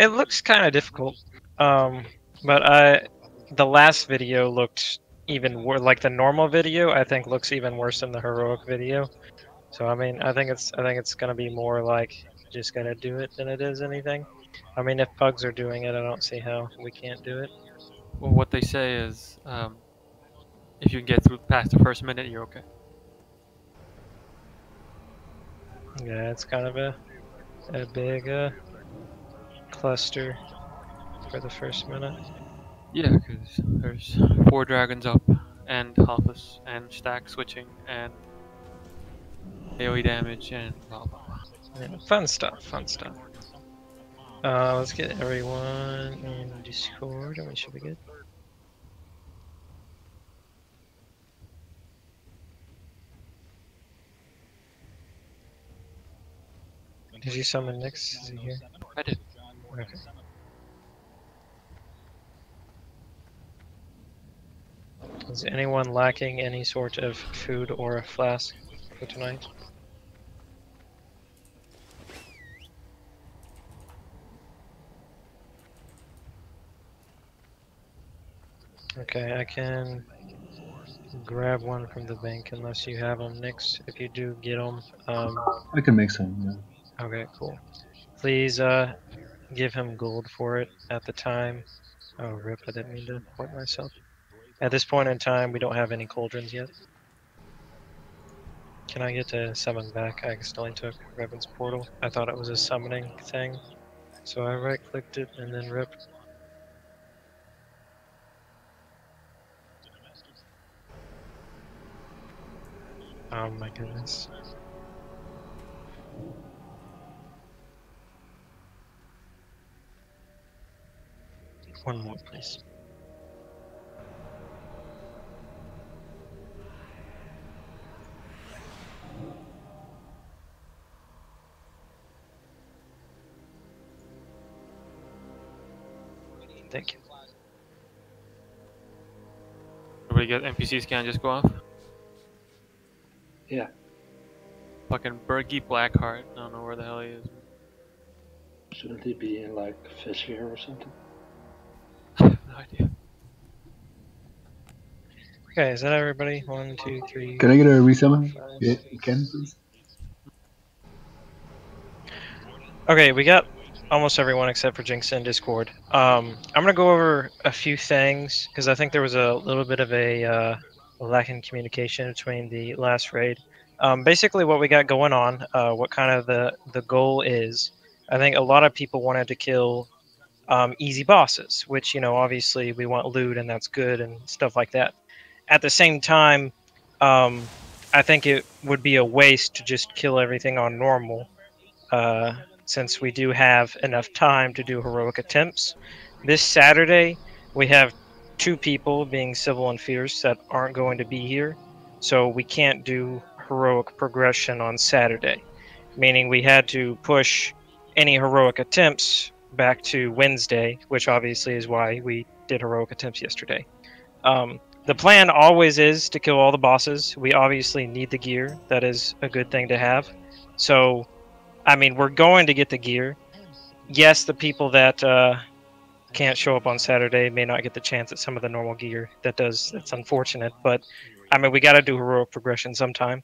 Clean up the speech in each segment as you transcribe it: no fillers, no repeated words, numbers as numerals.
It looks kind of difficult. But the last video looked even worse. Like the normal video, I think looks even worse than the heroic video. So I mean, I think it's gonna be more like just gotta do it than it is anything. I mean, if pugs are doing it, I don't see how we can't do it. Well, what they say is, if you can get through past the first minute, you're okay. Yeah, it's kind of a big cluster for the first minute. Yeah, because there's 4 dragons up, and Halfus, and stack switching, and AoE damage, and blah blah blah. Yeah, fun stuff, fun stuff. Let's get everyone in Discord and we should be good. Did you summon Nyx? Is he here? I did. Okay. Is anyone lacking any sort of food or a flask for tonight? Okay, I can grab one from the bank unless you have them, Nyx. If you do get them, I can make some. Yeah. okay, cool. Please give him gold for it at the time. Oh, rip, I didn't mean to point myself. At this point in time, we don't have any cauldrons yet. Can I get to summon back? I accidentally took Revan's portal. I thought it was a summoning thing. So I right-clicked it and then rip. Oh my goodness. One more, please. Thank you. Everybody get NPC scan just go off? Yeah. Fucking Bergie Blackheart. I don't know where the hell he is. Shouldn't he be in like fish here or something? No idea. Okay, is that everybody? 1, 2, 3. Can I get a resummon? Yeah, you can, please. Okay, we got almost everyone except for Jinx in Discord. I'm gonna go over a few things because I think there was a little bit of a lack in communication between the last raid. Basically, what we got going on, what kind of the goal is. I think a lot of people wanted to kill easy bosses, which obviously we want loot and that's good and stuff like that. At the same time, I think it would be a waste to just kill everything on normal. Since we do have enough time to do heroic attempts. This Saturday, we have 2 people, being Civil and Fierce, that aren't going to be here, so we can't do heroic progression on Saturday, meaning we had to push any heroic attempts back to Wednesday, which obviously is why we did heroic attempts yesterday. The plan always is to kill all the bosses. We obviously need the gear. That is a good thing to have. So I mean, we're going to get the gear. Yes, the people that can't show up on Saturday may not get the chance at some of the normal gear. That's unfortunate, but I mean, we got to do heroic progression sometime.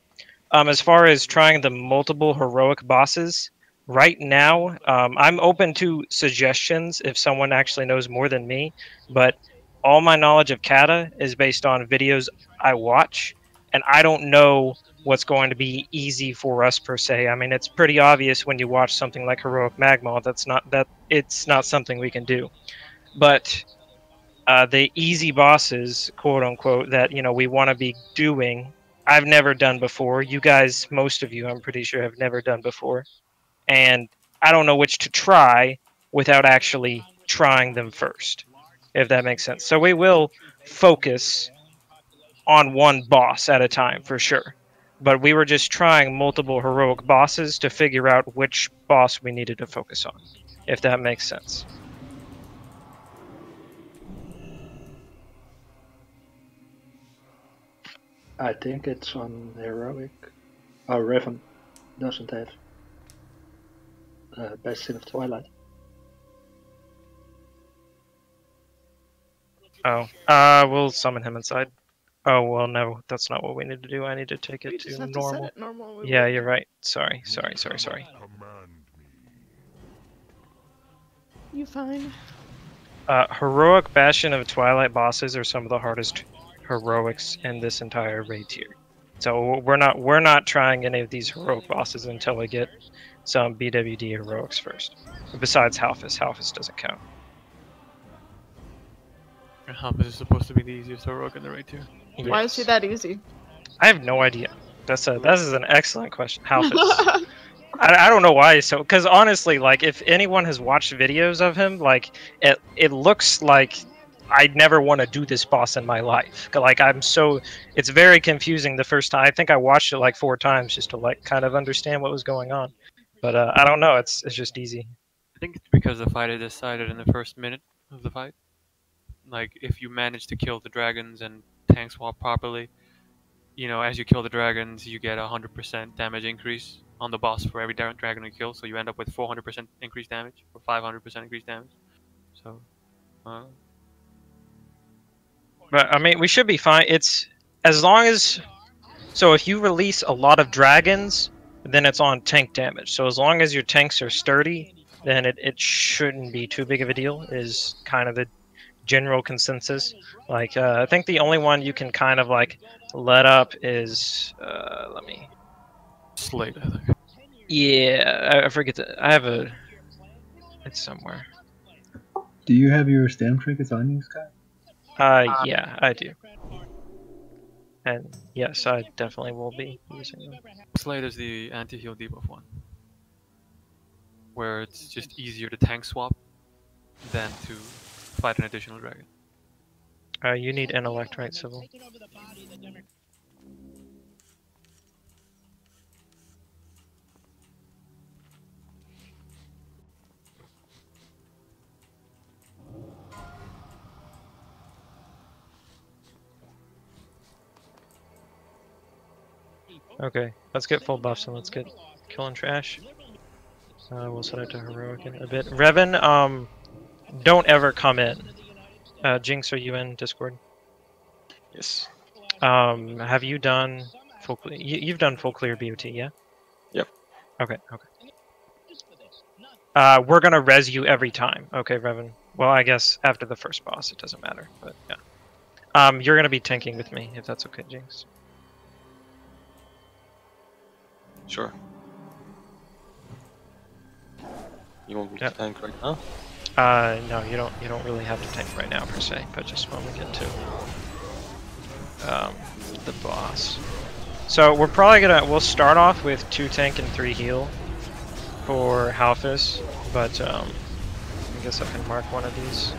As far as trying the multiple heroic bosses, right now, I'm open to suggestions if someone actually knows more than me, but all my knowledge of kata is based on videos I watch, and I don't know what's going to be easy for us per se. I mean, it's pretty obvious when you watch something like Heroic Magma that it's not something we can do. But the easy bosses, quote unquote, that we want to be doing, I've never done before. You guys, most of you, I'm pretty sure, have never done before, and I don't know which to try without actually trying them first, if that makes sense. So we will focus on one boss at a time for sure. But we were just trying multiple heroic bosses to figure out which boss we needed to focus on, if that makes sense. I think it's on heroic. Oh, Revan doesn't have Bastion of Twilight. Oh, we'll summon him inside. Oh, well, no, that's not what we need to do. I need to take We it just to have to set normal. it normal. We Yeah, will. you're right. Sorry. You fine? Heroic Bastion of Twilight bosses are some of the hardest heroics in this entire raid tier. So we're not trying any of these heroic bosses until we get some BWD heroics first. Besides Halfus. Halfus doesn't count. And Halfus is supposed to be the easiest heroic in the raid tier. Why is he Yes. that easy? I have no idea. This is an excellent question. Halfus. I don't know why. So, because honestly, like, if anyone has watched videos of him, like, it looks like I'd never want to do this boss in my life. Like, it's very confusing the first time. I think I watched it like 4 times just to like kind of understand what was going on. But I don't know. It's just easy. I think it's because the fight is decided in the first minute of the fight. Like, if you manage to kill the dragons and tank swap properly, you know, as you kill the dragons, you get 100% damage increase on the boss for every dragon you kill. So you end up with 400% increased damage or 500% increased damage. So, But I mean, we should be fine. It's as long as if you release a lot of dragons, then it's on tank damage. So as long as your tanks are sturdy, then it shouldn't be too big of a deal. Is kind of the general consensus. Like I think the only one you can kind of like let up is let me. Slate, I think. Yeah, I forget I have a. It's somewhere. Do you have your stem trinkets on you, Scott? Yeah, I do. And yes, I definitely will be using them. Slate is the anti-heal debuff one, where it's just easier to tank swap than to fight an additional dragon. You need intellect, right, Civil? Okay, let's get full buffs and let's get killing trash. We'll set it to heroic in a bit. Revan, don't ever come in. Jinx, are you in Discord? Yes. Have you done full clear? You've done full clear BoT, yeah? Yep. Okay. We're gonna res you every time. Okay, Revan. Well, I guess after the first boss, it doesn't matter, but yeah. You're gonna be tanking with me, if that's okay, Jinx. Sure. You want me to tank right now? No, you don't really have to tank right now per se, but just when we get to the boss. So we're probably we'll start off with 2 tank and 3 heal for Halfus, but I guess I can mark one of these.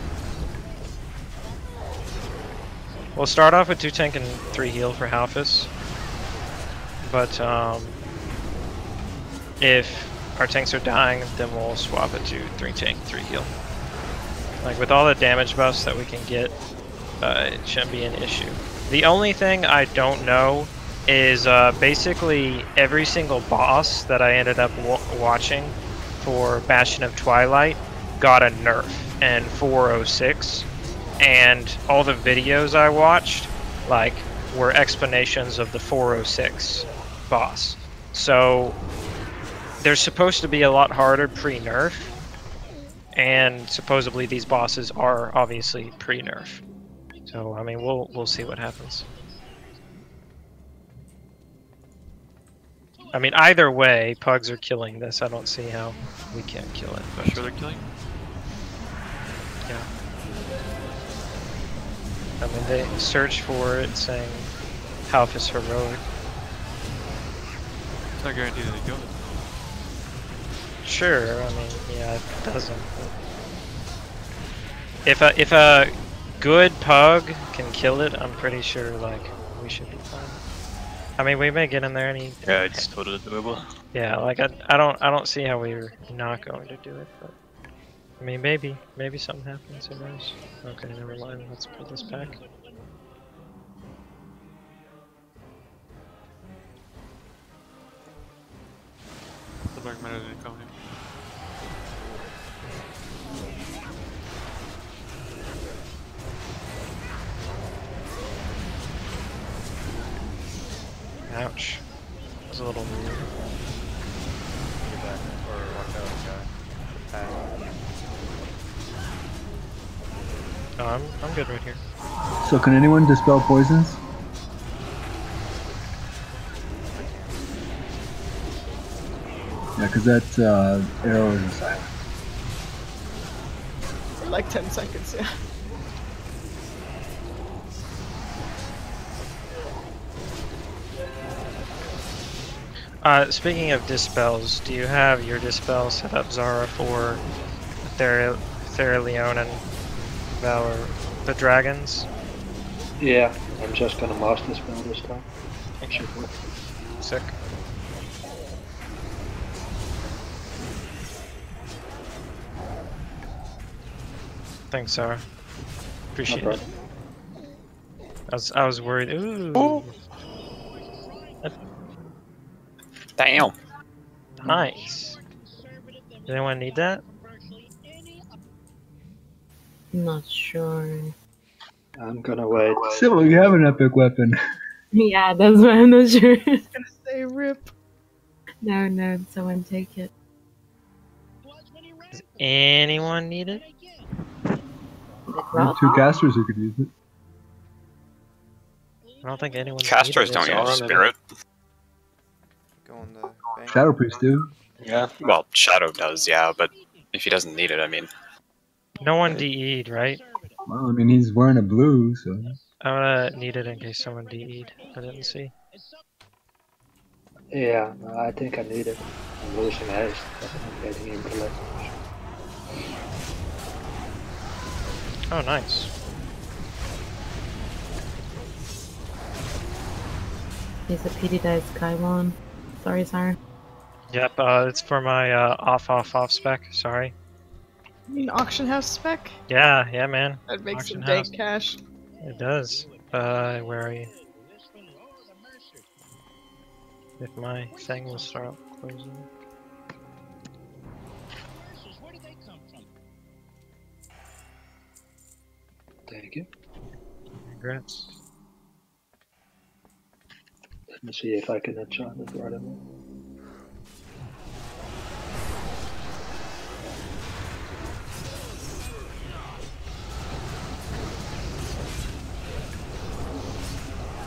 We'll start off with 2 tank and 3 heal for Halfus, but if our tanks are dying, then we'll swap it to 3 tank, 3 heal. Like, with all the damage buffs that we can get, it shouldn't be an issue. The only thing I don't know is basically every single boss that I ended up watching for Bastion of Twilight got a nerf in 406, and all the videos I watched like were explanations of the 406 boss. So they're supposed to be a lot harder pre-nerf, and supposedly these bosses are obviously pre-nerf. So I mean, we'll see what happens. I mean, either way, pugs are killing this. I don't see how we can't kill it. But Sure, they're killing. yeah. I mean, they search for it saying Halfus heroic. It's not guaranteed that they kill it. Sure, I mean, yeah, it doesn't. But if a good pug can kill it, I'm pretty sure like we should be fine. I mean, we may get in there and Yeah, it's totally doable. yeah, like I don't see how we're not going to do it, but I mean, maybe something happens. Who knows? Okay, never mind. Let's put this back. The dark matter didn't come here. much. It was a little weird. Get back or watch out, guy. No, I'm good right here. So can anyone dispel poisons? Yeah, because that arrow is a silent. For like 10 seconds, yeah. Speaking of dispels, do you have your dispel set up, Zara, for Theralion and Valor, the dragons? Yeah, I'm just gonna master spell this time. Okay. Should work. Sick. Thanks, Zara. Appreciate No it. I was worried. Ooh. Oh. Damn. Nice. Does anyone need that? Not sure. I'm gonna wait. Sybil, you have an epic weapon. Yeah, that's why I'm not sure. Gonna say rip. No, someone take it. Does anyone need it? There are two casters who could use it. I don't think anyone. Casters don't use spirit. Go on the bank. Shadow Priest do. Yeah. Well, Shadow does, yeah, but if he doesn't need it, I mean. No one DE'd, right? Well, I mean, he's wearing a blue, so. I'm gonna need it in case someone DE'd. I didn't see. Yeah, no, I think I need it. I'm losing haste, but I'm getting intellect. Oh, nice. He's a PD dice Kylon. Sorry, sir. Yep, it's for my off spec. Sorry. You mean auction house spec? Yeah, man. That makes Auction some dank house. cash. It does. Where are you? If my thing will start closing. Thank you. Congrats. Let me see if I can enchant it right away.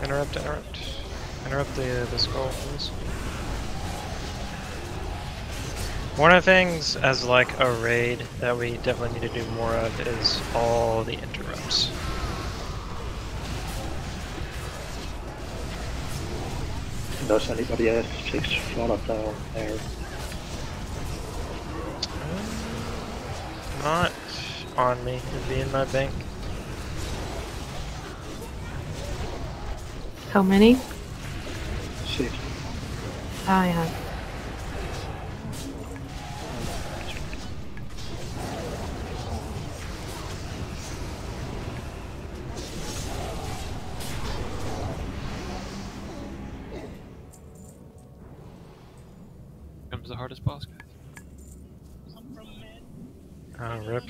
Interrupt the skull, please. One of the things as like a raid that we definitely need to do more of is all the interrupts. Does anybody have 6 volatile air? Not on me. It'd be in my bank. How many? 6. I have. Comes the hardest boss, guys. Oh, rip.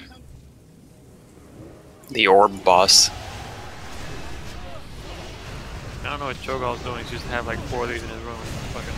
The orb boss. I don't know what Cho'gall's doing. He's just have like 4 of these in his room. Fucking.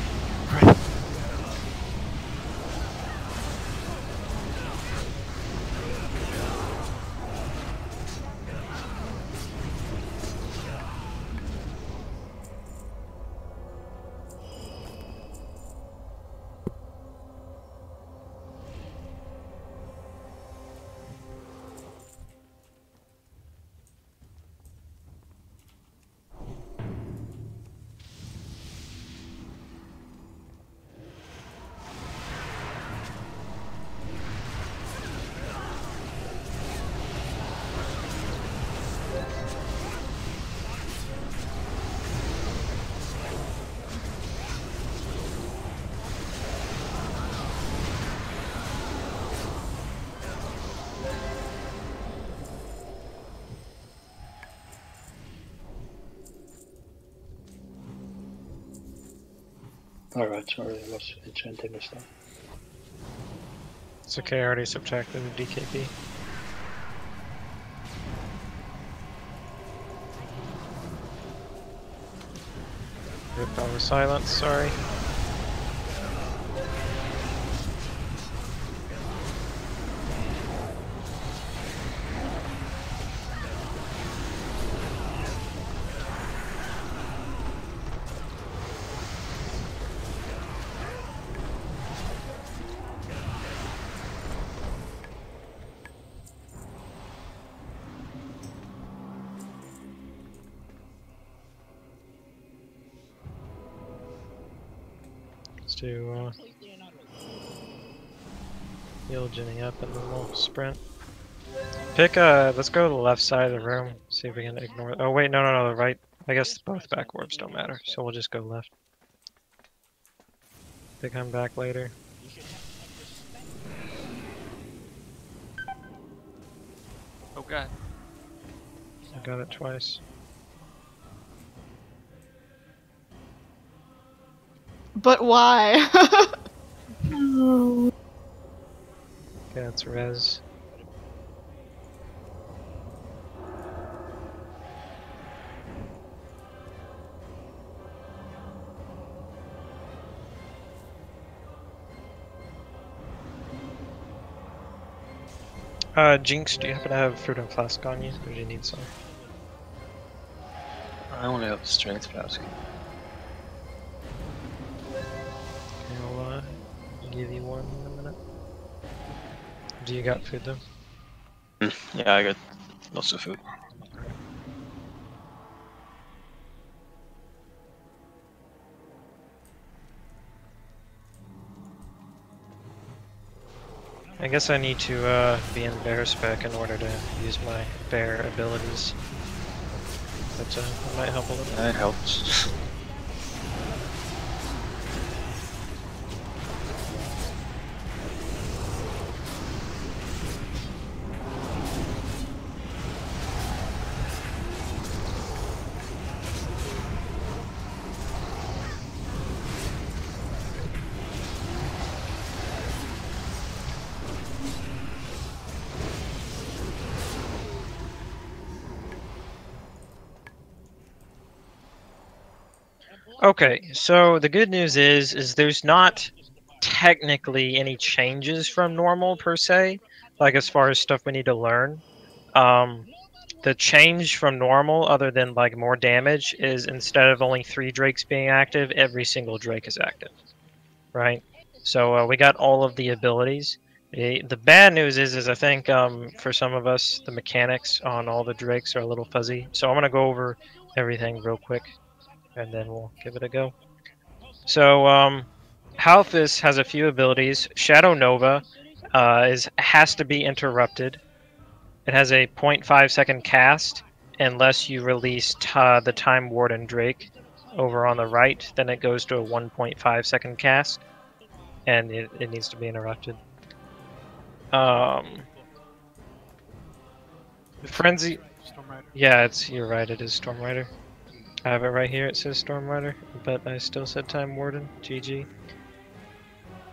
Alright, sorry, I was enchanting the stuff. It's okay, I already subtracted the DKP. Rip on the silence, sorry. Let's do heal Jenny up and then we'll sprint. Pick let's go to the left side of the room, see if we can ignore. Oh wait, no, the right. I guess both back orbs don't matter, so we'll just go left. They come back later. Oh god. I got it twice. But why? No. Okay, that's res. Jinx, do you happen to have fruit and flask on you, or do you need some? I only have strength flask. Okay, I'll give you one in a minute. Do you got food though? Yeah, I got lots of food. I guess I need to be in bear spec in order to use my bear abilities. But that might help a little. That helps. Okay, so the good news is there's not technically any changes from normal per se, like as far as stuff we need to learn. The change from normal, other than like more damage, is instead of only 3 drakes being active, every single drake is active, right? So we got all of the abilities. The bad news is I think for some of us the mechanics on all the drakes are a little fuzzy. So I'm gonna go over everything real quick, and then we'll give it a go. So Halfus has a few abilities. Shadow Nova has to be interrupted. It has a 0.5 second cast unless you release the Time Warden Drake over on the right. Then it goes to a 1.5 second cast, and it needs to be interrupted. Frenzy. Storm Rider. Yeah, you're right. It is Storm Rider. I have it right here. It says Storm Rider, but I still said Time Warden. GG.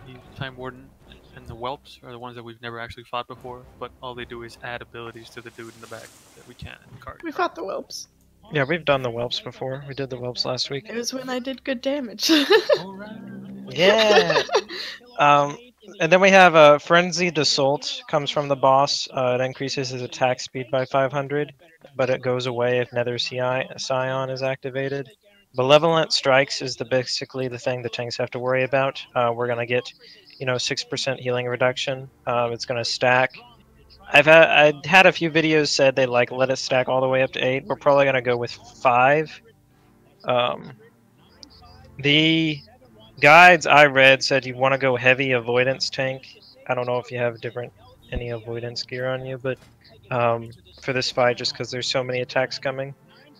The Time Warden and the Whelps are the ones that we've never actually fought before, but all they do is add abilities to the dude in the back that we can't card. We fought the whelps. Yeah, we've done the whelps before. We did the whelps last week. It was when I did good damage. Yeah. And then we have a Frenzied Assault comes from the boss. It increases his attack speed by 500, but it goes away if Nether Scion is activated. Malevolent Strikes is basically the thing the tanks have to worry about. We're gonna get, 6% healing reduction. It's gonna stack. I had a few videos said they let it stack all the way up to 8. We're probably gonna go with 5. The guides I read said you want to go heavy avoidance tank. I don't know if you have any avoidance gear on you, but for this fight, just because there's so many attacks coming,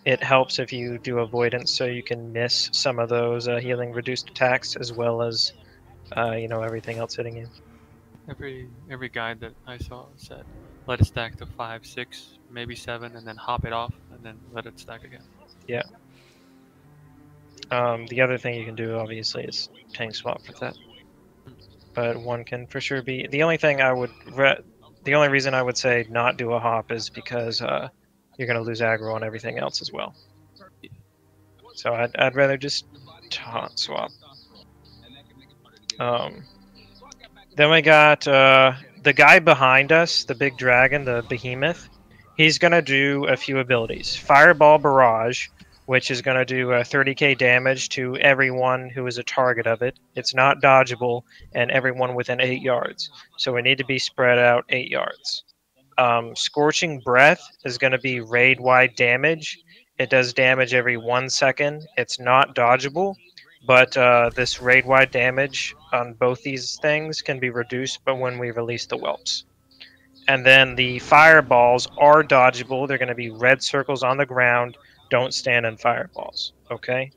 it helps if you do avoidance so you can miss some of those healing reduced attacks as well as everything else hitting you. Every guide that I saw said let it stack to 5, 6, maybe 7, and then hop it off, and then let it stack again. Yeah. The other thing you can do obviously is tank swap for that, but one can for sure be. The only thing the only reason I would say not do a hop is because you're going to lose aggro on everything else as well. So I'd rather just Hot swap. Then we got the guy behind us, the big dragon, the behemoth. He's gonna do a few abilities. Fireball Barrage, which is gonna do 30k damage to everyone who is a target of it. It's not dodgeable, and everyone within 8 yards. So we need to be spread out 8 yards. Scorching Breath is going to be raid-wide damage. It does damage every 1 second. It's not dodgeable, but this raid-wide damage on both these things can be reduced but when we release the whelps. And then the fireballs are dodgeable. They're going to be red circles on the ground. Don't stand in fireballs. Okay?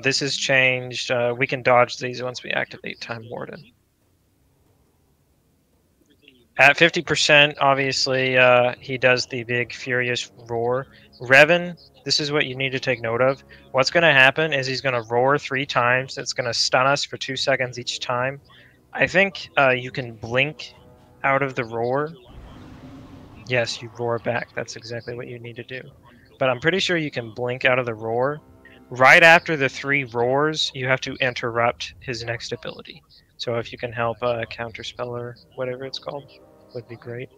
This has changed. We can dodge these once we activate Time Warden. At 50%, obviously, he does the big furious roar. Revan, this is what you need to take note of. What's going to happen is he's going to roar 3 times. It's going to stun us for 2 seconds each time. I think you can blink out of the roar. Yes, you roar back. That's exactly what you need to do. But I'm pretty sure you can blink out of the roar. Right after the 3 roars, you have to interrupt his next ability. So if you can help counterspell or whatever it's called, would be great.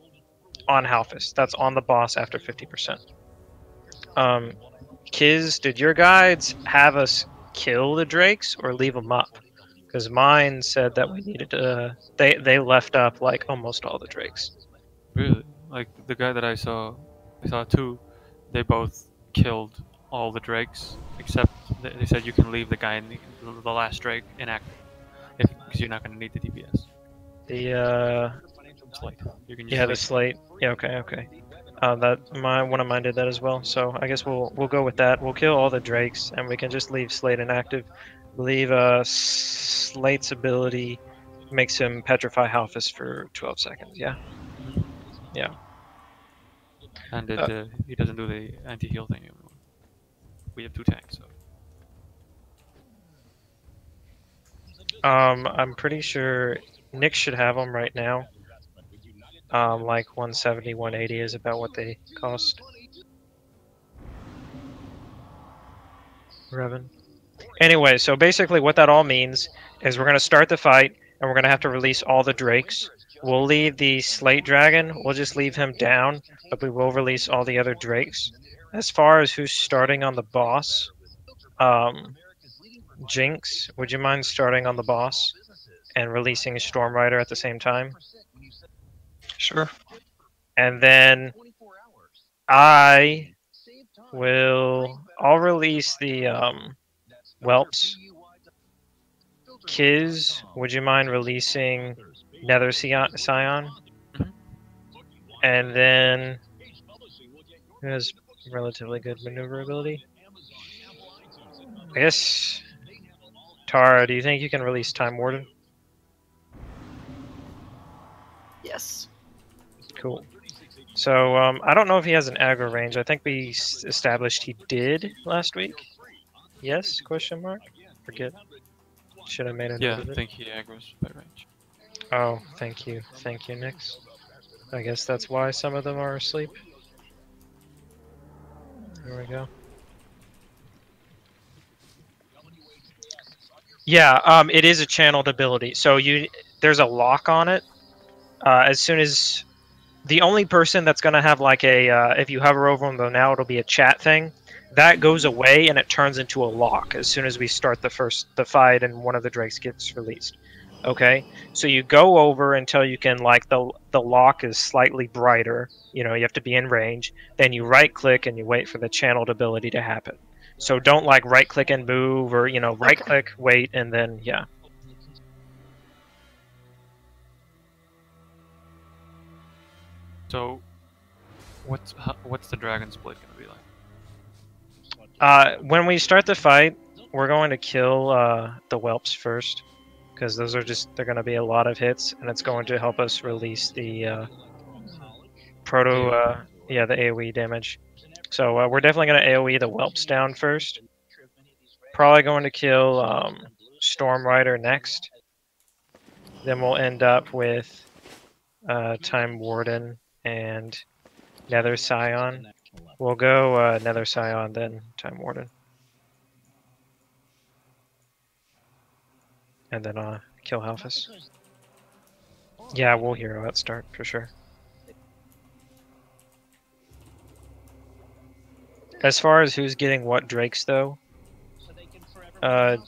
On Halfus. That's on the boss after 50%. Kiz, did your guides have us kill the drakes or leave them up? Because mine said that we needed to... They left up like almost all the drakes. Really? Like the guy that I saw 2, they both killed all the drakes, except they said you can leave the guy in the last drake inactive, because you're not going to need the DPS. The slate. You can just the slate. Yeah, okay. One of mine did that as well. So I guess we'll go with that. We'll kill all the drakes, and we can just leave Slate inactive. Believe Slate's ability makes him petrify Halfus for 12 seconds. Yeah. Yeah. And he doesn't do the anti-heal thing anymore. We have 2 tanks, so. I'm pretty sure Nick should have them right now. Like 170, 180 is about what they cost. Revan. Anyway, so basically what that all means is we're going to start the fight, and we're going to have to release all the drakes. We'll leave the Slate Dragon. We'll just leave him down, but we will release all the other drakes. As far as who's starting on the boss, Jinx, would you mind starting on the boss and releasing a Storm Rider at the same time? Sure. And then I'll release the whelps. Kiz, would you mind releasing Nether Scion? And then who has relatively good maneuverability? I guess Tara, do you think you can release Time Warden? Yes. Cool. So I don't know if he has an aggro range. I think we established he did last week. Yes? Question mark. Forget. Should have made a note of it. I think he aggroes by range. Oh, thank you, Nix. I guess that's why some of them are asleep. There we go. Yeah, it is a channeled ability. So there's a lock on it. As soon as the only person that's gonna have like a if you hover over them though now it'll be a chat thing. That goes away and it turns into a lock as soon as we start the fight and one of the drakes gets released. Okay, so you go over until you can like the lock is slightly brighter. You know, you have to be in range. Then you right click and you wait for the channeled ability to happen. So don't like right click and move or right click, wait, and then yeah. So, what's the dragon split gonna be like? When we start the fight, we're going to kill the whelps first, because those are they're going to be a lot of hits, and it's going to help us release the the AoE damage. So we're definitely going to AoE the whelps down first. Probably going to kill Storm Rider next. Then we'll end up with Time Warden and Nether Scion. We'll go Nether Scion, then Time Warden. and then kill Halfus. Yeah, we'll hero at start for sure. As far as who's getting what drakes though,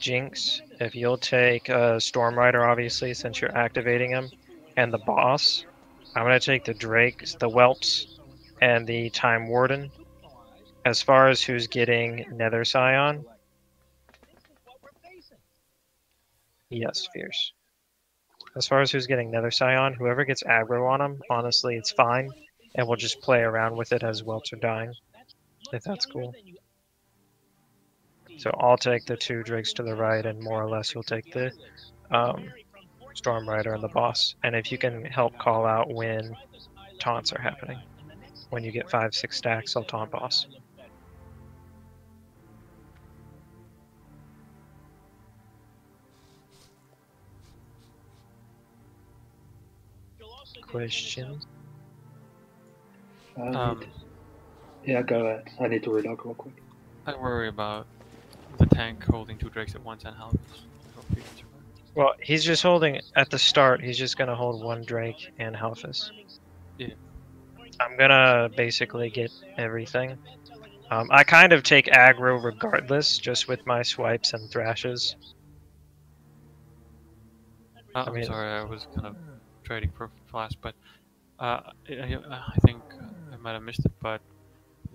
Jinx, if you'll take Storm Rider obviously since you're activating him, and the boss, I'm gonna take the drakes, the whelps, and the Time Warden. As far as who's getting Nether Scion, yes, Fierce. As far as who's getting Nether Scion, whoever gets aggro on him, honestly, it's fine, and we'll just play around with it as whelps are dying, if that's cool. So I'll take the 2 drakes to the right, and more or less you'll take the Storm Rider and the boss. And if you can help call out when taunts are happening, when you get 5-6 stacks, I'll taunt boss. Question? Yeah, go ahead. I need to reload real quick. I worry about the tank holding 2 drakes at once and Halfus. Well, he's just holding, at the start, he's just going to hold 1 drake and Halfus. Yeah. I'm going to basically get everything. I kind of take aggro regardless, just with my swipes and thrashes. I'm sorry, I was kind of trading for flash, but I think I might have missed it, but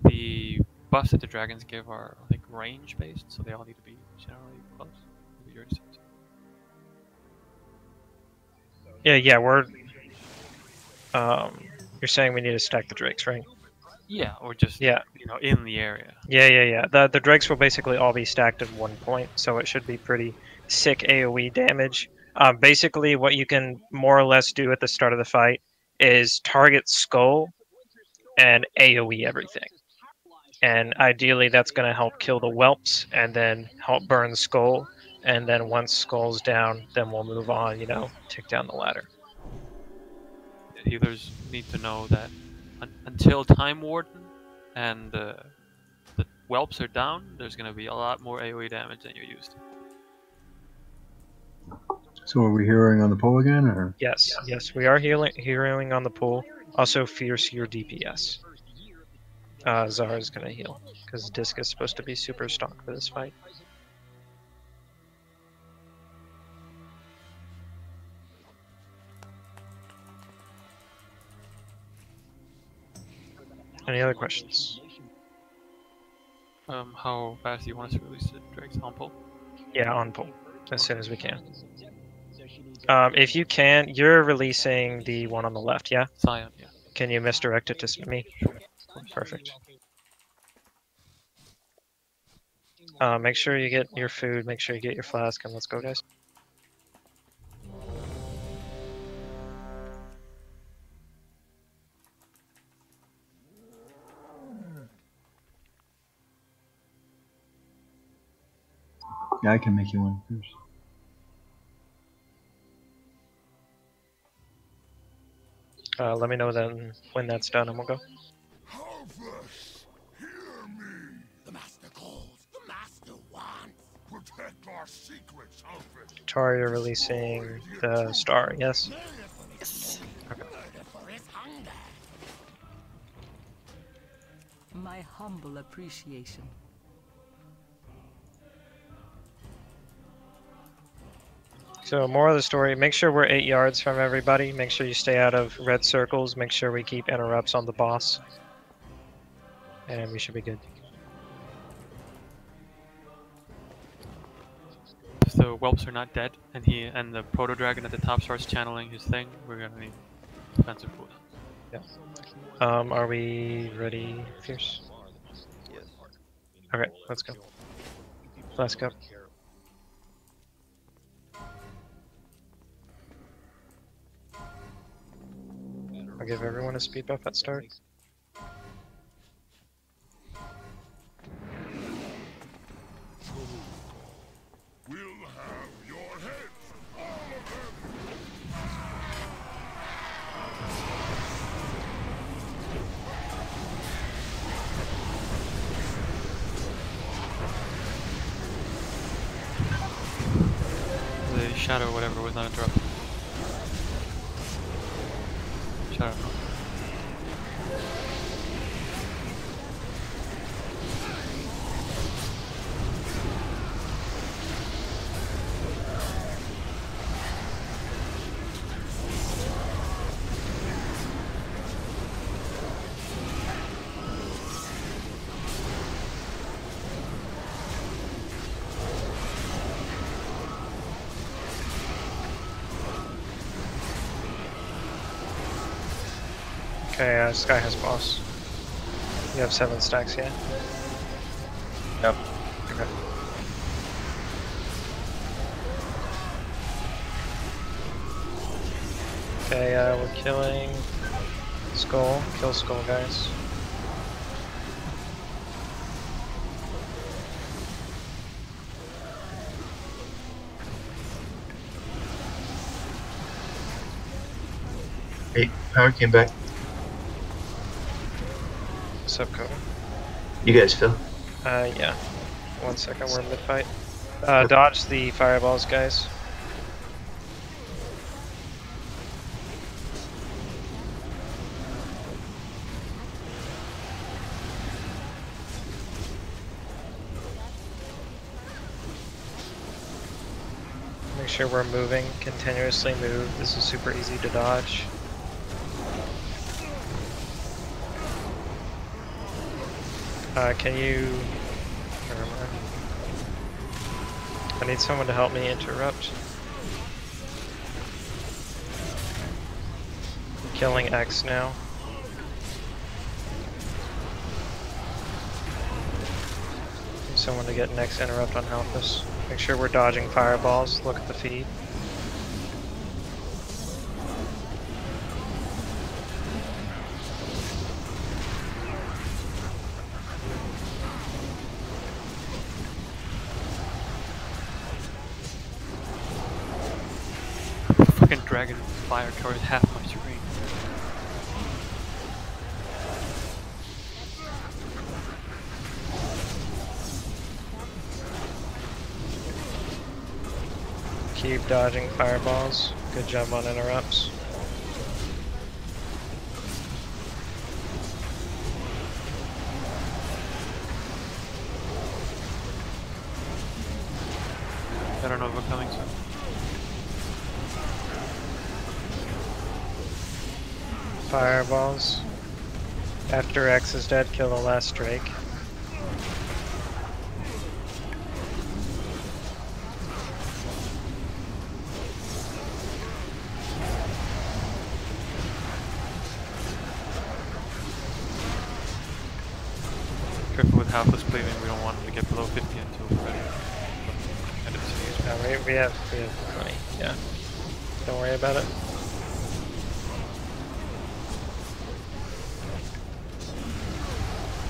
the buffs that the dragons give are, I think, range based, so they all need to be generally close. Maybe you already said so. Yeah, we're. You're saying we need to stack the drakes, right? Yeah, or just in the area. Yeah. The drakes will basically all be stacked at 1 point, so it should be pretty sick AoE damage. Basically, what you can more or less do at the start of the fight is target Skull and AoE everything. And ideally, that's going to help kill the whelps and then help burn Skull. And then once Skull's down, then we'll move on, tick down the ladder. Healers need to know that until Time Warden and the whelps are down, there's going to be a lot more AoE damage than you're used to. So are we heroing on the pole again, or? Yes, we are heroing on the pole. Also, Fierce your DPS. Zara is going to heal, because Disc is supposed to be super strong for this fight. Any other questions? How fast do you want us to release the drakes on pull? Yeah, on pull, as soon as we can. If you can, you're releasing the one on the left, yeah? Scion, yeah. Can you misdirect it to me? Perfect. Make sure you get your food, make sure you get your flask, and let's go, guys. Yeah, I can make you one first. Let me know then when that's done, and we'll go. Halfus, hear me. The master calls. The master wants. Protect our secrets, Halfus. Tar, you're releasing the star, yes? Yes. Okay. My humble appreciation. So, more of the story, make sure we're 8 yards from everybody, make sure you stay out of red circles, make sure we keep interrupts on the boss, and we should be good. If the whelps are not dead, and the proto dragon at the top starts channeling his thing, we're gonna need defensive cooldowns. Yeah. Are we ready, Fierce? Yes. Okay, let's go. Let's go. I'll give everyone a speed buff at start. We'll have your heads, all of them. The Shadow or whatever was not interrupted. Shadow. Okay, Sky has boss. You have 7 stacks, yeah? Yep. Okay. Okay, we're killing Skull. Kill Skull, guys. Hey, power came back. What's up, Cody? You guys feel? Yeah. 1 second, we're mid-fight. Dodge the fireballs, guys. Make sure we're moving, continuously move. This is super easy to dodge. Can you... Never mind. I need someone to help me interrupt. I'm killing X now. Need someone to get next interrupt on Halfus. Make sure we're dodging fireballs. Look at the feed. Fucking dragon fire towards half my screen. Keep dodging fireballs. Good job on interrupts. I don't know if we're coming soon. Fireballs. After X is dead, kill the last Drake. Careful with Halfus cleaving, we don't want him to get below 50 until we're ready. End of the stage. No, we have plenty. Yeah. Don't worry about it.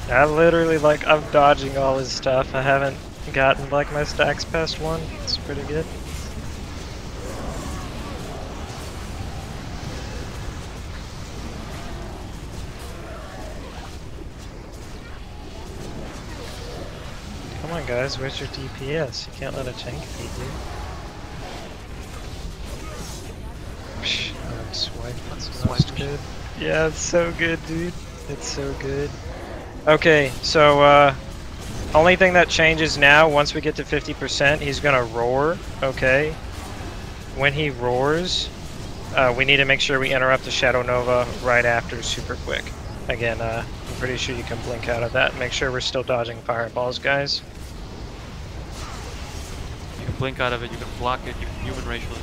I literally, like, I'm dodging all his stuff. I haven't gotten, like, my stacks past 1. It's pretty good. Come on, guys, where's your DPS? You can't let a tank beat you. Swipe, that's good. Yeah, it's so good, dude. It's so good. Okay, so, only thing that changes now, once we get to 50%, he's gonna roar, okay? When he roars, we need to make sure we interrupt the Shadow Nova right after super quick. Again, I'm pretty sure you can blink out of that. Make sure we're still dodging fireballs, guys. You can blink out of it, you can block it, you can human racial it,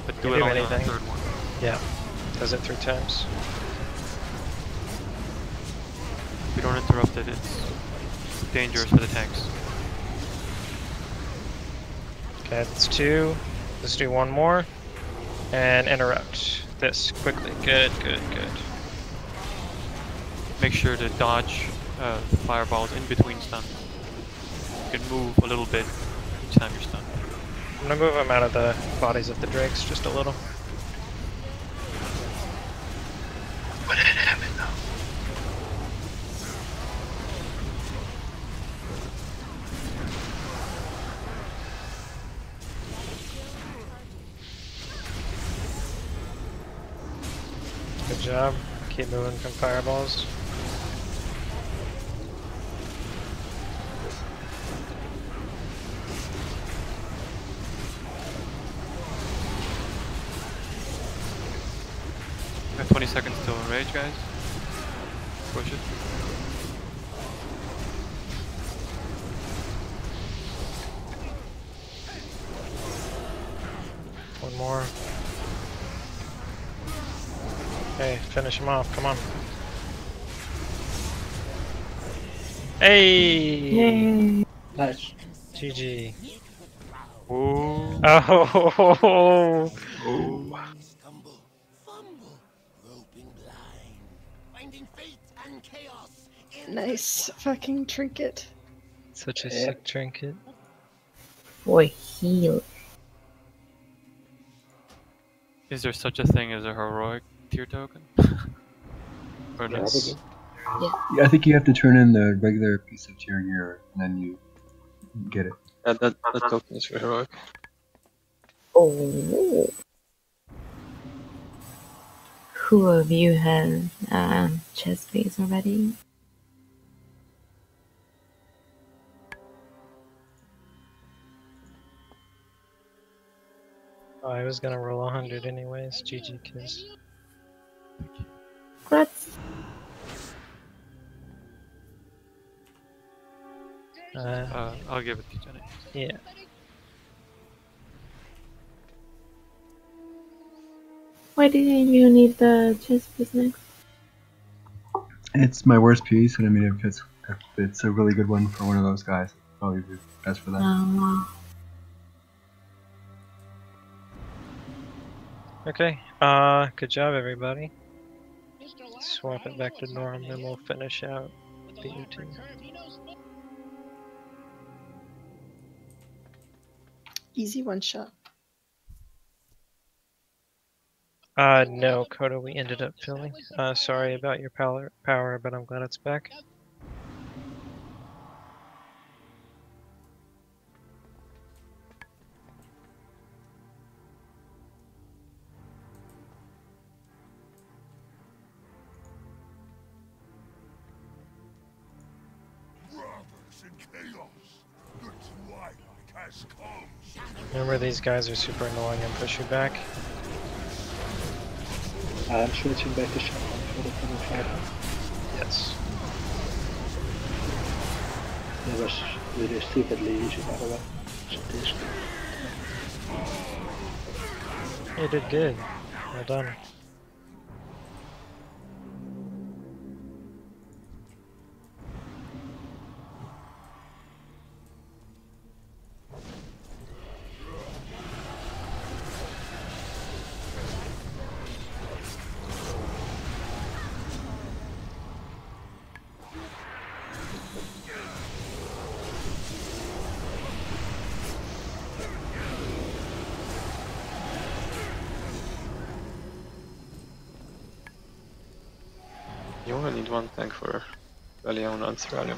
but do You it do only anything. on the third one. Yeah, does it 3 times. If you don't interrupt it, it's dangerous for the tanks. Okay, that's 2. Let's do 1 more. And interrupt this quickly. Good, good, good. Make sure to dodge the fireballs in between stuns. You can move a little bit each time you're stunned. I'm gonna move him out of the bodies of the drakes just a little. What did happen though? Good job. Keep moving from fireballs. Got 20 seconds till enrage, guys. Push it. One more. Okay, finish him off. Come on. Hey! Yay! Nice. GG. Ooh. Oh! Stumble, fumble, groping blind, finding fate and chaos in Nice fucking trinket. Such a Yeah. sick trinket. Boy, heal. Is there such a thing as a heroic tier token? Or no? Yes. Yeah, I think you have to turn in the regular piece of tier gear and then you get it. That token is for heroic. Oh. Who of you has chest phase already? Oh, I was gonna roll 100 anyways. GG kiss. Congrats. I'll give it to Jenny. Yeah. Why didn't you need the chest phase next? It's my worst piece, and I mean, if it's a really good one for one of those guys, it'd probably be best for them. Oh, Okay. Good job, everybody. Swap it back to norm, and we'll finish out BoT. Easy one shot. No, Coda, we ended up filling. Sorry about your power, but I'm glad it's back. brothers in chaos. The twilight has come. Remember, these guys are super annoying and push you back. I'm switching back to shotgun for the coming fighter. Yes. It was really stupidly easy, by the way. So this. You did good. Well done. You only need one tank for Valiona and Theralion,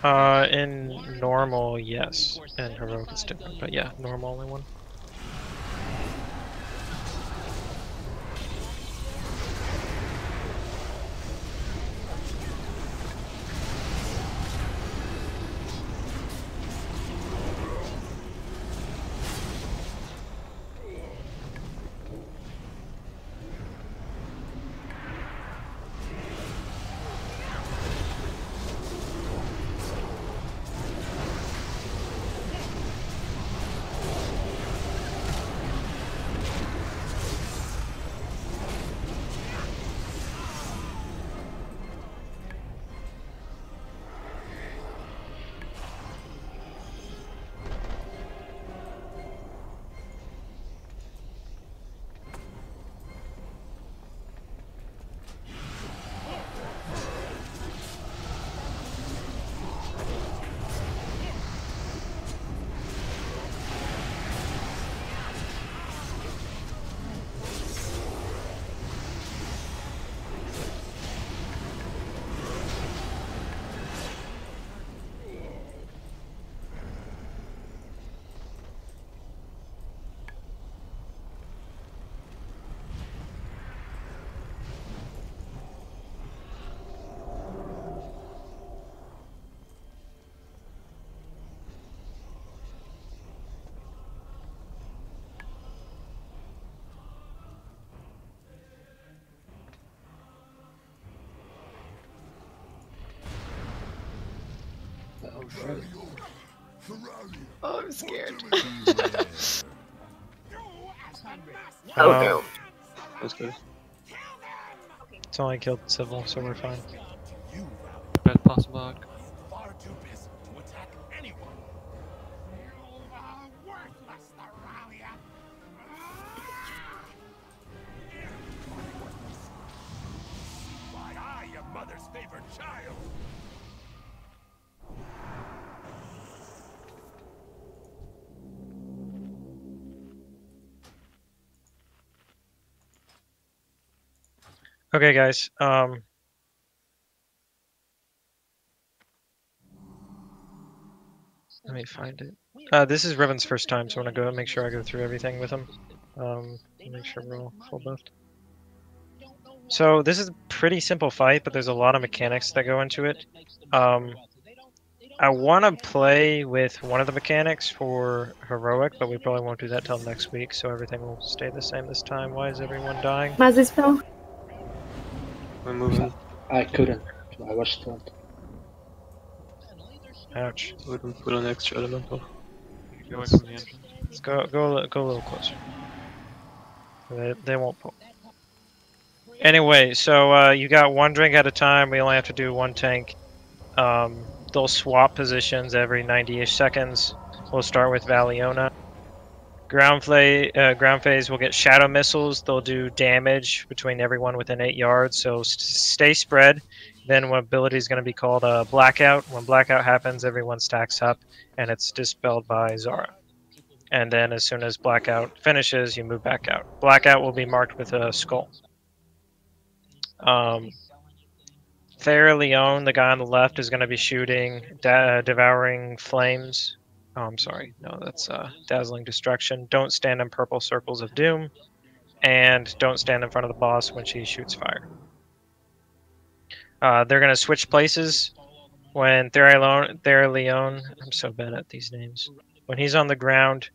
right? In normal, yes. In heroic, it's different, but yeah, normal only one. Oh, I'm scared. Oh no. That's good. It's only killed civil, so we're fine. The best possible outcome. Far too busy to attack anyone. You are worthless, Theralion. Why, I, your mother's favorite child. Okay, guys. Let me find it. This is Revan's first time, so I want to go make sure I go through everything with him. Make sure we're all full buffed. So this is a pretty simple fight, but there's a lot of mechanics that go into it. I want to play with one of the mechanics for heroic, but we probably won't do that till next week, so everything will stay the same this time. Why is everyone dying? Mazzy spell? We're moving. I couldn't. I was stunned. Ouch. We don't put an extra elemental. Get away from the entrance. Let's go a little closer. They won't pull. Anyway, so you got one drink at a time. We only have to do one tank. They'll swap positions every 90-ish seconds. We'll start with Valiona. Ground phase will get shadow missiles. They'll do damage between everyone within 8 yards. So stay spread. Then one ability is going to be called Blackout. When Blackout happens, everyone stacks up, and it's dispelled by Zara. And then as soon as Blackout finishes, you move back out. Blackout will be marked with a skull. Theralion, the guy on the left, is going to be shooting Devouring Flames. Oh, I'm sorry. No, that's Dazzling Destruction. Don't stand in purple circles of doom. And don't stand in front of the boss when she shoots fire. They're going to switch places when Theralion, I'm so bad at these names. When he's on the ground,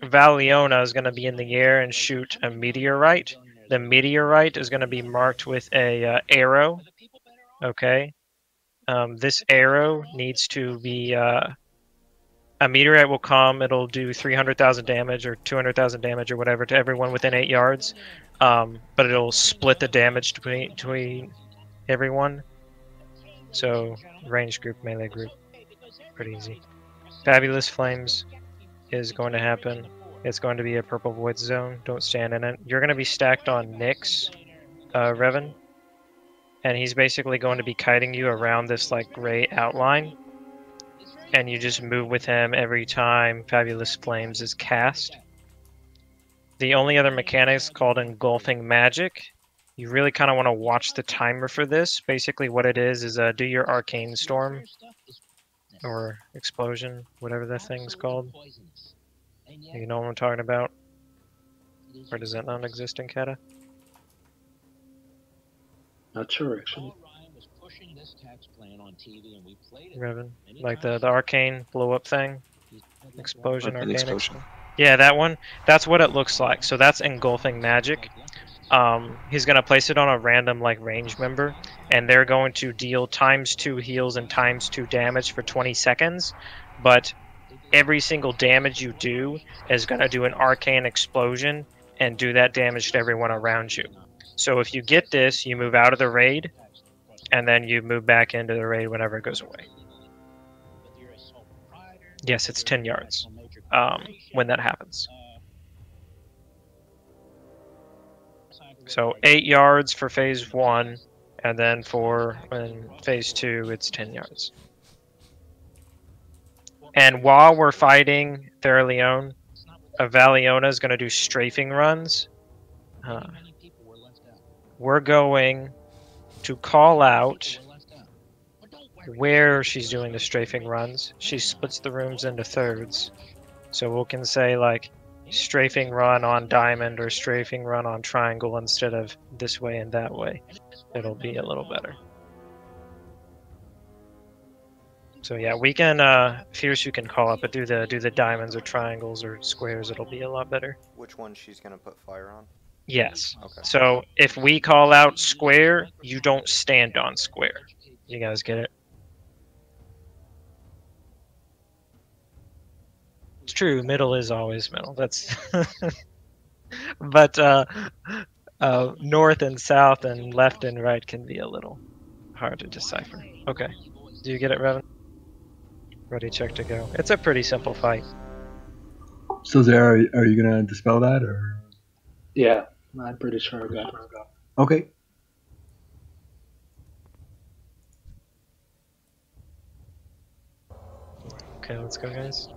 Valiona is going to be in the air and shoot a meteorite. The meteorite is going to be marked with a arrow. Okay. This arrow needs to be a meteorite will come. It'll do 300,000 damage or 200,000 damage or whatever to everyone within 8 yards. But it'll split the damage between everyone. So range group, melee group, pretty easy. Fabulous Flames is going to happen. It's going to be a purple void zone. Don't stand in it. You're going to be stacked on Nyx, Revan. And he's basically going to be kiting you around this like gray outline. And you just move with him every time Fabulous Flames is cast. The only other mechanic is called Engulfing Magic. You really kind of want to watch the timer for this. Basically what it is do your Arcane Storm. Or Explosion, whatever that thing's called. You know what I'm talking about? Or does that not exist in Kata? Not sure, actually. Revan. Like the arcane blow-up thing? Explosion, Arcane arcane explosion. Yeah, that one. That's what it looks like. So that's Engulfing Magic. He's going to place it on a random like range member, and they're going to deal ×2 heals and ×2 damage for 20 seconds. But every single damage you do is going to do an arcane explosion and do that damage to everyone around you. So if you get this, you move out of the raid, and then you move back into the raid whenever it goes away. Yes, it's 10 yards when that happens. So 8 yards for phase 1, and then for phase 2, it's 10 yards. And while we're fighting Theralion, Valiona is going to do strafing runs. We're going to call out where she's doing the strafing runs. She splits the rooms into thirds. So we can say like strafing run on diamond or strafing run on triangle instead of this way and that way. It'll be a little better. So yeah, we can Fierce you can call up, but do the diamonds or triangles or squares, it'll be a lot better. Which one she's gonna put fire on? Yes. Okay. So if we call out square, you don't stand on square. You guys get it? It's true. Middle is always middle. That's. But north and south and left and right can be a little hard to decipher. Okay. Do you get it, Revan? Ready, check to go. It's a pretty simple fight. So, Zara, are you gonna dispel that or? Yeah, I'm pretty sure I got it. Okay. Okay, let's go, guys.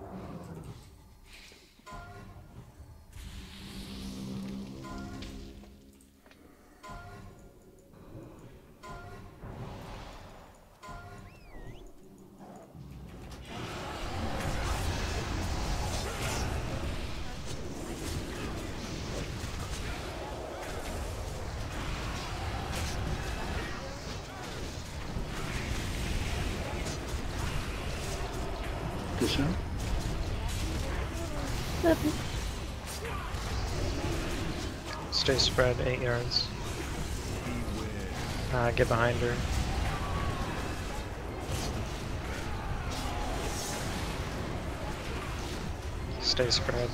Good shot. Stay spread 8 yards. Get behind her. Stay spread.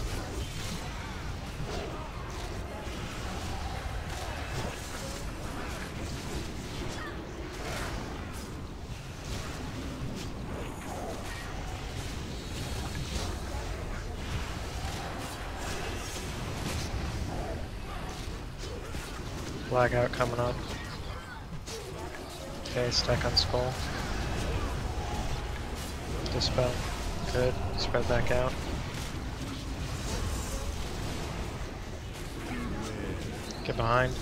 Blackout coming up. Okay, stack on skull. Dispel. Good. Spread back out. Get behind.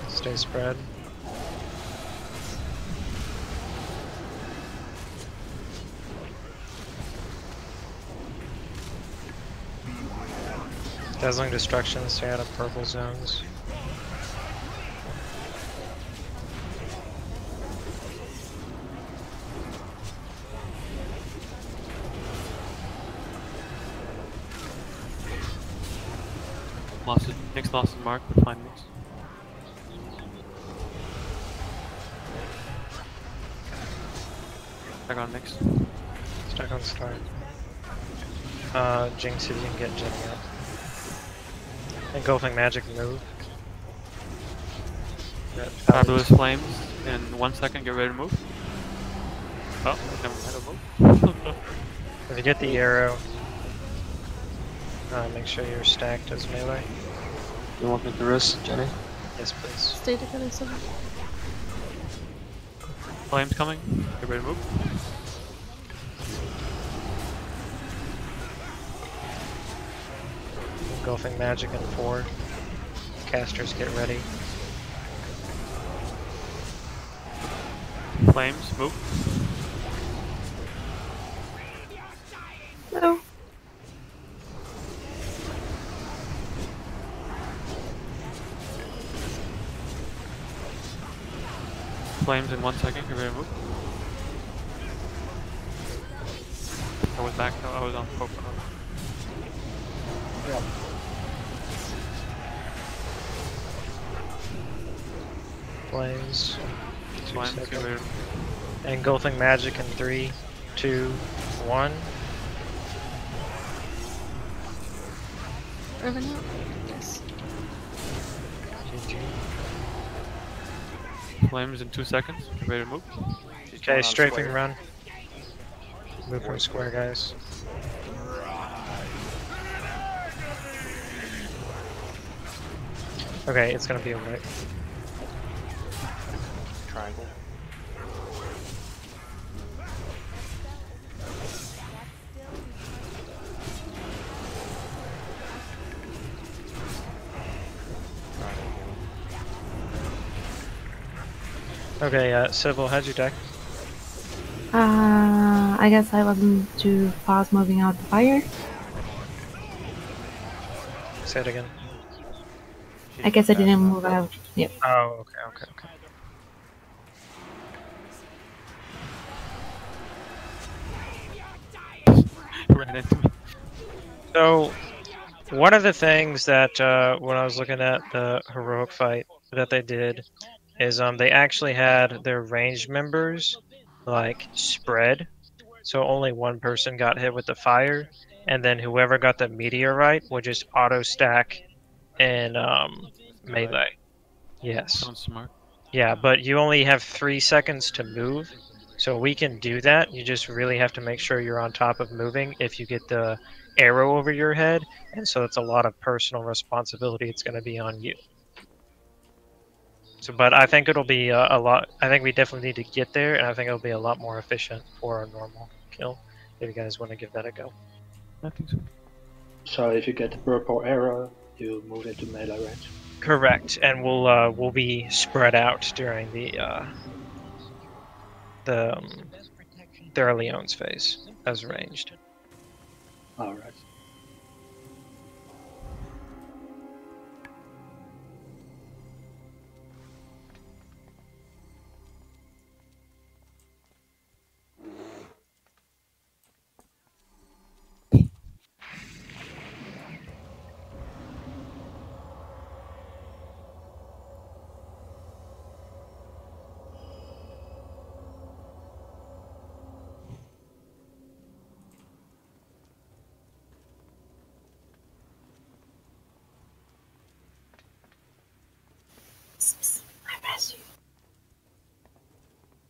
Stay spread. Dazzling Destruction, stay out of purple zones. Next loss is marked with fine mix. Stack on next. Stack on start. Jinx if you can get Jenny up. Engulfing magic move. Fabulous flames in 1 second, get ready to move. Oh, never mind, a move. If you get the arrow, make sure you're stacked as melee. You want me to risk, Jenny? Yes, please. Stay together, so. Flames coming, get ready to move. Engulfing magic in 4. Casters get ready. Flames, move. No. Flames in 1 second, get ready to move. I was back, I was on poke. Yeah. Flames. Flames, get ready to move. Engulfing magic in 3, 2, 1. Revan out? Yes. GG. Flames in 2 seconds, get ready to move. Okay, strafing run. Move from square, guys. Okay, it's gonna be alright. Triangle. Okay, Civil, how'd you deck? I guess I wasn't too fast moving out the fire. Say it again. I guess I didn't move out. Yep. Oh, okay. Ran into me. So, one of the things that when I was looking at the heroic fight that they did, is they actually had their ranged members like spread, so only one person got hit with the fire, and then whoever got the meteorite would just auto stack in melee. Yes. Sounds smart. Yeah, but you only have 3 seconds to move, so we can do that. You just really have to make sure you're on top of moving if you get the arrow over your head, and so it's a lot of personal responsibility. It's going to be on you. So, but I think it'll be a lot. I think we definitely need to get there, and I think it'll be a lot more efficient for a normal kill. If you guys want to give that a go. I think so. So if you get the purple arrow, you move into melee range. Correct, and we'll be spread out during the Theralion's phase as ranged. Alright. I pass you.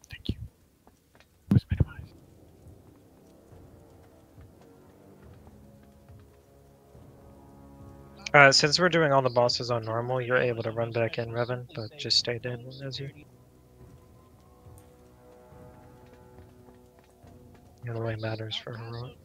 Thank you. It was minimized. Since we're doing all the bosses on normal, you're able to run back in, Revan, but just stay dead as you. It only matters for heroic.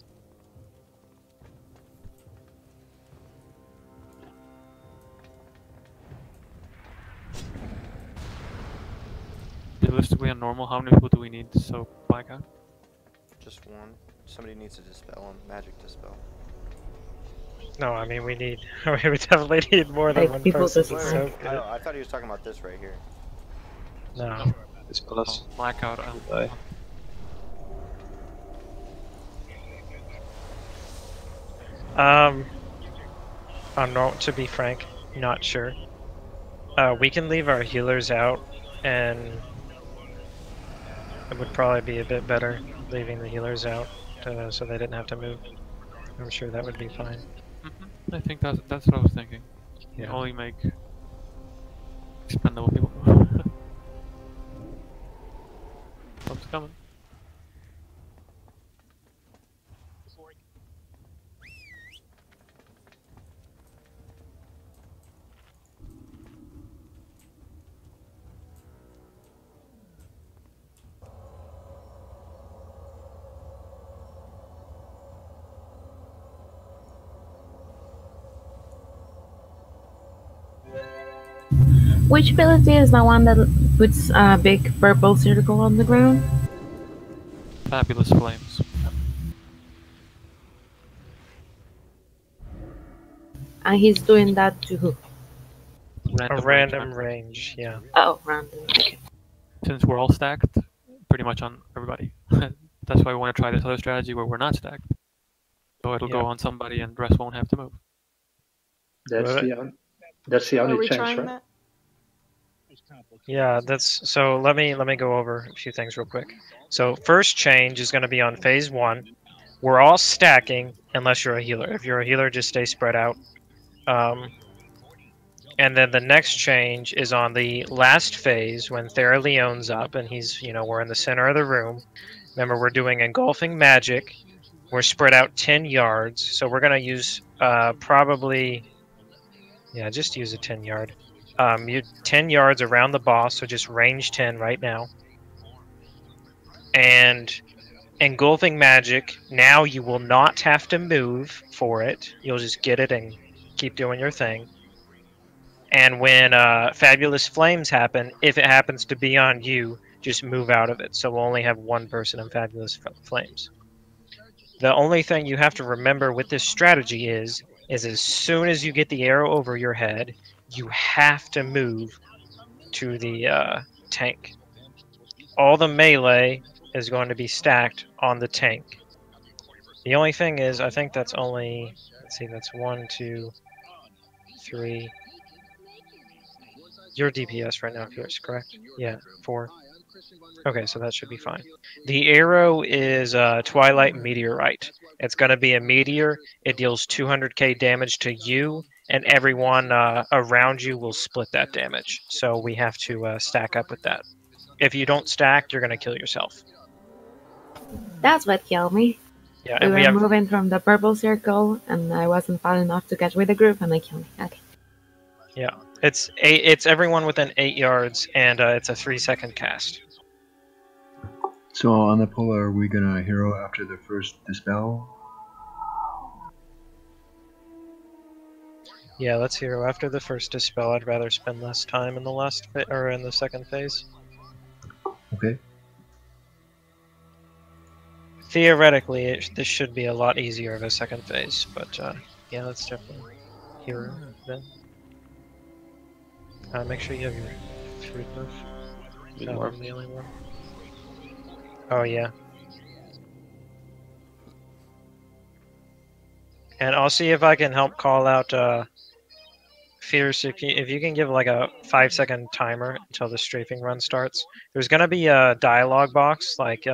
Realistically, on normal, how many people do we need to soak blackout? Just one. Somebody needs to dispel him. Magic dispel. No, I mean we need. We definitely need more than Like, one people person. just- to Wait, soak wait, it. I thought he was talking about this right here. No. Dispel us. Oh, blackout. Bye. I'm not, to be frank, not sure. We can leave our healers out, and it would probably be a bit better leaving the healers out so they didn't have to move. I'm sure that would be fine. I think that's what I was thinking. Yeah. Only make expendable people. What's coming? Which ability is the one that puts a big purple circle on the ground? Fabulous flames. And he's doing that to who? A random range, yeah. Oh, random. Okay. Since we're all stacked, pretty much on everybody. That's why we want to try this other strategy where we're not stacked. So it'll go on somebody and the rest won't have to move. That's the only change, right? Yeah, that's so. Let me go over a few things real quick. So first change is going to be on phase 1. We're all stacking unless you're a healer. If you're a healer, just stay spread out. And then the next change is on the last phase when Theralion's up and he's, we're in the center of the room. Remember, we're doing engulfing magic. We're spread out 10 yards, so we're going to use probably, just use a 10 yard. 10 yards around the boss, so just range 10 right now. And engulfing magic, now you will not have to move for it. You'll just get it and keep doing your thing. And when Fabulous Flames happen, if it happens to be on you, just move out of it. So we'll only have one person in Fabulous Flames. The only thing you have to remember with this strategy is as soon as you get the arrow over your head, you have to move to the tank. All the melee is going to be stacked on the tank. The only thing is, I think that's only, let's see, that's 1, 2, 3. Your DPS right now, Pierce, correct? Yeah, 4. Okay, so that should be fine. The arrow is Twilight Meteorite. It's going to be a meteor. It deals 200k damage to you, and everyone around you will split that damage. So we have to stack up with that. If you don't stack, you're going to kill yourself. That's what killed me. Yeah, We and were we have moving from the purple circle, and I wasn't fast enough to catch with the group, and they killed me. Okay. yeah, it's everyone within 8 yards, and it's a 3-second cast. So on the poll, are we gonna hero after the first dispel? Yeah, let's hero after the first dispel. I'd rather spend less time in the last or in the second phase. Okay. Theoretically, this should be a lot easier of a second phase, but yeah, let's definitely hero then. Make sure you have your food buff. No, I'm the only one. Oh yeah. And I'll see if I can help call out Fierce. If you can give like a 5-second timer until the strafing run starts. There's gonna be a dialogue box, like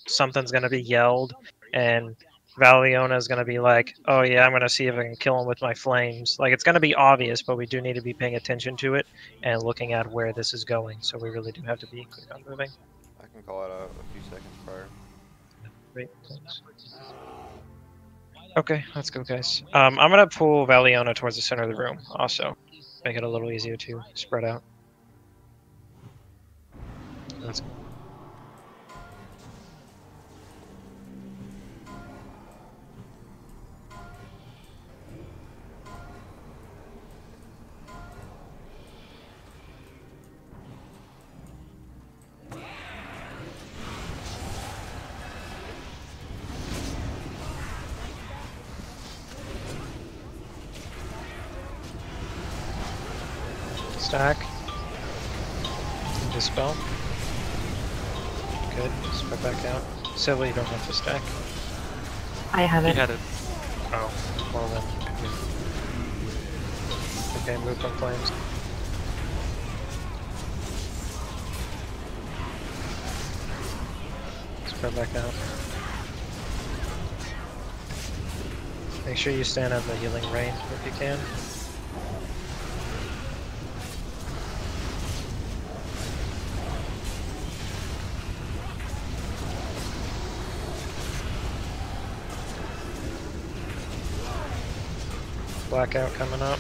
something's gonna be yelled, and Valiona is gonna be like, "Oh yeah, I'm gonna see if I can kill him with my flames." Like it's gonna be obvious, but we do need to be paying attention to it and looking at where this is going. So we really do have to be quick on moving. I can call it out a few seconds prior. Great, thanks. Okay, let's go, guys. I'm gonna pull Valiona towards the center of the room. Also, make it a little easier to spread out. Let's go. Stack. Dispel. Good. Spread back out. Silly, you don't have to stack. I have it. He had it. Oh, well then. Okay, move from flames. Spread back out. Make sure you stand at the healing range if you can. Blackout coming up.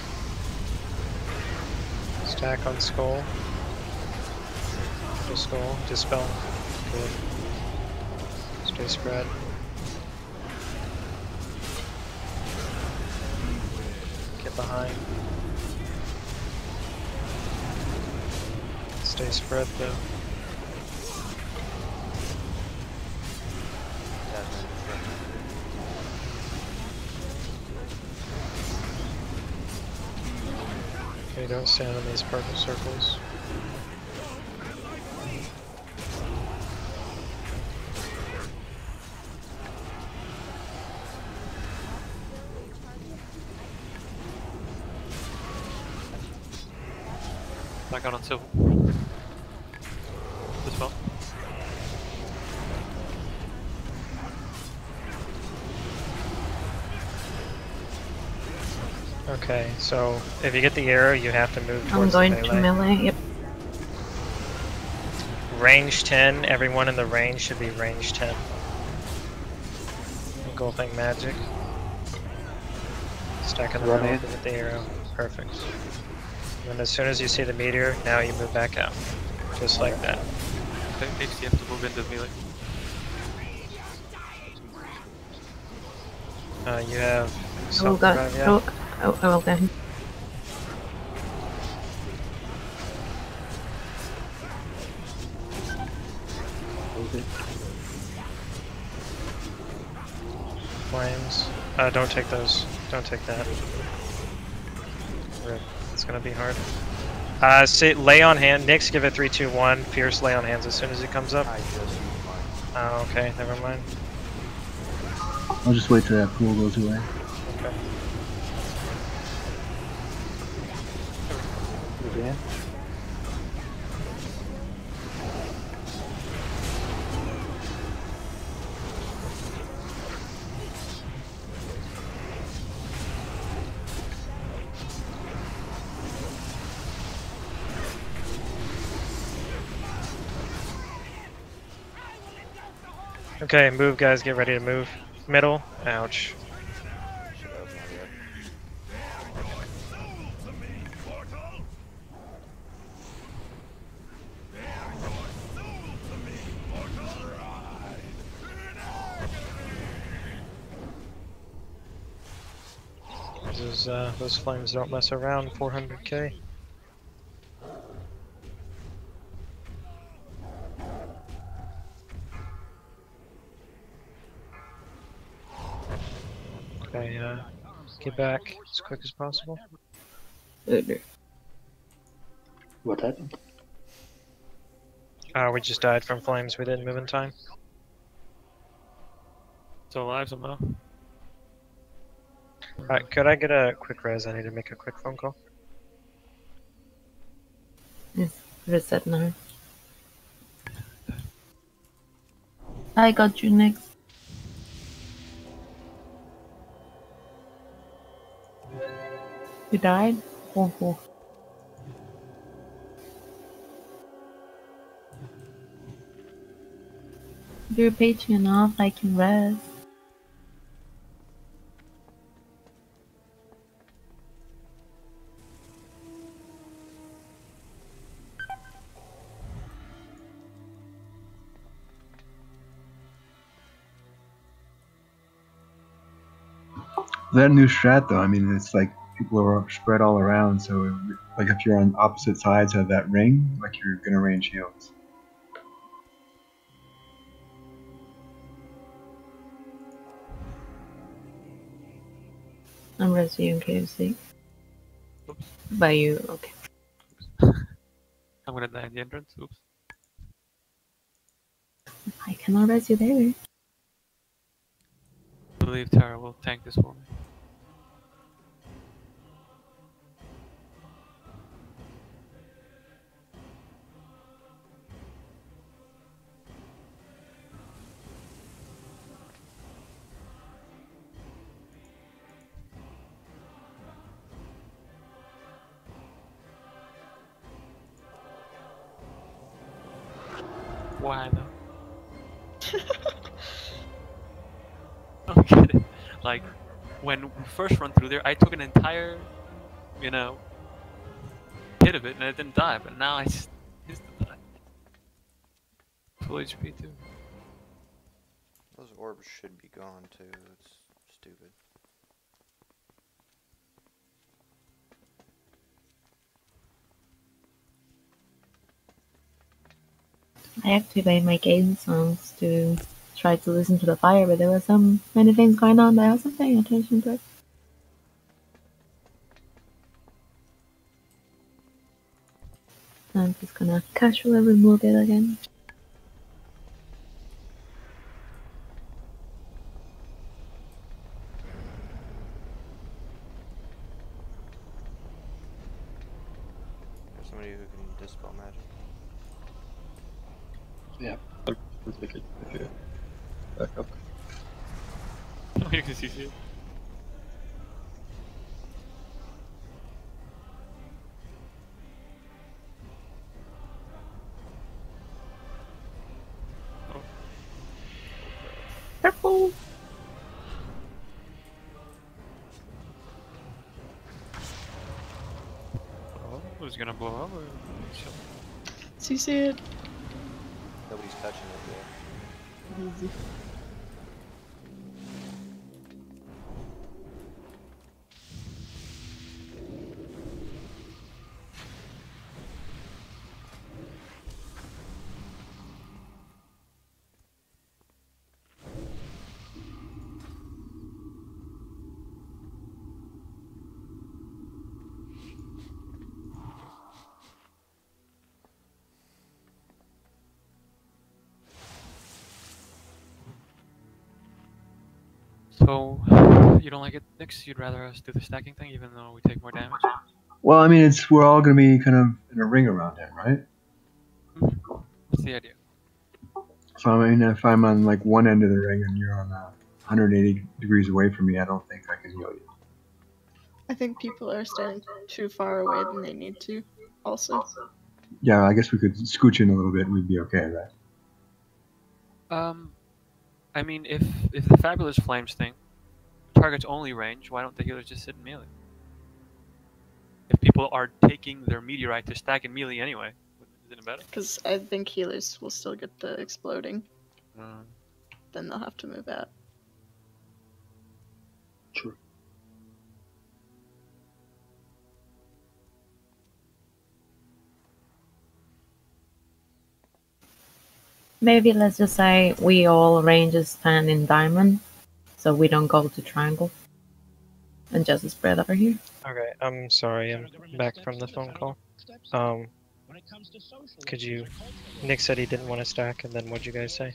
Stack on skull. Just skull. Dispel. Good. Stay spread. Get behind. Stay spread though. Okay, don't stand in these purple circles. Back out on silver. Dispel. Okay, so if you get the arrow, you have to move I'm towards going the to melee. melee. Yep. Range 10, everyone in the range should be range 10. Engulfing magic. Stacking the Run middle in. with the arrow. Perfect. And then as soon as you see the meteor, now you move back out. Just like that. Okay, next you have to move into the melee. You have I will go. self-revive, yeah? I will go. Flames. Don't take those. Don't take that. Rip. It's gonna be hard. Lay on hand. Nyx, give it 3, 2, 1. Pierce, lay on hands as soon as it comes up. I just used mine. Oh, okay. Never mind. I'll just wait till that pool goes away. Okay. Again. Okay, move, guys. Get ready to move. Middle. Ouch. Shut up, Mario. Those flames don't mess around. 400k. Okay, get back as quick as possible. What happened? We just died from flames. We didn't move in time. Still alive somehow. Alright, could I get a quick res? I need to make a quick phone call. Yes, reset now. I got you next. You died? Oh. If you're patient enough, I can rest. That new strat though, I mean, it's like people are spread all around, so like if you're on opposite sides of that ring, like you're gonna range heals. I'm rescuing KFC. Oops. By you, okay. I'm gonna die in the entrance. Oops. I cannot rescue there. I believe Tara will tank this for me. Why though? I don't get it. Like, when we first run through there, I took an entire, hit of it and it didn't die, but now I just instant die. Full HP too. Those orbs should be gone too. It's stupid. I activate my game songs to try to listen to the fire, but there were so many things going on that I wasn't paying attention to it. I'm just gonna casually remove it again. There's somebody who can dispel magic. Yeah. I'll take it if you back up. Oh, you can see it. Purple! Oh, is it gonna blow up or chill? CC it. Nobody's touching it yet. Easy. So, you don't like it, Nix? You'd rather us do the stacking thing even though we take more damage? Well, I mean, we're all gonna be kind of in a ring around him, right? What's the idea? So I mean, if I'm on like one end of the ring and you're on 180 degrees away from me, I don't think I can heal you. I think people are standing too far away than they need to, also. Yeah, I guess we could scooch in a little bit and we'd be okay, right? I mean, if the Fabulous Flames thing targets only range, why don't the healers just sit in melee? If people are taking their meteorite to stack in melee anyway, isn't it better? Because I think healers will still get the exploding. Mm. Then they'll have to move out. True. Maybe let's just say we all ranges stand in diamond, so we don't go to triangle. And just spread over here. Okay, I'm sorry, I'm back from the phone call. Could you... Nick said he didn't want to stack, and then what'd you guys say?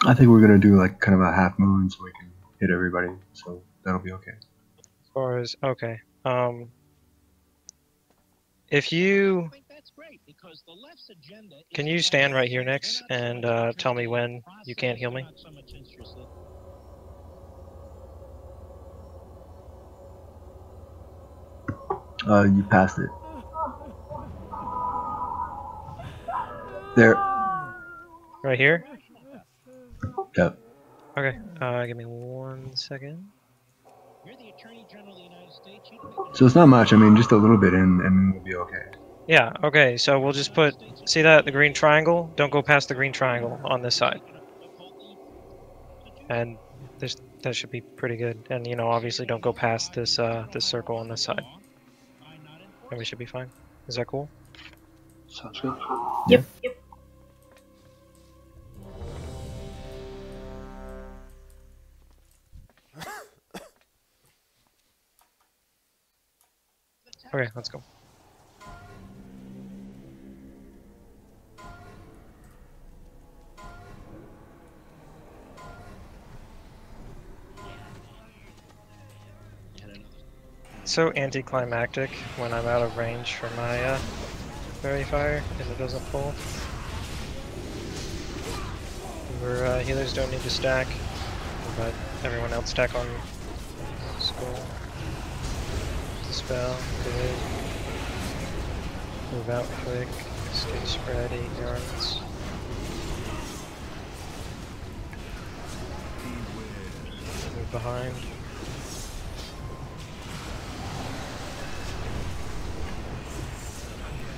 I think we're gonna do like kind of a half moon so we can hit everybody, so that'll be okay. As far as... Okay, if you... Can you stand right here, Nix, and tell me when you can't heal me? You passed it. There. Right here? Yep. Okay, give me 1 second. So it's not much, I mean, just a little bit and we'll be okay. Yeah, okay, so we'll just put... See that, the green triangle? Don't go past the green triangle on this side. And this, that should be pretty good. And, you know, obviously don't go past this, this circle on this side. And we should be fine. Is that cool? Sounds good. Yep. Okay, let's go. It's so anticlimactic when I'm out of range for my fairy fire, because it doesn't pull. Where healers don't need to stack, but everyone else stack on skull. Dispel, good. Move out quick, stay spread 8 yards. Move behind.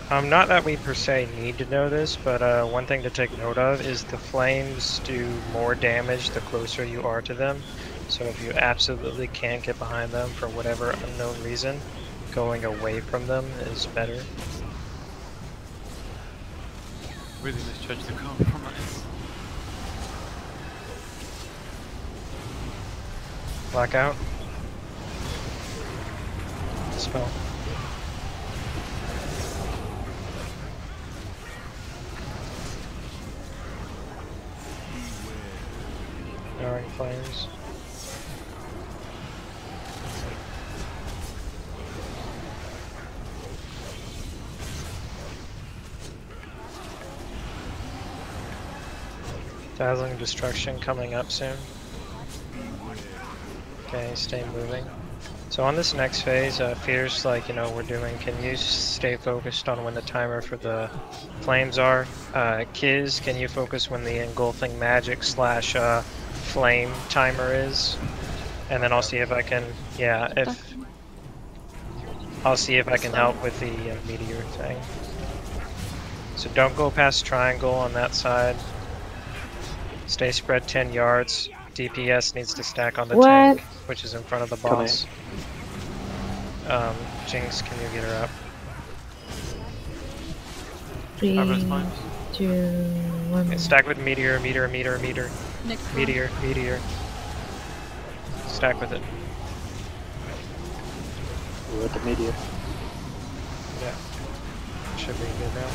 Not that we per se need to know this, but one thing to take note of is the flames do more damage the closer you are to them. So if you absolutely can't get behind them for whatever unknown reason, going away from them is better. Really misjudge the compromise. Blackout. Spell. Devouring flames. Dazzling Destruction coming up soon. Okay, stay moving. So on this next phase, Fierce, like, you know, we're doing, can you stay focused on when the timer for the flames are? Kiz, can you focus when the engulfing magic slash flame timer is? And then I'll see if I can, yeah, I'll see if I can help with the meteor thing. So don't go past triangle on that side. Stay spread 10 yards. DPS needs to stack on the tank, which is in front of the boss. Jinx, can you get her up? 3, 2, 1. Okay, stack with meteor. Meteor. Stack with it. We're at the meteor. Yeah. Should be good now.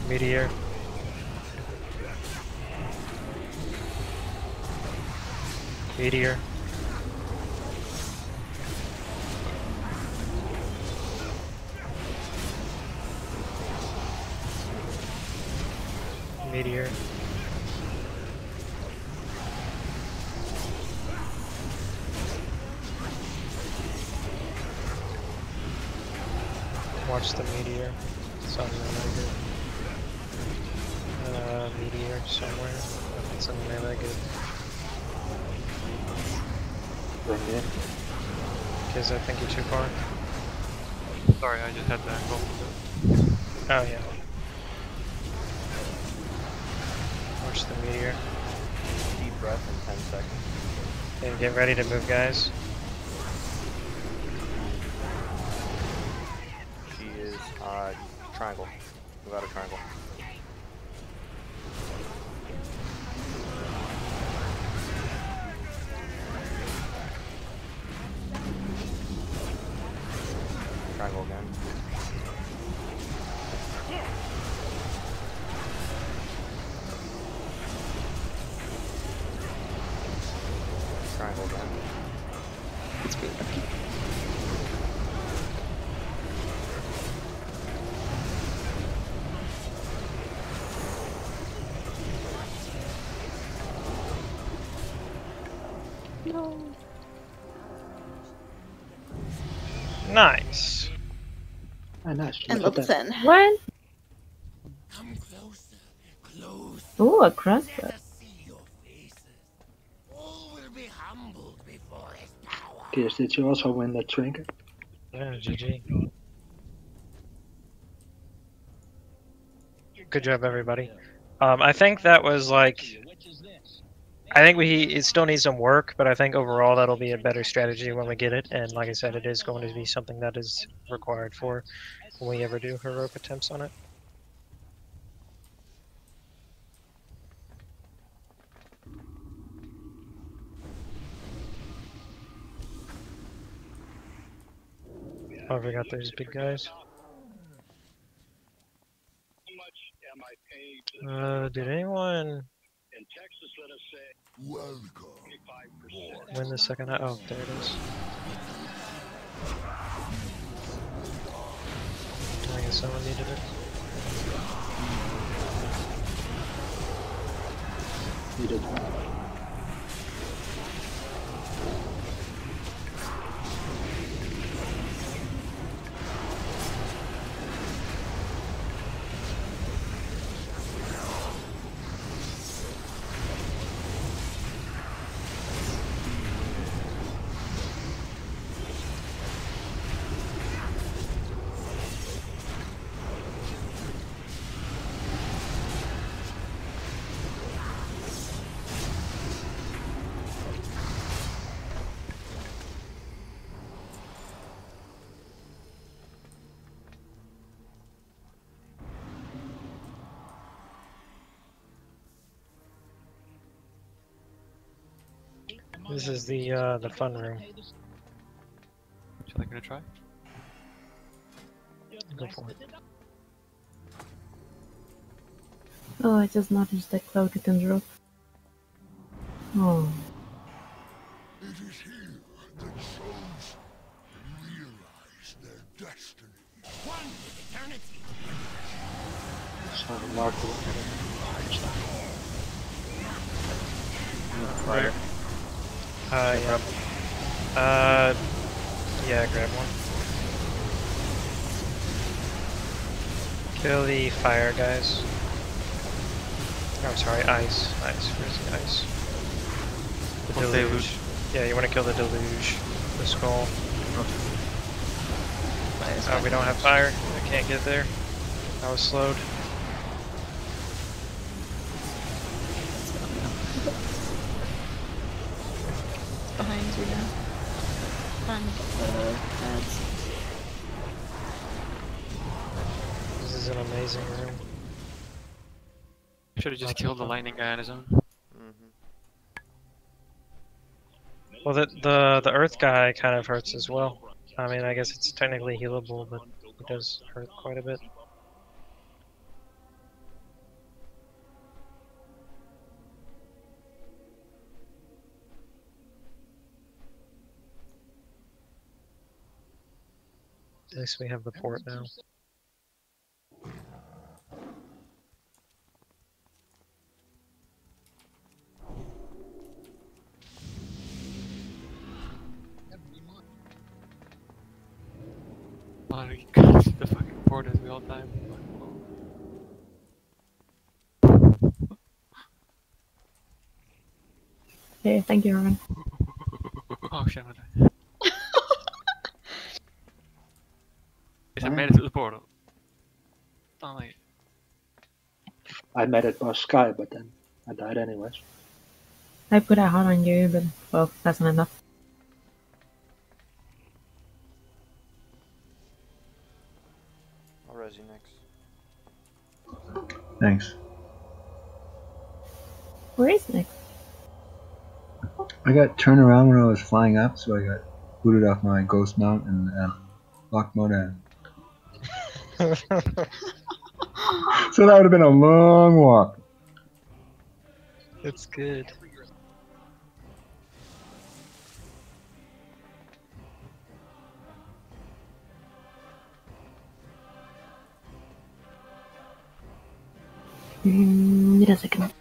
Meteor. Meteor. Meteor. Watch the meteor. It's on the meteor somewhere. If it's in melee, good. Run in. Because I think you're too far. Sorry, I just had to go. Oh yeah. Watch the meteor. Deep breath in 10 seconds. And get ready to move, guys. She is triangle. We got a triangle. Triangle again. Triangle again. It's being lucky. No. Nice. Ah, nice. And Level level 10. 10. What? Come closer, closer. Ooh, a crossbow. Let us see your faces. All will be humbled before his power. Gears, did you also win that trinket? Yeah, GG. Good job, everybody. I think that was like. I think it still needs some work, but I think overall that'll be a better strategy when we get it. And like I said, it is going to be something that is required for when we ever do heroic attempts on it. Oh, I forgot those big guys. Did anyone win the second? Oh, there it is. I guess someone needed it. Needed. This is the fun room. Would you like me to try? Go for it. Oh, I just noticed that cloud you can drop. Oh. It is here that souls realize their destiny. One with eternity. So remarkable. Fire. Yeah. Yeah, grab one. Kill the fire guys. Oh, sorry, ice. Ice. Where's the ice? The deluge. Yeah, you want to kill the deluge. The skull. Oh, we don't have fire. I can't get there. I was slowed. Behind you now. On the pads. This is an amazing room. Should have just killed the lightning guy on his own. Well, the earth guy kind of hurts as well. I mean, I guess it's technically healable, but it does hurt quite a bit. At least we have the port now. Oh, he comes to the fucking port as we all die. Okay, thank you, Ryan. Oh shit, I died. Yes, I made it to the portal. Oh, wait. I made it past Sky, but then I died anyways. I put a heart on you, but well, that's not enough. I'll res you next. Thanks. Where is Nick? I got turned around when I was flying up, so I got booted off my ghost mount and locked mode in. So that would have been a long walk. That's good. Wait a second.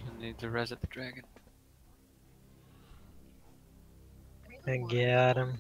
I need to res at the dragon. I got him.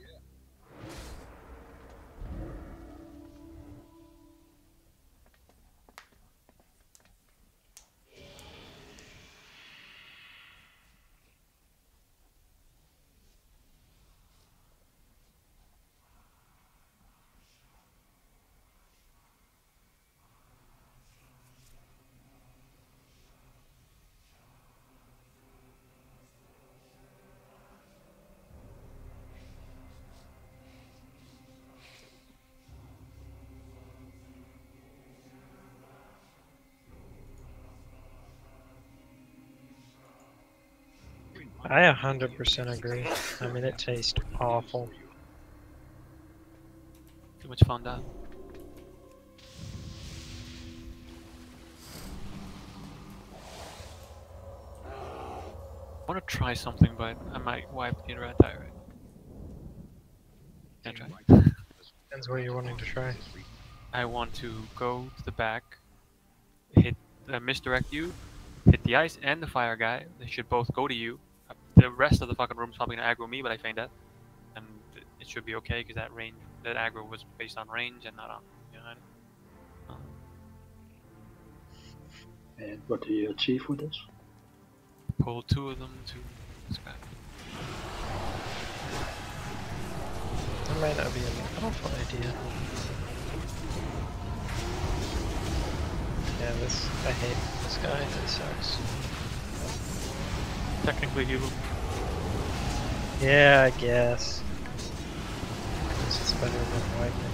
I 100% agree. I mean, it tastes awful. Too much fun that. I want to try something, but I might wipe the red tire. Can't try. Depends what you're wanting to try. I want to go to the back, hit, misdirect you, hit the ice and the fire guy. They should both go to you. The rest of the fucking room's probably gonna aggro me, but I feigned that, and it should be okay because that range, that aggro was based on range and not on, you know. And what do you achieve with this? Pull two of them to this guy. That might not be an awful idea. Yeah, this, I hate this guy, he sucks. Technically evil. Yeah, I guess. This is better than wiping.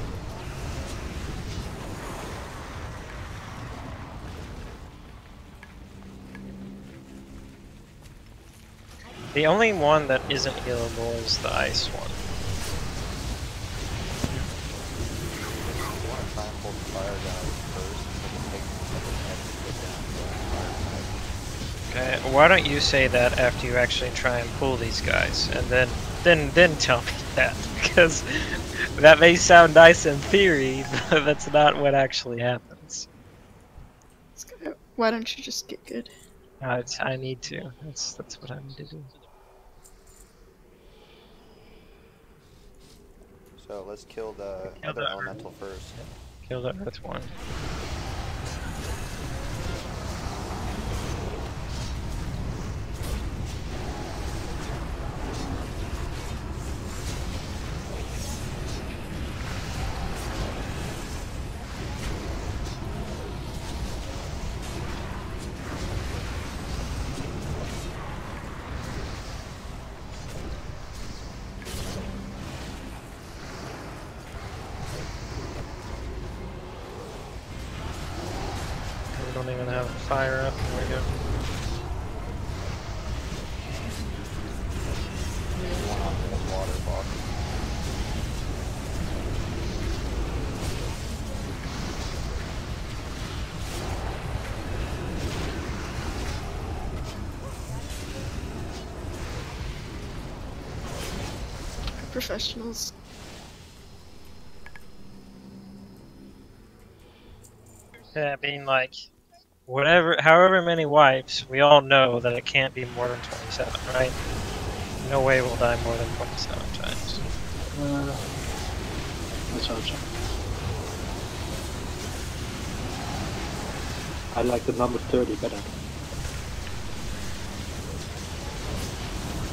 The only one that isn't healable is the ice one. I want to try and hold the fire guy first, and take Okay, why don't you say that after you actually try and pull these guys, and then tell me that, because that may sound nice in theory, but that's not what actually happens. Why don't you just get good? I need to. That's what I need to do. So let's kill the other elemental first. Kill the earth one. We don't even have fire up. There we go. One on the water box. Professionals. Yeah, I mean, like, however many wipes, we all know that it can't be more than 27, right? No way we'll die more than 27 times. Let's hope so. I like the number 30 better.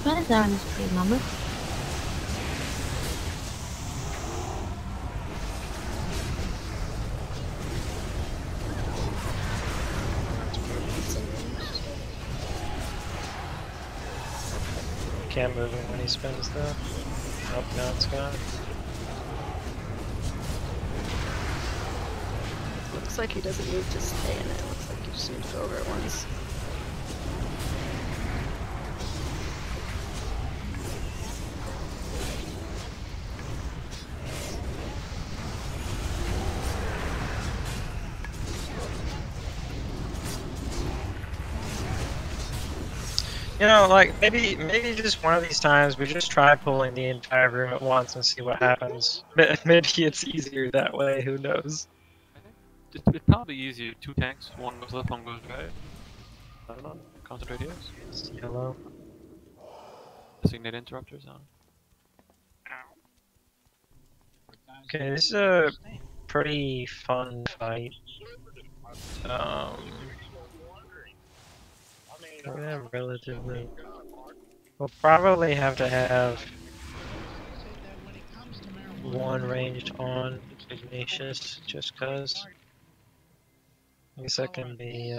27 is a pretty number. Can't move him when he spins though. Oh, now it's gone. Looks like he doesn't move to stay in it. Looks like you just need to go over it once. You know, like maybe just one of these times we just try pulling the entire room at once and see what happens. Maybe it's easier that way. Who knows? It's probably easier. 2 tanks, one goes left, one goes right. I don't know. Concentrate yes. Hello. Designate interrupters on. Okay, this is a pretty fun fight. We're gonna have relatively. We'll probably have to have one ranged on Ignatius, just cause. I guess that can be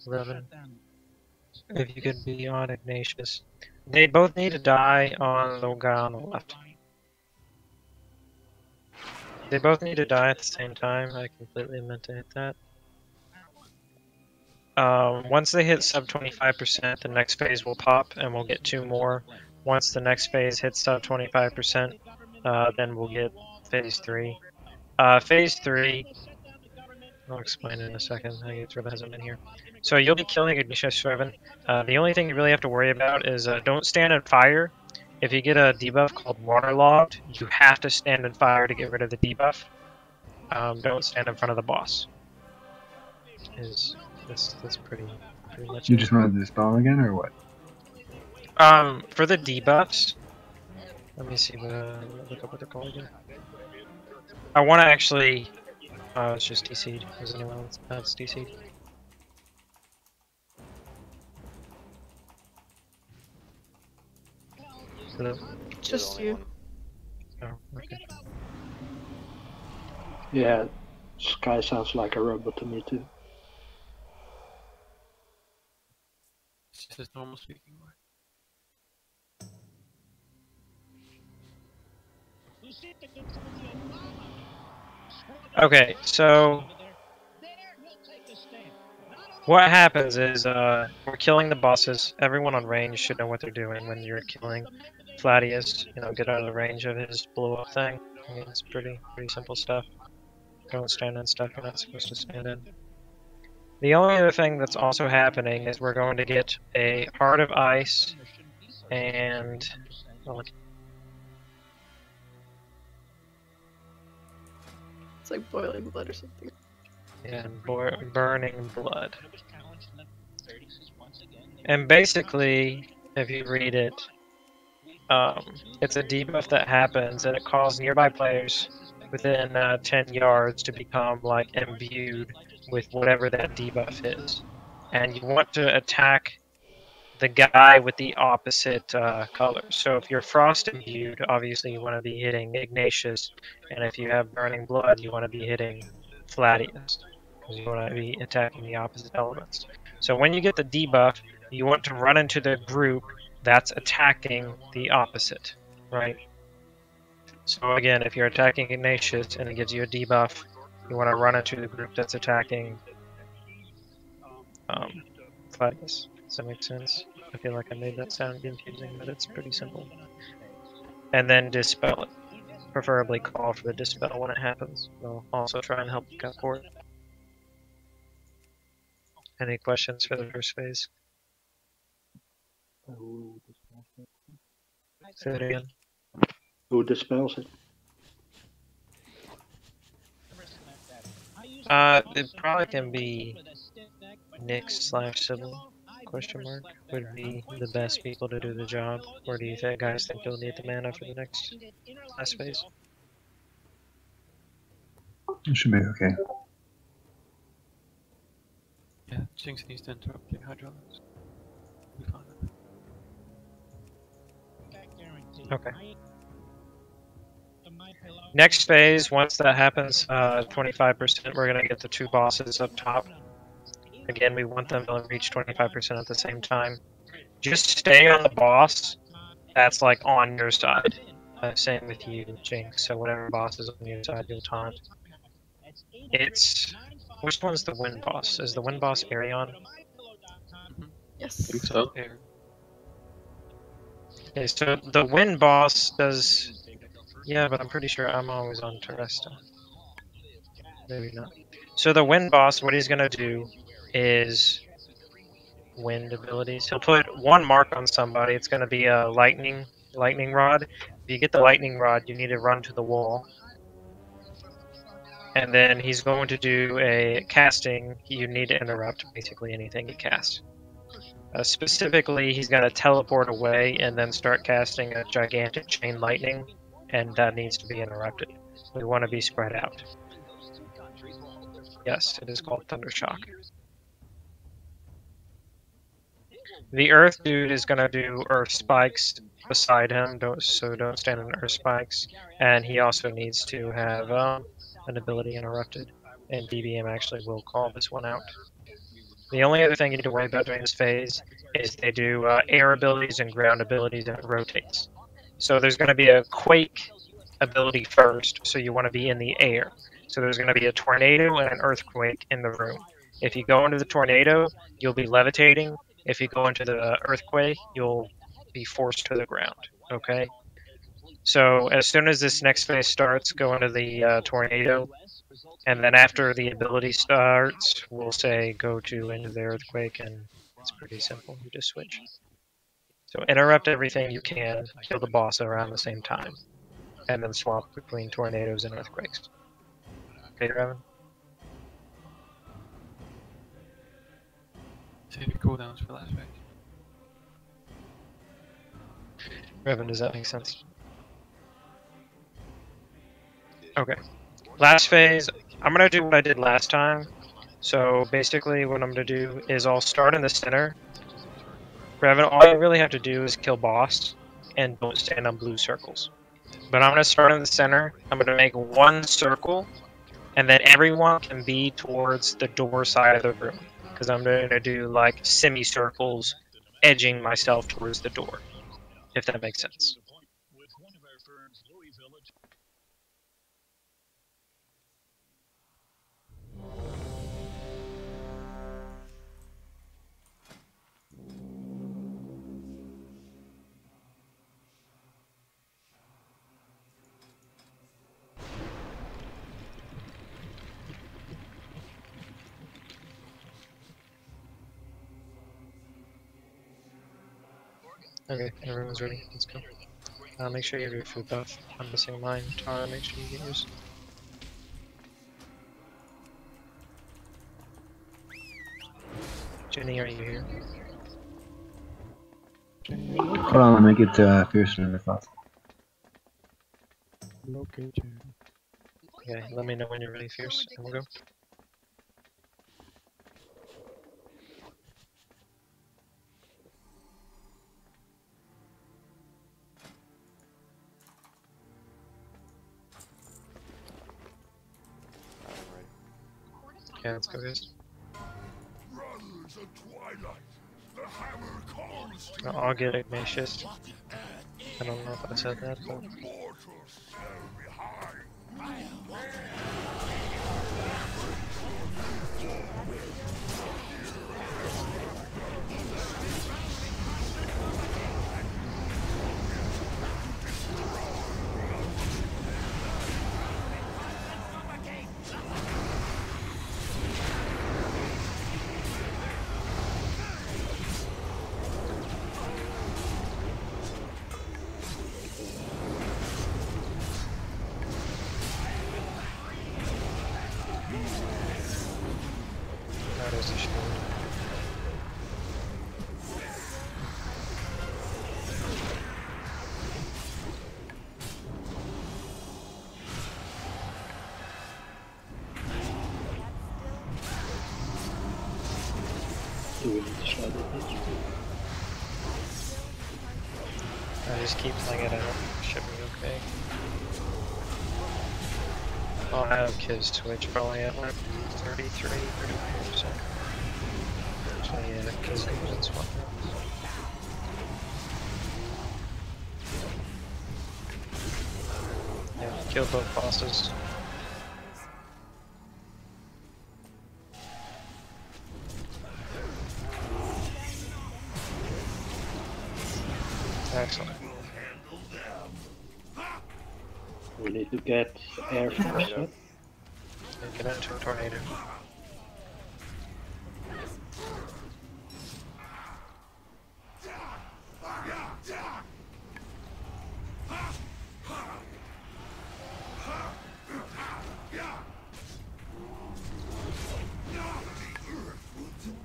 Revan. If you could be on Ignatius. They both need to die on the guy on the left. They both need to die at the same time. I completely meant to hit that. Once they hit sub 25%, the next phase will pop and we'll get 2 more. Once the next phase hits sub 25%, then we'll get phase 3. Phase 3, I'll explain in a second. I guess Revan hasn't been here. So you'll be killing Ignatius Revan. The only thing you really have to worry about is don't stand in fire. If you get a debuff called waterlogged, you have to stand in fire to get rid of the debuff. Don't stand in front of the boss. That's pretty much You it. just wanted to dispel again, or what? For the debuffs, let me see look up what they're called again. I want to actually. Oh, it's just DC'd. Is anyone else? No, it's DC'd. Hello? Just you. Oh, okay. Yeah, Sky sounds like a robot to me too. It's just his normal speaking voice. Okay, so what happens is we're killing the bosses. Everyone on range should know what they're doing when you're killing Fladius. You know, get out of the range of his blow up thing. I mean, it's pretty simple stuff. Don't stand in stuff you're not supposed to stand in. The only other thing that's also happening is we're going to get a Heart of Ice and It's like boiling blood or something. and burning blood. And basically, if you read it, it's a debuff that happens and it causes nearby players within 10 yards to become like imbued with whatever that debuff is. And you want to attack the guy with the opposite color. So if you're frost imbued, obviously you want to be hitting Ignatius, and if you have burning blood, you want to be hitting Fladius, because you want to be attacking the opposite elements. So when you get the debuff, you want to run into the group that's attacking the opposite, right? So again, if you're attacking Ignatius and it gives you a debuff, you want to run into the group that's attacking Fladius. Does that make sense? I feel like I made that sound confusing, but it's pretty simple. And then dispel it. Preferably call for the dispel when it happens. We'll also try and help you for it. Any questions for the first phase? Say it again. Who dispels it? It probably can be Nick/Sybil question mark would be the best people to do the job, or do you guys think you'll need the mana for the next last phase? It should be okay. Yeah, Jinx needs to interrupt the hydraulics. We found it. Okay. Next phase, once that happens, 25%, we're gonna get the 2 bosses up top. Again, we want them to reach 25% at the same time. Just stay on the boss that's like on your side. Same with you, Jinx. So whatever boss is on your side, you'll taunt. It's... Which one's the wind boss? Is the wind boss Arion? Yes. I think so. Okay, so the wind boss does... Yeah, but I'm pretty sure I'm always on Teresta. Maybe not. So the wind boss, what he's gonna do is wind abilities. He'll put 1 mark on somebody. It's gonna be a lightning rod. If you get the lightning rod, you need to run to the wall. And then he's going to do a casting. You need to interrupt basically anything he casts. Specifically, he's going to teleport away and then start casting a gigantic chain lightning, and that needs to be interrupted. We want to be spread out. Yes, it is called Thundershock. The Earth dude is going to do Earth Spikes beside him, so don't stand in Earth Spikes. And he also needs to have an ability interrupted, and BBM actually will call this one out. The only other thing you need to worry about during this phase is they do air abilities and ground abilities, and it rotates. So there's going to be a Quake ability first, so you want to be in the air. So there's going to be a tornado and an earthquake in the room. If you go into the tornado, you'll be levitating. If you go into the earthquake, you'll be forced to the ground. Okay? So as soon as this next phase starts, go into the tornado, and then after the ability starts, we'll say go into the earthquake, and it's pretty simple. You just switch. So interrupt everything you can, kill the boss around the same time, and then swap between tornadoes and earthquakes. Okay, Revan? Save your cooldowns for last phase. Revan, does that make sense? Okay. Last phase, I'm going to do what I did last time. So basically what I'm going to do is I'll start in the center. Revan, all you really have to do is kill boss and don't stand on blue circles. But I'm going to start in the center. I'm going to make 1 circle, and then everyone can be towards the door side of the room. Because I'm going to do like semicircles, edging myself towards the door. If that makes sense. Okay, everyone's ready. Let's go. Make sure you have your food buff. I'm missing mine. Tara, make sure you get yours. Jenny, are you here? Hold on, let me get Fierce in the thoughts. Okay, let me know when you're ready, Fierce, and we'll go. Okay, let's go, guys. Brothers of Twilight, the hammer calls to I'll get Ignatius. I don't know if I said that, but... mortals fell behind. I just keep playing it out. Should be okay. I'll have kids Twitch probably at like 33, 34%. Actually, yeah, kids can swap it. Yeah, kill both bosses. Excellent. We need to get air first. Yeah, get into a tornado.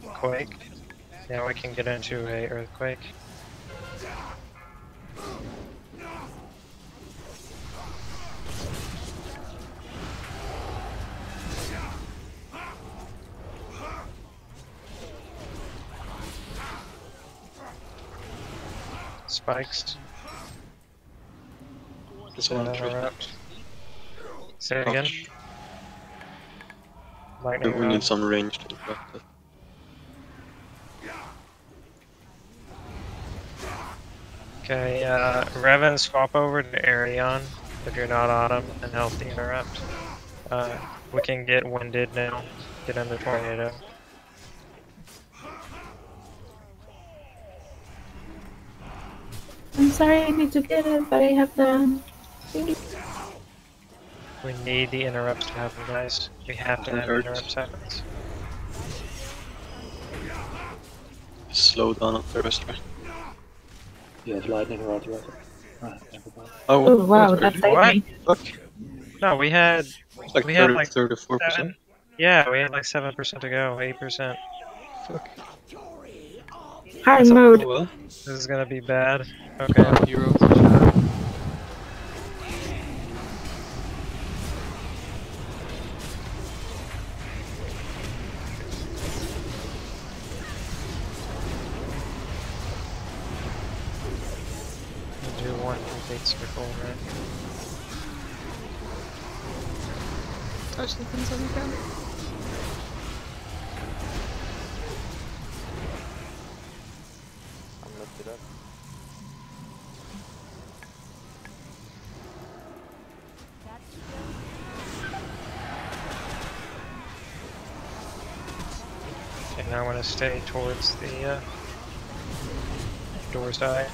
Quake. Yeah, we can get into a earthquake. Spikes. This one Interrupt. Say it again. Lightning We rod. need some range to interrupt it. Okay, Revan, swap over to Arion if you're not on him and help the interrupt. We can get winded now. Get in the tornado. I'm sorry, I need to get it, but I have the. We need the interrupts to happen, guys. We have to have interrupts happen. Slow down on first, right? You have lightning rod, right? Ah, never mind. Oh wow, that saved me. Fuck. No, we had It's like we had 30, like 34%. Yeah, we had like 7% to go, 8%. Fuck. Hard mode. Oh, well. This is gonna be bad. Okay. Hero. Do one complete circle, right? Touch the things on the ground. I'm lifted up. Okay, now I want to stay towards the door side.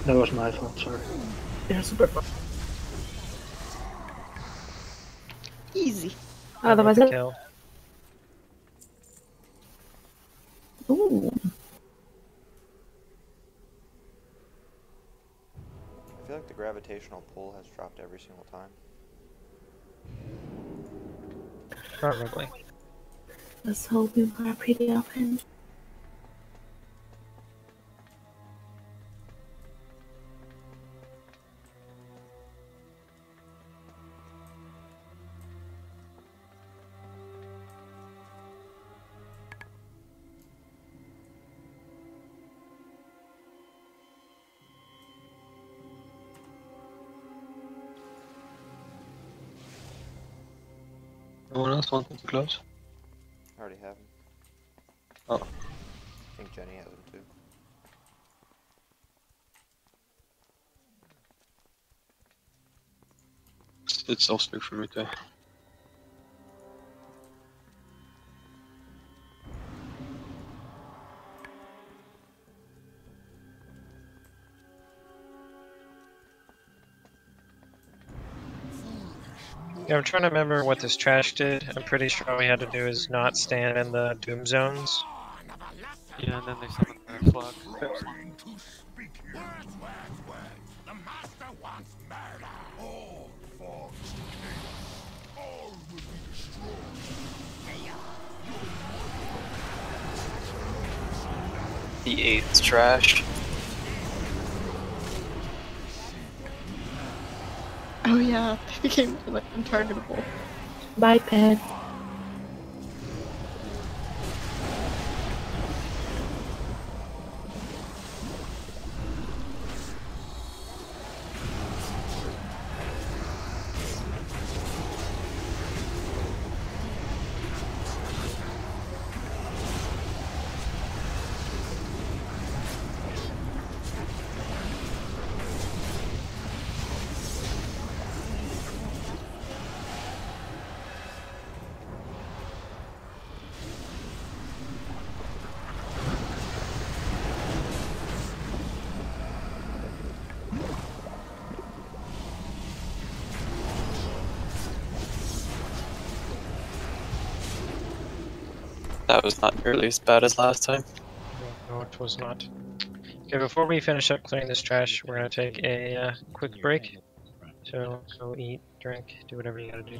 That was my fault, sorry. They're super fun. Easy. Oh, that was it. Kill. Ooh. I feel like the gravitational pull has dropped every single time. Probably. Let's hope you are pretty often. No one else wanted to close? I already have him. Oh. I think Jenny has him too. It's also for me too. Yeah, I'm trying to remember what this trash did. I'm pretty sure all we had to do is not stand in the doom zones. Yeah, and then they summon their flock. The master wants murder. All forms decay. All will be destroyed. The 8th trash. Oh yeah, they became like untargetable. Bye, pet. That was not nearly as bad as last time. No, it was not. Okay, before we finish up clearing this trash, we're gonna take a quick break. So go eat, drink, do whatever you gotta do.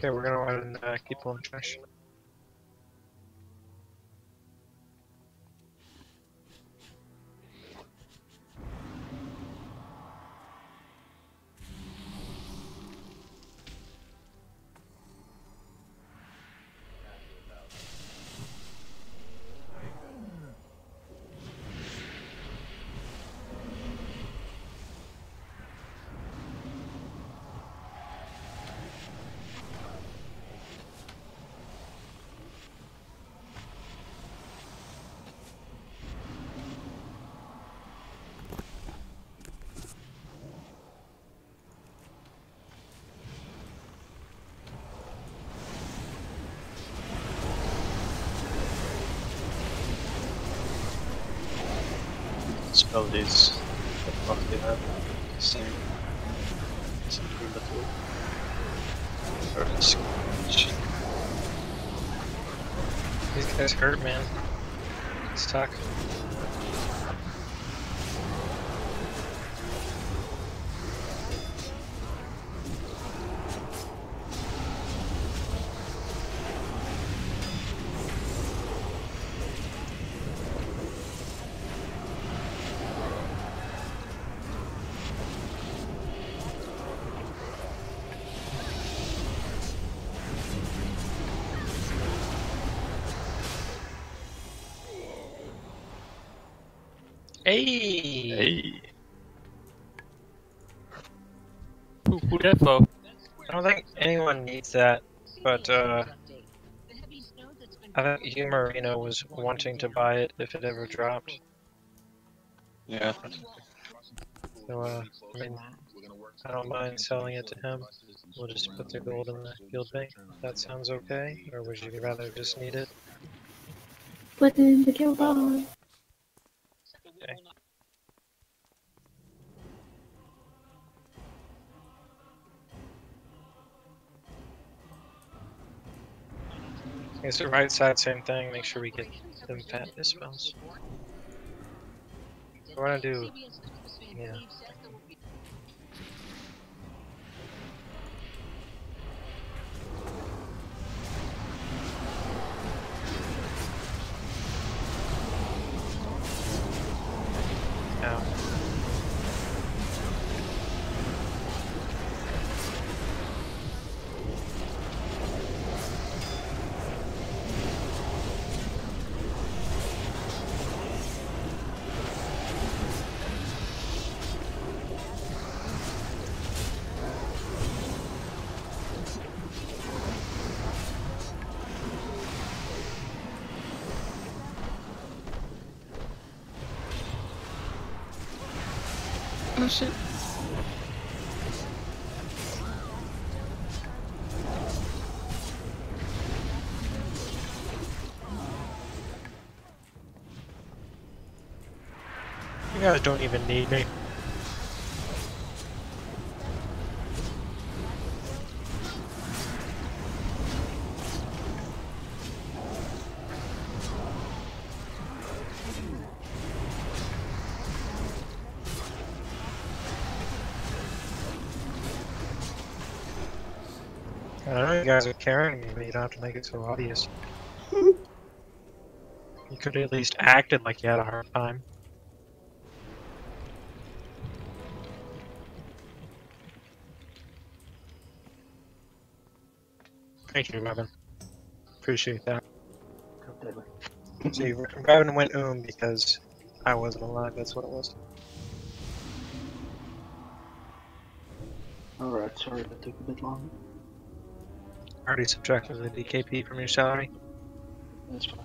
Okay, we're gonna go ahead and keep pulling trash. Spell these. What the fuck they have? Same. Something little. Or squelch. These guys hurt, man. Stuck. Hey! Hey! Who that for? I don't think anyone needs that, but I think Humor, was wanting to buy it if it ever dropped. Yeah. So, I mean, I don't mind selling it to him. We'll just put the gold in the guild bank. If that sounds okay, or would you rather just need it? Put in the kill bar. Okay. It's the right side, same thing. Make sure we get them fat dispels. I want to do, yeah. Now. Oh shit. You guys don't even need me. I know you guys are carrying me, but you don't have to make it so obvious. You could have at least acted like you had a hard time. Thank you, Revan. Appreciate that. See, Revan went because I wasn't alive, that's what it was. Alright, sorry that took a bit longer. Already subtracted the DKP from your salary. That's fine.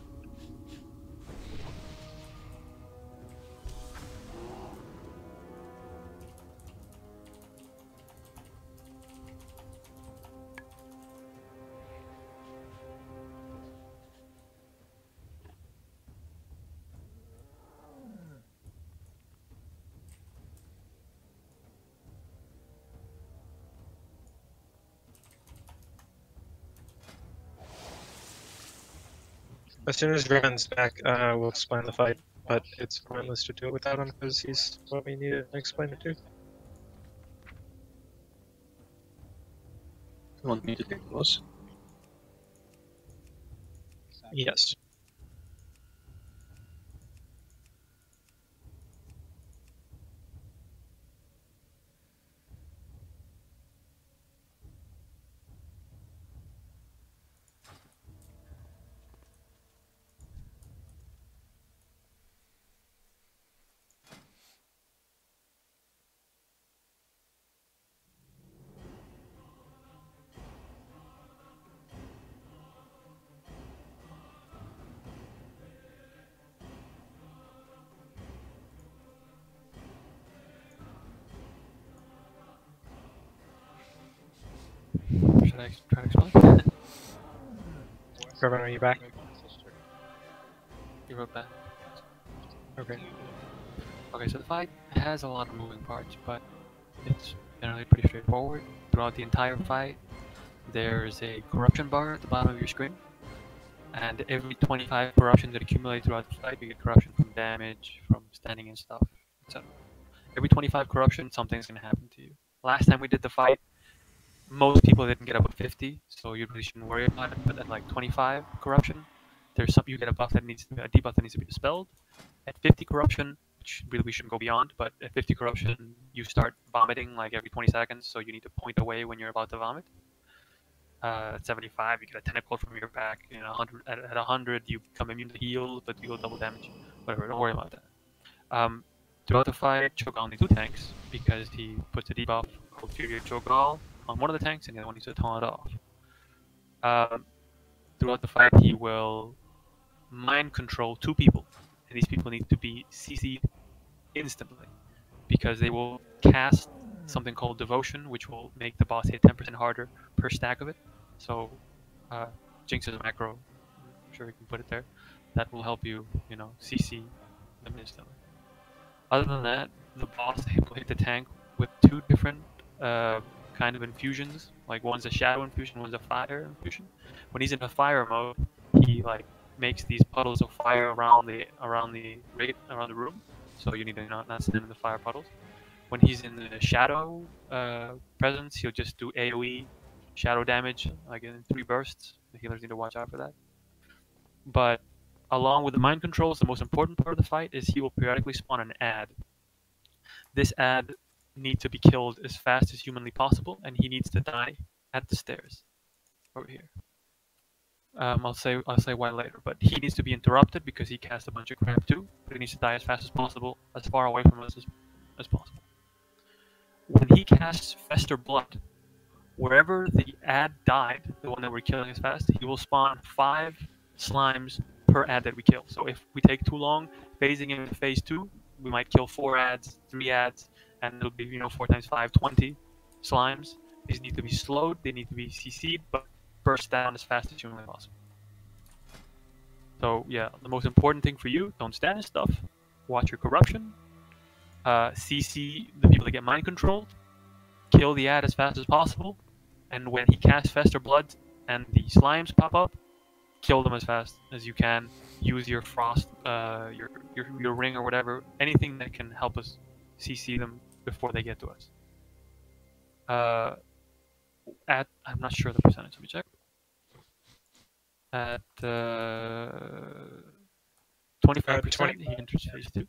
As soon as Revan's back, we'll explain the fight, but it's pointless to do it without him because he's what we need to explain it to. You want me to take the boss? Yes. Should I try to explain? Reverend, are you back? You wrote that. Okay. Okay, so the fight has a lot of moving parts, but it's generally pretty straightforward. Throughout the entire fight, there's a corruption bar at the bottom of your screen, and every 25 corruption that accumulates throughout the fight, you get corruption from damage, from standing and stuff, etc. Every 25 corruption, something's gonna happen to you. Last time we did the fight, most people didn't get above 50, so you really shouldn't worry about it. But at like 25 corruption, you get a buff that needs to be, a debuff that needs to be dispelled. At 50 corruption, which really we shouldn't go beyond, but at 50 corruption, you start vomiting like every 20 seconds, so you need to point away when you're about to vomit. At 75, you get a tentacle from your back. You know, 100 at 100, you become immune to heals, but you go double damage. Whatever, don't worry about that. Throughout the fight, Cho'gall only 2 tanks because he puts a debuff called Fury of Cho'gall on one of the tanks, and the other one needs to taunt it off. Throughout the fight, he will mind control 2 people, and these people need to be CC'd instantly because they will cast something called Devotion, which will make the boss hit 10% harder per stack of it. So, Jinx is a macro. I'm sure we can put it there. That will help you, you know, CC them instantly. Other than that, the boss will hit the tank with 2 different kind of infusions. Like one's a shadow infusion, one's a fire infusion. When he's in a fire mode, he like makes these puddles of fire around the room. So you need to not stand in the fire puddles. When he's in the shadow presence, he'll just do AoE shadow damage, like in 3 bursts. The healers need to watch out for that. But along with the mind controls, the most important part of the fight is he will periodically spawn an ad. This ad needs to be killed as fast as humanly possible, and he needs to die at the stairs over here. I'll say why later, but he needs to be interrupted because he casts a bunch of crap too. But he needs to die as fast as possible, as far away from us as possible. When he casts Fester Blood, wherever the ad died, the one that we're killing as fast, he will spawn 5 slimes per ad that we kill. So if we take too long phasing into phase 2, we might kill 4 ads, 3 ads, and it'll be, you know, 4 times 5, 20 slimes. These need to be slowed, they need to be CC'd, but burst down as fast as humanly possible. So yeah, the most important thing for you, don't stand in stuff, watch your corruption, CC the people that get mind controlled, kill the ad as fast as possible, and when he casts Fester Blood and the slimes pop up, kill them as fast as you can. Use your frost, your ring or whatever, anything that can help us CC them before they get to us. I'm not sure the percentage. Let me check. At 25%, he enters phase 2.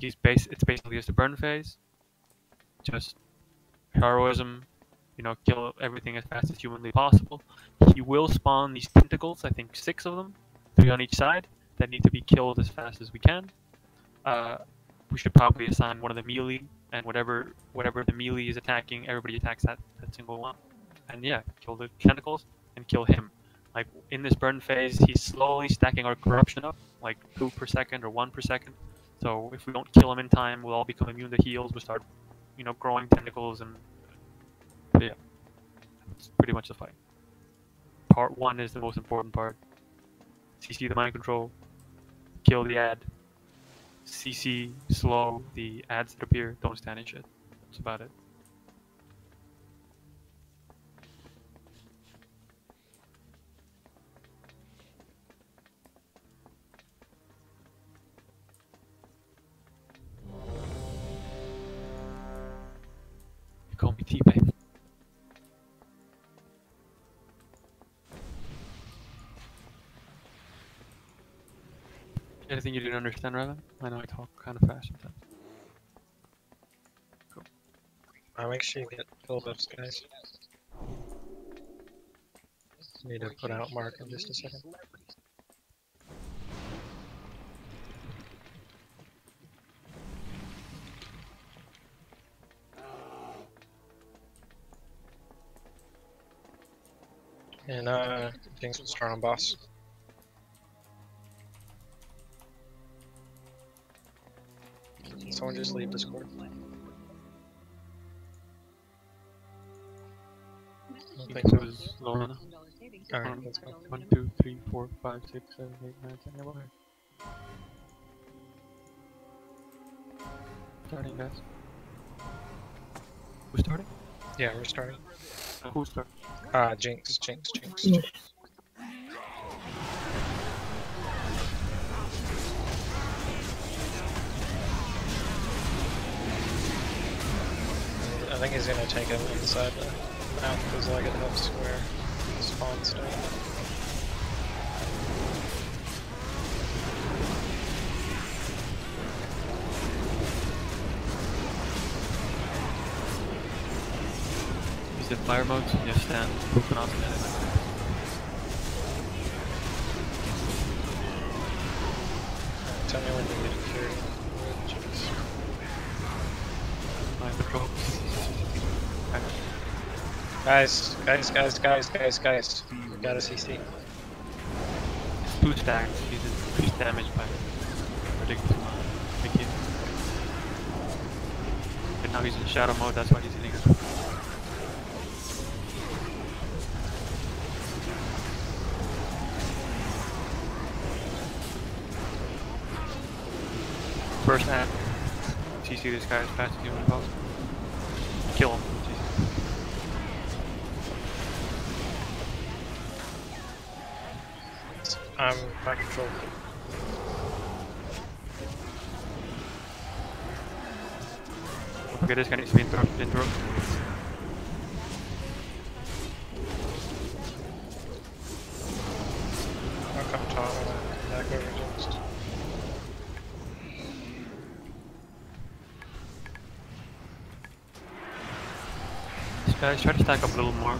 It's basically just a burn phase. Just heroism, you know, kill everything as fast as humanly possible. He will spawn these tentacles, I think 6 of them, 3 on each side, that need to be killed as fast as we can. We should probably assign one of the melee, and whatever the melee is attacking, everybody attacks that single one. And yeah, kill the tentacles and kill him. Like in this burn phase, he's slowly stacking our corruption up, like 2 per second or 1 per second. So if we don't kill him in time, we'll all become immune to heals. We'll start, you know, growing tentacles, and yeah, that's pretty much the fight. Part 1 is the most important part. CC the mind control, kill the ad, CC slow the ads that appear, don't stand in shit. That's about it. You call me T-Pain. Anything you didn't understand, Raven? I know I talk kind of fast sometimes. I'll make sure you get full buffs, guys. Need to put out Mark in just a second. And Jinx will start on boss. Someone just leave Discord. I think it was low enough. Alright, let's go. 1, 2, 3, 4, 5, 6, 7, 8, 9, 10, 11. Starting, guys. Who's starting? Yeah, we're starting. Who's starting? Jinx. Yes. I think he's gonna take him inside the map because like it helps where the spawn stuff. He's in fire mode, so you just stand, open up, and Tell me when you get cured. mind control. Guys. We got a CC. 2 stacks, he's increased damage by ridiculous amount. Thank you. But now he's in shadow mode, that's why he's hitting us. First act, CC this guy as fast as humanly possible. Kill him. I'm by control. Don't forget this guy needs to be interrupted. I'll come top and back over Jinx. Guys, try to stack up a little more,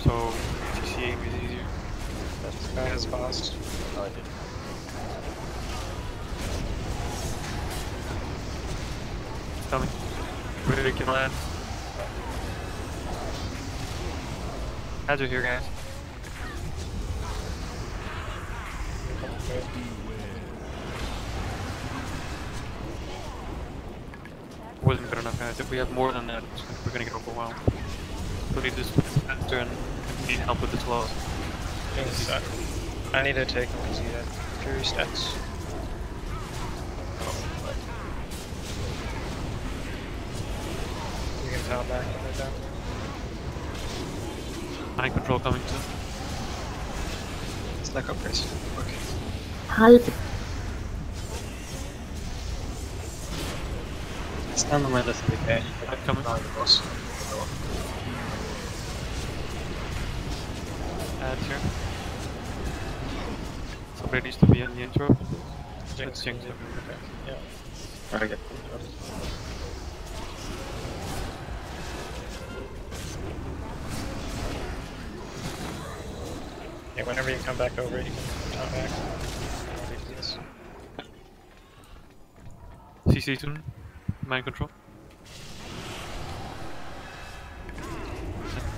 so CCing is easier. This guy has boss. Oh, I did. Coming. Ready to kill ads. Ads are here, guys. Wasn't good enough, guys. If we have more than that, we're gonna get overwhelmed. Please just faster and need help with the slows. I need to take him because he had Fury stats. You can tell back when they're down. Mind control coming too. It's like a press. Okay. Half. Stand on my left click there. Coming. Boss. Ads here. Somebody needs to be in the intro. Let's Jinx it. Yeah. Alright, Yeah, whenever you come back over, you can come back. CC soon. Mind control.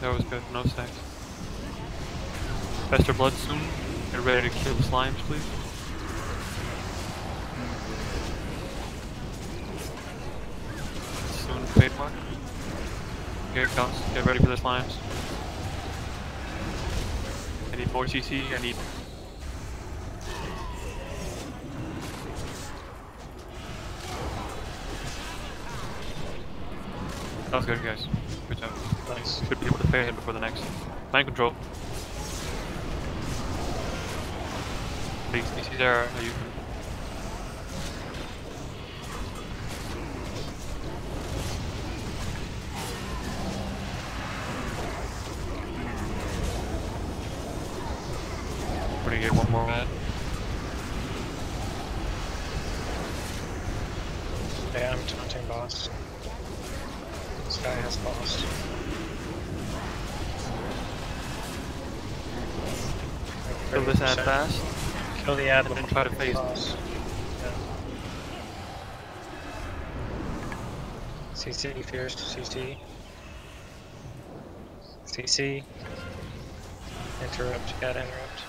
That was good. No stacks. Fester blood soon. Get ready to kill the slimes, please. Soon, fade mark. Here it comes. Get ready for the slimes. I need more CC. I need. That was good, guys. Good job. Nice. Should be able to fade him before the next. Mind control. Please, CC there. You can. We're gonna get one more ad. taunting boss. This guy has lost. Kill this ad fast. Kill the ad and then try to phase boss. CC, fierce, CC. CC. Interrupt, got interrupt.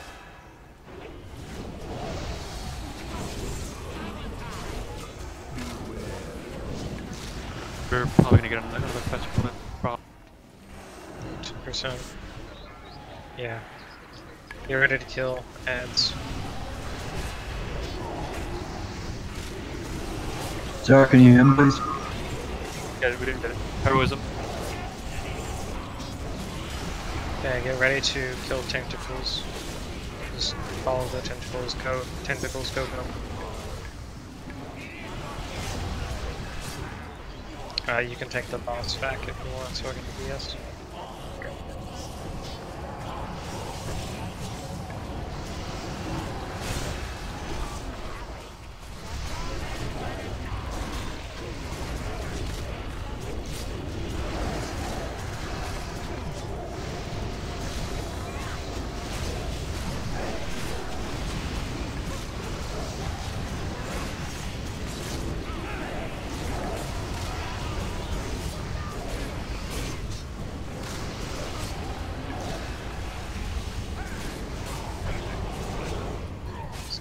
We're probably gonna get another fetch point. Problem. 2%. Yeah. Get ready to kill ads. Sorry, can you hear me, please? Yeah, we didn't get it. Heroism. Okay, get ready to kill tentacles. Just follow the tentacles, go. Tentacles, go, go. You can take the boss back if you want, so I can DS.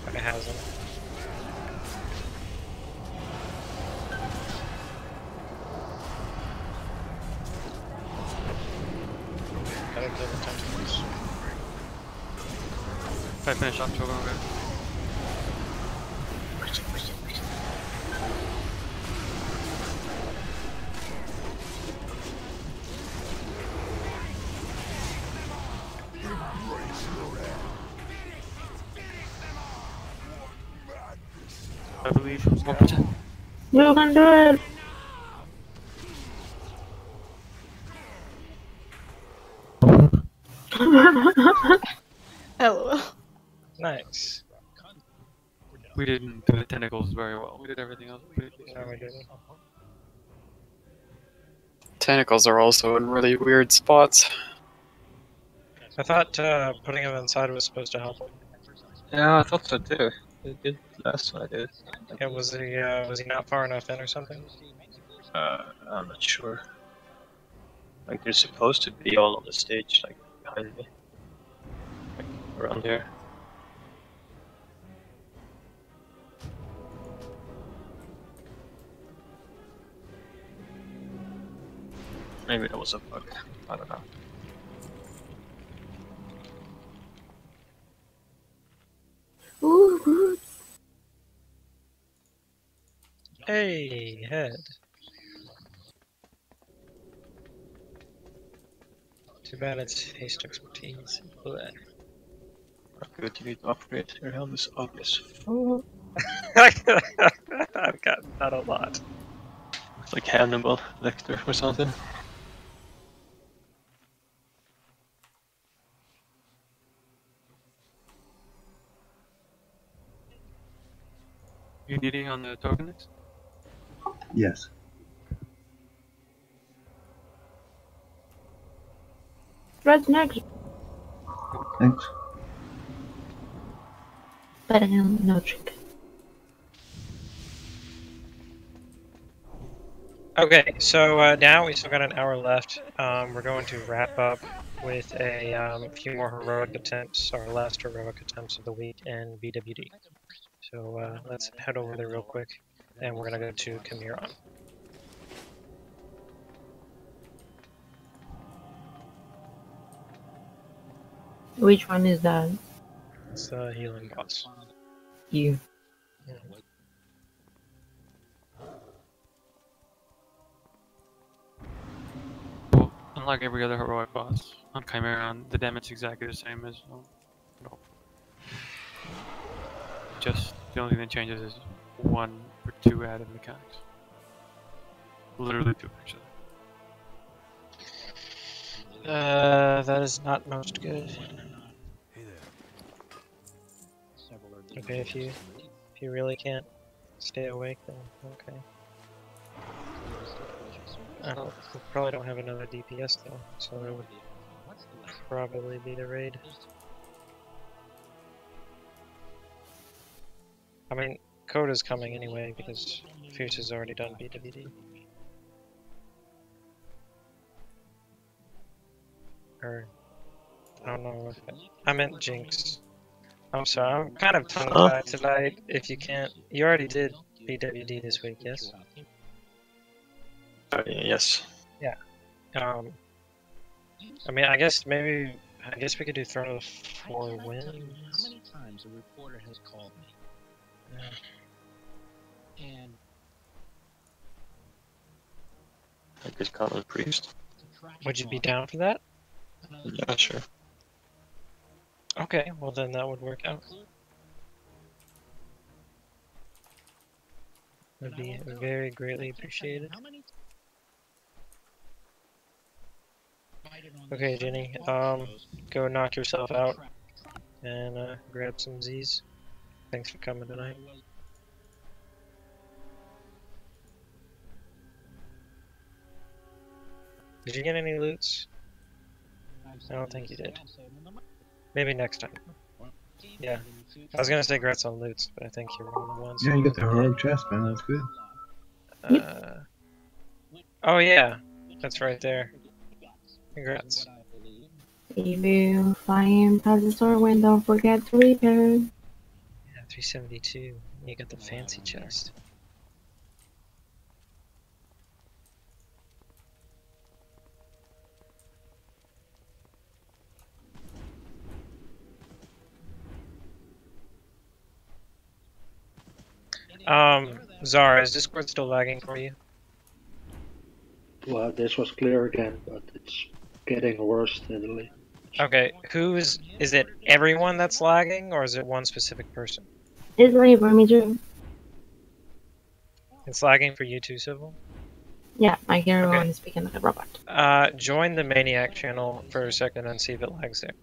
It hasn't. Gotta kill the tentacles. If I finish off Cho'gall, okay. I believe 1%. You can do it! LOL. Nice. We didn't do the tentacles very well. We did everything else pretty decent. No, we didn't. Tentacles are also in really weird spots. I thought putting him inside was supposed to help him. Yeah, I thought so too. It did last time I did. Yeah, was he not far enough in or something? I'm not sure. Like they're supposed to be all on the stage, like behind me, like around here. Maybe that was a bug. I don't know. Ooh, Hey, head. Too bad it's haste expertise. Blech. Good, you need to upgrade. Your helm is obvious. I've gotten that a lot. It's like Hannibal Lecter or something. You needing on the tokens? Yes. Red's next. Thanks. But I am no trick. Okay, so now we still got an hour left. We're going to wrap up with a few more heroic attempts, our last heroic attempts of the week in BWD. So let's head over there real quick, and we're gonna go to Camiron. Which one is that? It's the healing boss. You. Yeah. Well, unlike every other heroic boss on Chimeron, the damage is exactly the same as no. Just the only thing that changes is 1 or 2 added mechanics. Literally 2 actually. That is not most good. Okay, if you really can't stay awake, then okay. We probably don't have another DPS though, so it would probably be the raid. I mean, Coda's coming anyway because Fierce has already done BWD. Or, I don't know if I meant Jinx. I'm sorry, I'm kind of tongue-tied tonight. If you can't, you already did BWD this week, yes? Yes. Yeah. I mean, I guess we could do Throne of Four Winds. How many times a reporter has called me? And I just call it priest. Would you be down for that? Yeah, sure. Okay, well then that would work out. Would be very greatly appreciated. Okay, Jenny, go knock yourself out and grab some Z's. Thanks for coming tonight. Did you get any loots? I don't think you did. Maybe next time. Yeah. I was gonna say grats on loots, but I think you're one of the ones. Yeah, you get the heroic chest, man. That's good. Oh yeah, that's right there. Congrats. If you flying past the store when don't forget to repair. Yeah, 372. You got the fancy chest. Zara, is Discord still lagging for you? Well, this was clear again, but it's getting worse steadily. Okay, is it everyone that's lagging, or is it one specific person? It's lagging for me too. It's lagging for you too, Civil? Yeah, I hear everyone speaking like a robot. Join the Maniac channel for a second and see if it lags there.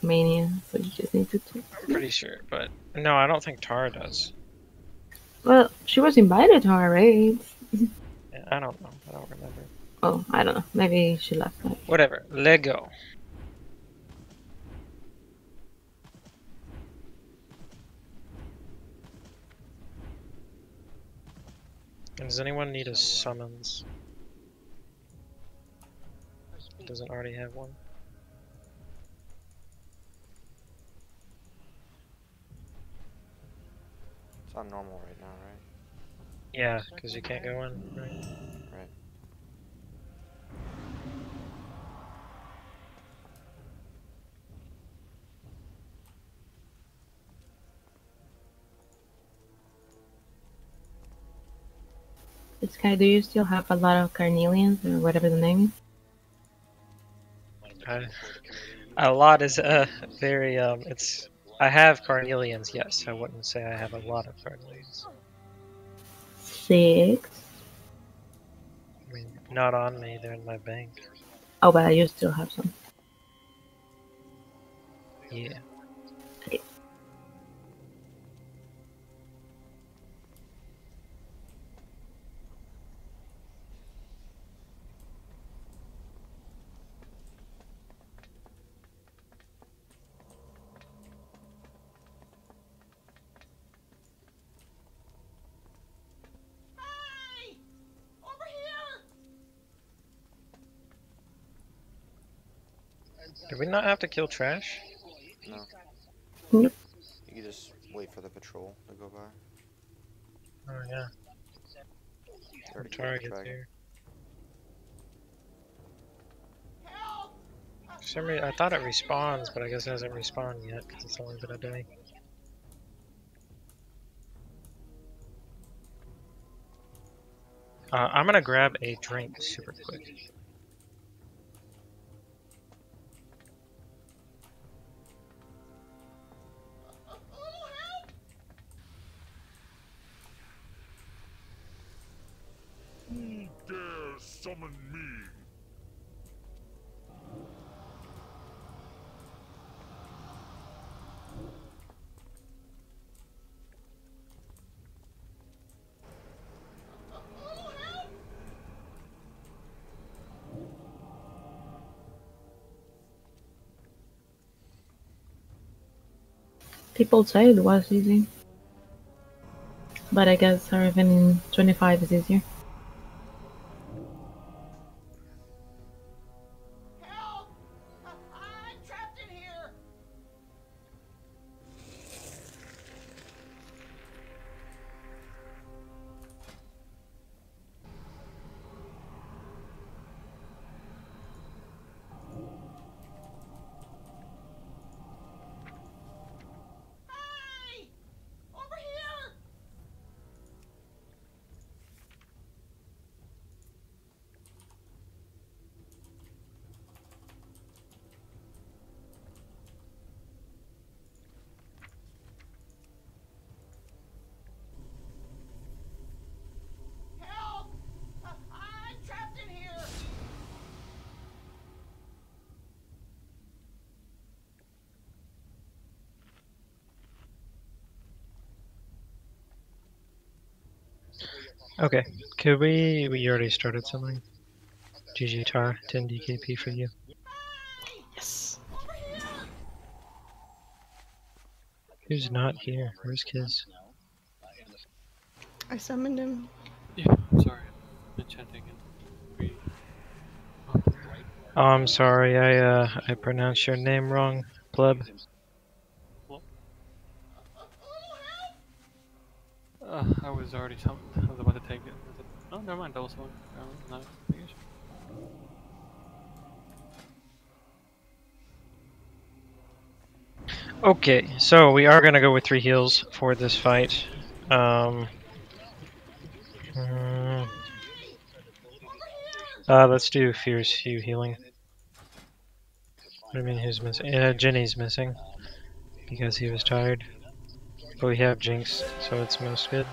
Mania, so you just need to talk. I'm pretty sure, but no, I don't think Tara does. Well, she was invited to our raids. Yeah, I don't know. I don't remember. Oh, I don't know. Maybe she left. Whatever. Lego. Does anyone need a summons? Doesn't already have one. It's on normal right now, right? Yeah, because you can't go in, right? Right. This guy, do you still have a lot of carnelians or whatever the name is? A lot is very it's. I have carnelians, yes. I wouldn't say I have a lot of carnelians. 6. I mean, not on me. They're in my bank. Oh, but you still have some. Yeah. Do we not have to kill trash? No. Nope. You can just wait for the patrol to go by. Oh yeah. Already killed the Target dragon. there. help! For some reason, I thought it respawns, but I guess it hasn't respawned yet because it's only been a day. I'm gonna grab a drink super quick. Who dares summon me? People say it was easy. But I guess Hurricane 25 is easier. Okay, could we already started something. GG Tar, 10 DKP for you. Yes. Who's not here? Where's Kiz? I summoned him. Yeah, I'm sorry. I've been chanting and Oh, I'm sorry, I pronounced your name wrong, pleb. I was already summoned. I was about to take it. Oh, never mind. That was one. No, not a big issue. Okay, so we are gonna go with 3 heals for this fight. Let's do Fierce Hue healing. What do you mean who's missing? Yeah, Jenny's missing because he was tired. But we have Jinx, so it's most good.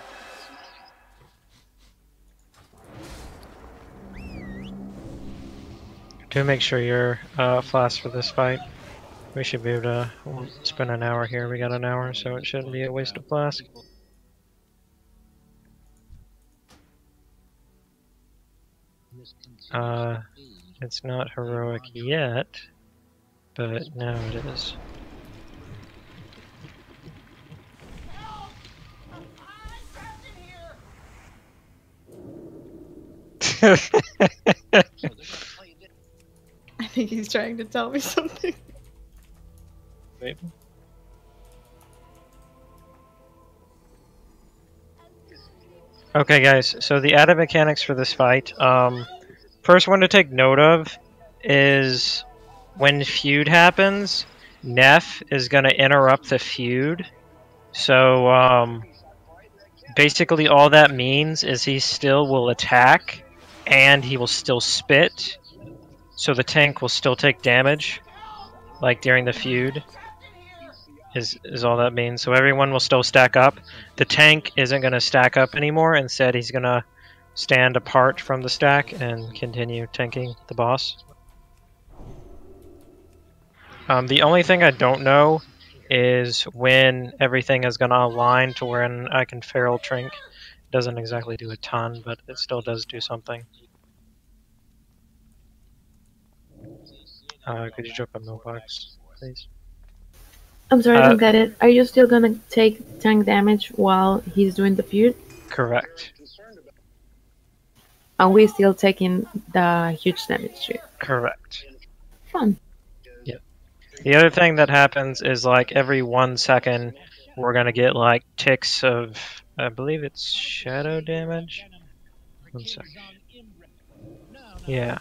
Do make sure you're fast for this fight. We should be able to spend an hour here. We got an hour, so it shouldn't be a waste of flask. It's not heroic yet, but now it is. I think he's trying to tell me something. Wait. Okay guys, so the added mechanics for this fight, first one to take note of is when feud happens, Neff is going to interrupt the feud. So basically all that means is he still will attack and he will still spit. So the tank will still take damage, like during the feud, is all that means. So everyone will still stack up. The tank isn't going to stack up anymore. Instead, he's going to stand apart from the stack and continue tanking the boss. The only thing I don't know is when everything is going to align to when I can Feral Trink. It doesn't exactly do a ton, but it still does do something. Could you drop a mailbox, please? I'm sorry, I don't get it. Are you still gonna take tank damage while he's doing the feud? Correct. Are we still taking the huge damage too? Correct. Fun. Yep. The other thing that happens is like every 1 second we're gonna get like ticks of, I believe it's shadow damage. 1 second. Yeah.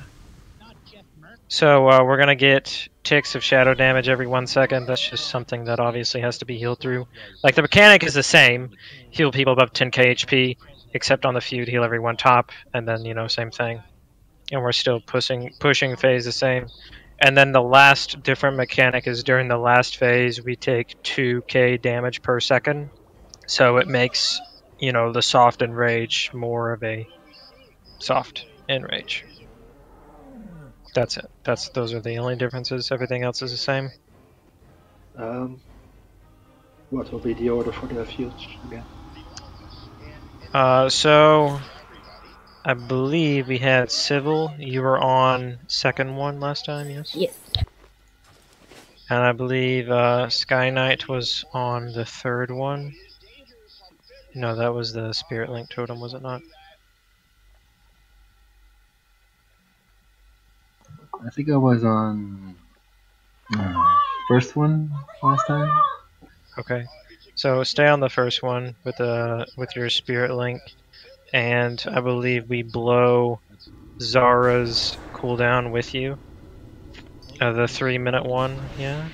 So we're gonna get ticks of shadow damage every 1 second. That's just something that obviously has to be healed through. Like, the mechanic is the same. Heal people above 10k HP, except on the feud, heal everyone top, and then, you know, same thing. And we're still pushing phase the same. And then the last different mechanic is during the last phase, we take 2k damage per second. So it makes, you know, the soft enrage more of a soft enrage. That's it. Those are the only differences. Everything else is the same. What will be the order for the fields again? So I believe we had Civil. You were on second one last time, yes? Yes. And I believe Sky Knight was on the third one. No, that was the Spirit Link Totem, was it not? I think I was on first one last time. Okay, so stay on the first one with your Spirit Link, and I believe we blow Zara's cooldown with you. The 3-minute one, yeah.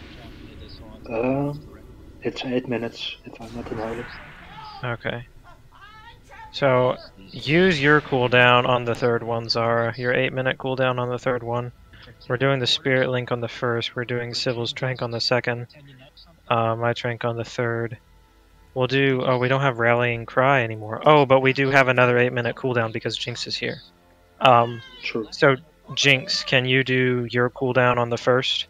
It's 8 minutes if I'm not in hurry. Okay. So use your cooldown on the third one, Zara. Your 8-minute cooldown on the third one. We're doing the Spirit Link on the first. We're doing Civil's Trank on the second. My Trank on the third. We'll do... Oh, we don't have Rallying Cry anymore. Oh, but we do have another 8-minute cooldown because Jinx is here. True. So, Jinx, can you do your cooldown on the first?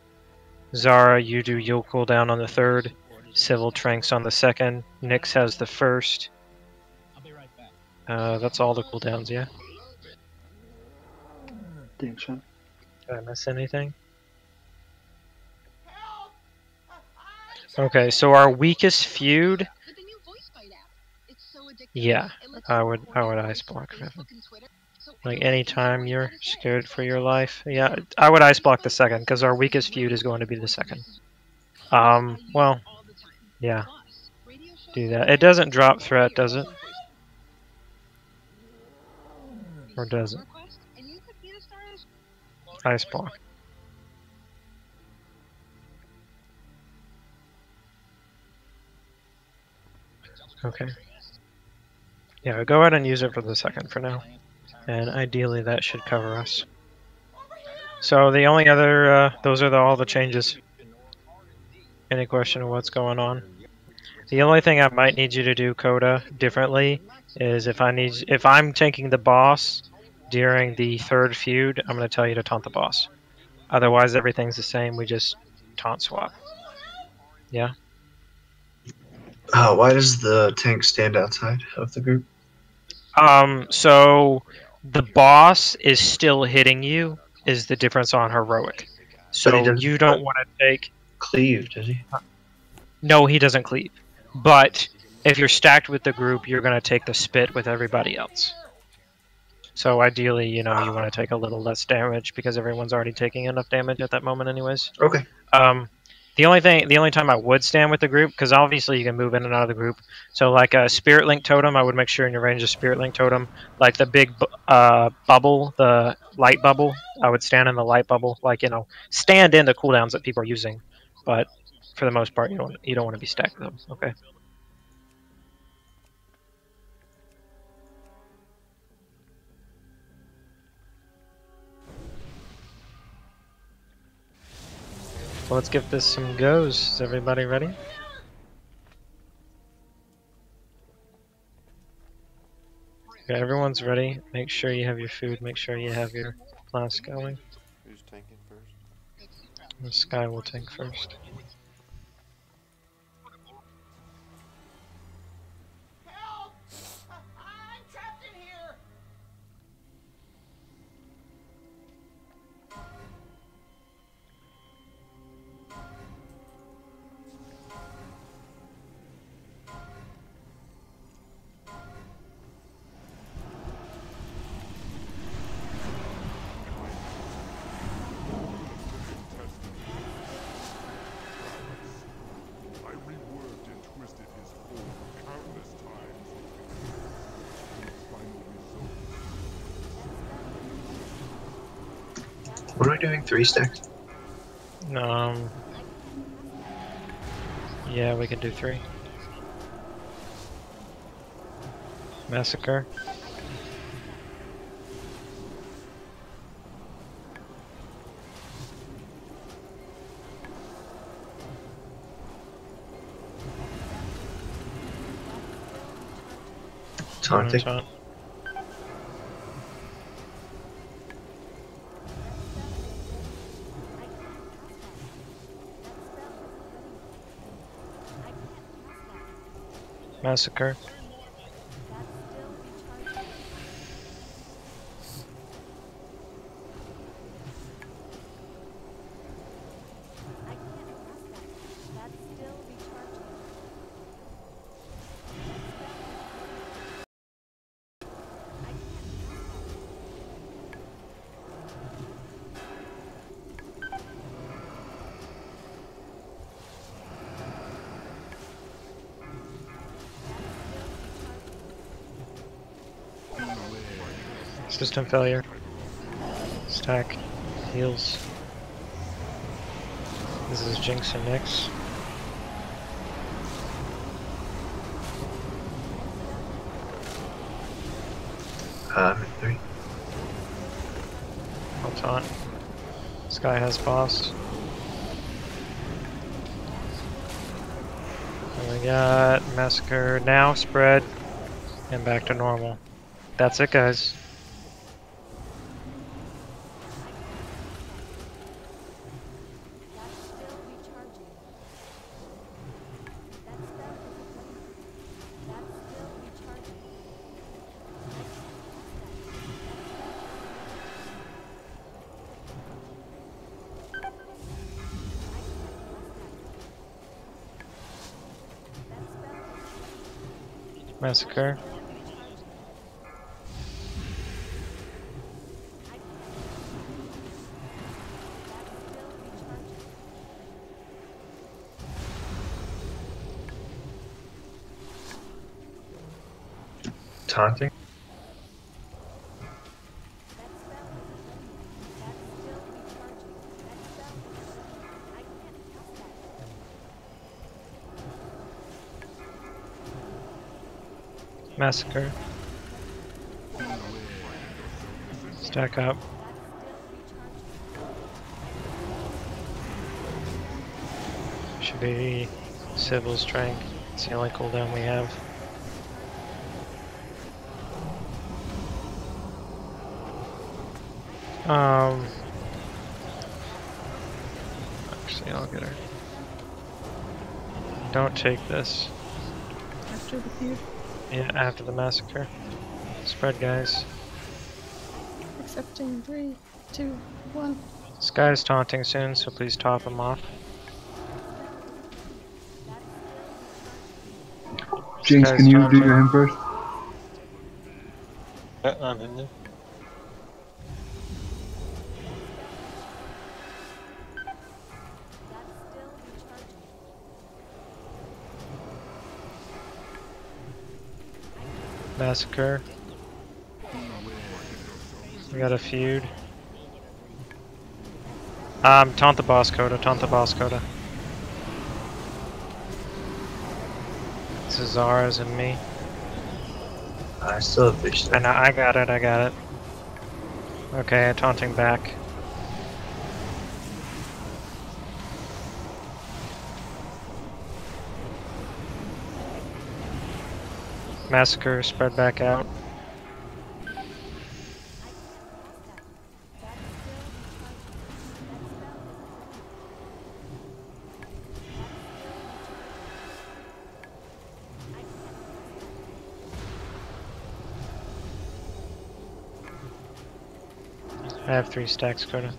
Zara, you do your cooldown on the third. Civil Tranks on the second. Nyx has the first. That's all the cooldowns, yeah? Think so. Did I miss anything? Okay, so our weakest feud... Yeah, I would ice block him. Like, anytime you're scared for your life. Yeah, I would ice block the second, because our weakest feud is going to be the second. Well, yeah. Do that. It doesn't drop threat, does it? Or does it? Ice block. Okay. Yeah, go ahead and use it for the second for now. And ideally that should cover us. So the only other, those are all the changes. Any question of what's going on? The only thing I might need you to do, Coda, differently is if I'm taking the boss during the third feud, I'm going to tell you to taunt the boss. Otherwise, everything's the same. We just taunt swap. Yeah? Why does the tank stand outside of the group? So the boss is still hitting you, is the difference on heroic. So you don't want to take... Cleave, does he? No, he doesn't cleave. But if you're stacked with the group, you're going to take the spit with everybody else. So ideally, you know, you want to take a little less damage because everyone's already taking enough damage at that moment anyways. Okay. The only time I would stand with the group, because obviously you can move in and out of the group. So like a Spirit Link Totem, I would make sure in your range of Spirit Link Totem. Like the big bubble, the light bubble, I would stand in the light bubble. Like, you know, stand in the cooldowns that people are using. But for the most part, you don't want to be stacked with them. Okay. So let's give this some goes. Is everybody ready? Okay, everyone's ready. Make sure you have your food. Make sure you have your flask going. Who's tanking first? The Sky will tank first. What are we doing? 3 stacks? Yeah, we can do 3. Massacre. Taunting. Taunt. Massacre. System failure. Stack. Heals. This is Jinx and Nyx. At 3. I'll taunt. Sky has boss. And we got Massacre now, spread, and back to normal. That's it, guys. Massacre. Taunting. Massacre. Stack up. Should be Civil Strength. It's the only cooldown we have. Actually, I'll get her. Don't take this. After the feud. Yeah, after the massacre. Spread, guys. Accepting 3, 2, 1. This guy's taunting soon, so please top him off. Jinx, can you do him first? Yeah, I'm in there. Massacre. We got a feud. Taunt the boss coda, taunt the boss coda. This is Zara's and me. I still have fish. And I got it, I got it. Okay, taunting back. Massacre, spread back out. I have 3 stacks, Coda.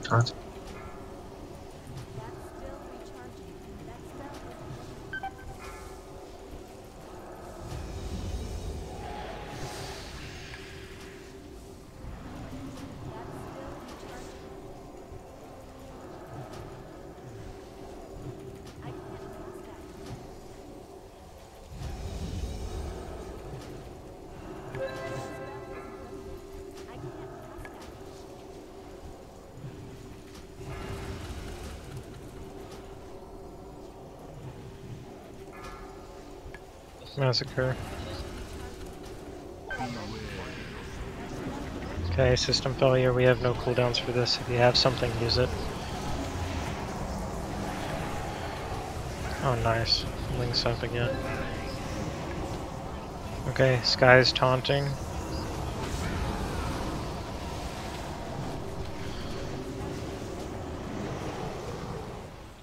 Taunt. Massacre. Okay, system failure. We have no cooldowns for this. If you have something, use it. Oh, nice. Links up again. Okay, Sky's taunting.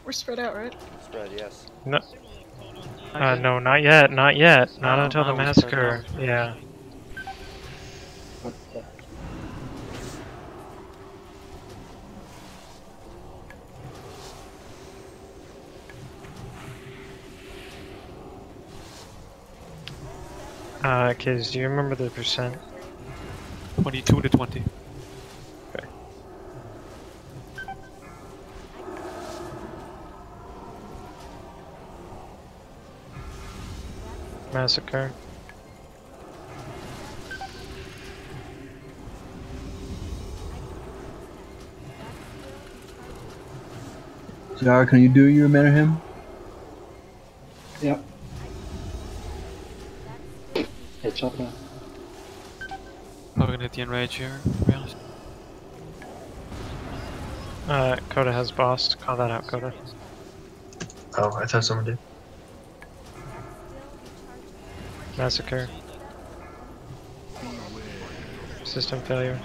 We're spread out, right? Spread, yes. No. No, not yet. Not yet. Not No, until the now we spread, now massacre. we spread. Yeah. What the? Kids, do you remember the percent? 22 to 20. Okay. Massacre. Zara, can you do your Menahim? Yeah. It's up now. Probably gonna hit the enrage here, to be honest. Coda has boss. Call that out, Coda. Oh, I thought someone did. Massacre. System failure.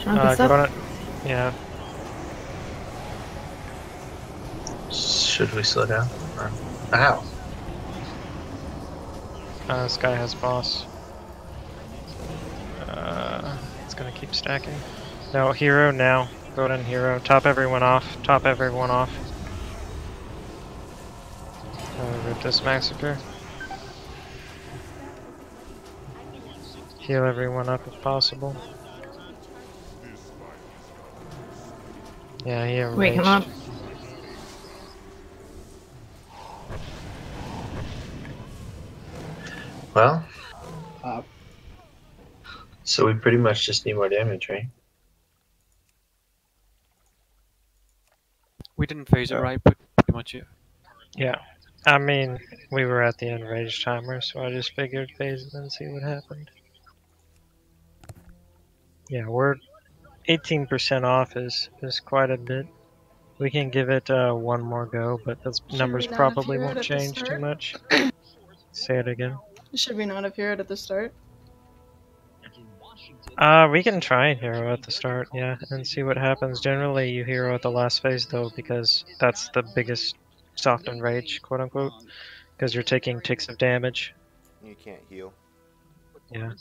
Coda. Yeah. Should we slow down? Ow! Sky has boss. It's gonna keep stacking. No, hero now. Go in hero. Top everyone off. Top everyone off. Rip this massacre. Heal everyone up if possible. Yeah, he enraged. Wait, come on. Well, Uh, so we pretty much just need more damage, right? We didn't phase it right, but pretty much yeah. Yeah. I mean, we were at the enraged timer, so I just figured phase it and see what happened. Yeah, we're 18% off is quite a bit. We can give it one more go, but those numbers we not have probably hero won't at the change too start? much. Say it again. Should we not have heroed at the start? We can try and hero at the start, yeah, and see what happens. Generally, you hero at the last phase, though, because that's the biggest soft enrage, quote unquote, because you're taking ticks of damage. You can't heal. Yeah.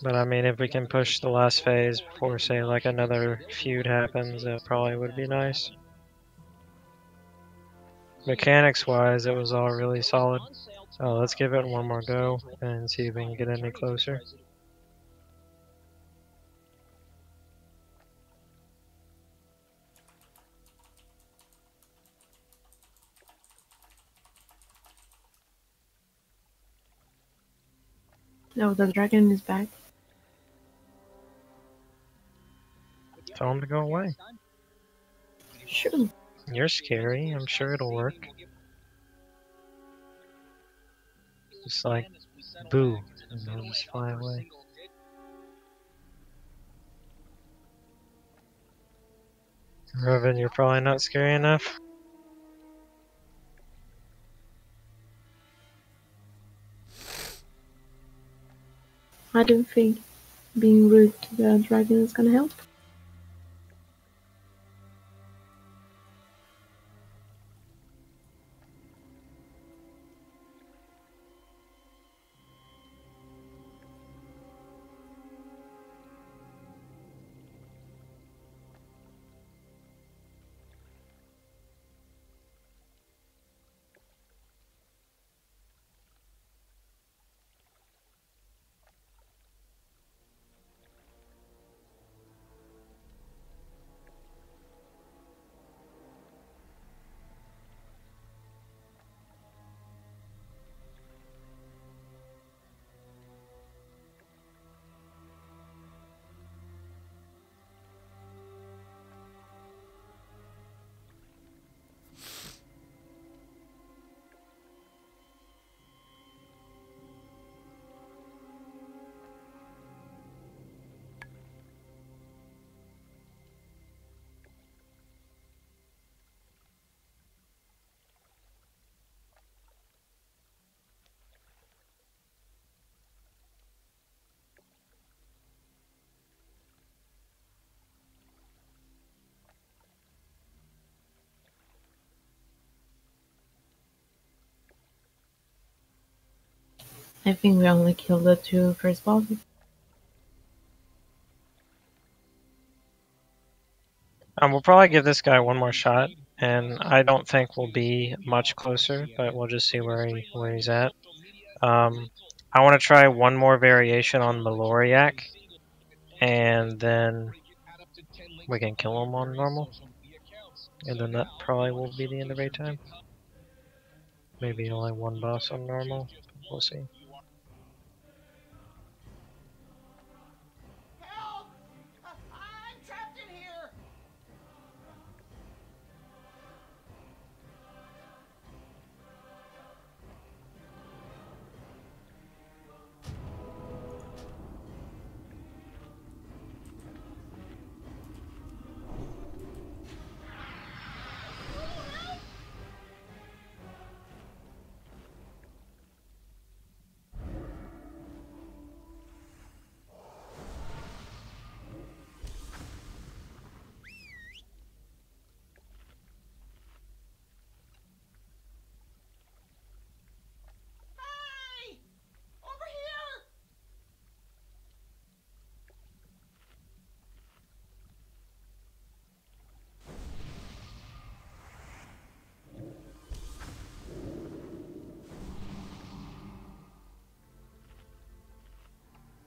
But I mean, if we can push the last phase before, say, like another feud happens, that probably would be nice. Mechanics-wise, it was all really solid. Oh, let's give it one more go and see if we can get any closer. No, the dragon is back. Tell him to go away. Sure. You're scary. I'm sure it'll work. Just like, boo, and they'll just fly away. Robin, you're probably not scary enough. I don't think being rude to the dragon is gonna help. I think we only killed the 2 first bosses. We'll probably give this guy one more shot, and I don't think we'll be much closer, but we'll just see where he's at. I want to try one more variation on Maloriak, and then we can kill him on normal. And then that probably will be the end of raid time. Maybe only one boss on normal. We'll see.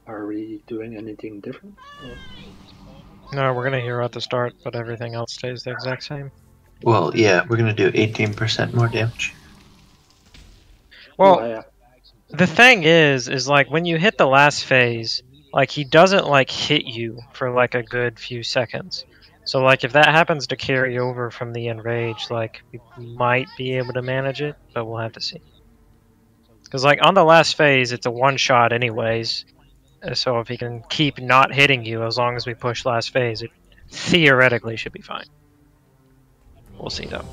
Are we doing anything different? No, we're gonna hero at the start, but everything else stays the exact same. Well, yeah, we're gonna do 18% more damage. Well, yeah. the thing is like when you hit the last phase, like he doesn't like hit you for like a good few seconds. So like if that happens to carry over from the enrage, like we might be able to manage it, but we'll have to see. Because like on the last phase, it's a one shot anyways. So if he can keep not hitting you as long as we push last phase, it theoretically should be fine. We'll see though.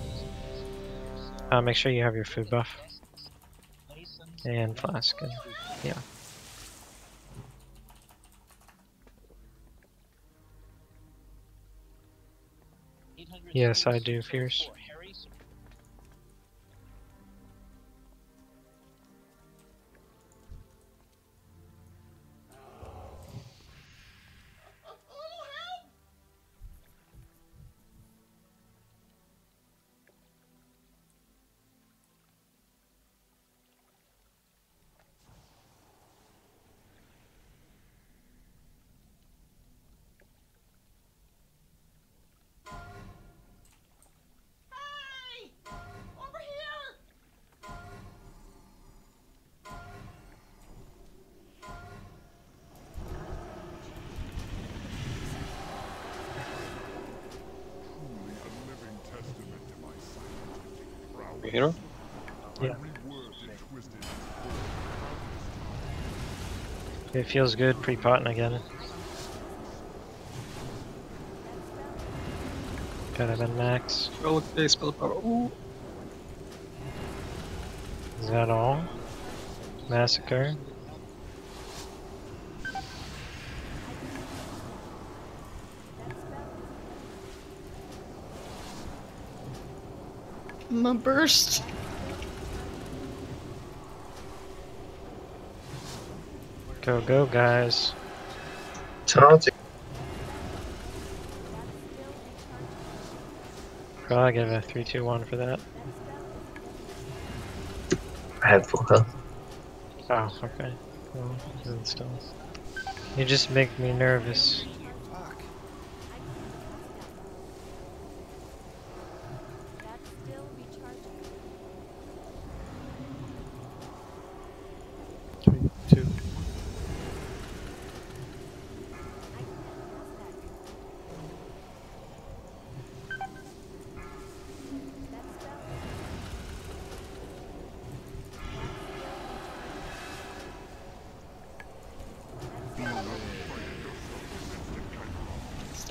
Make sure you have your food buff. And flask. And, yeah. Yes, I do, Fierce. Hero? Yeah. It feels good pre-potting again. Could have been max. Spell base, spell power. Ooh. Is that all? Massacre. My burst. Go, go, guys. Taunting. Probably give a 3, 2, 1 for that. I had full health. Oh, okay. Well, then still. You just make me nervous.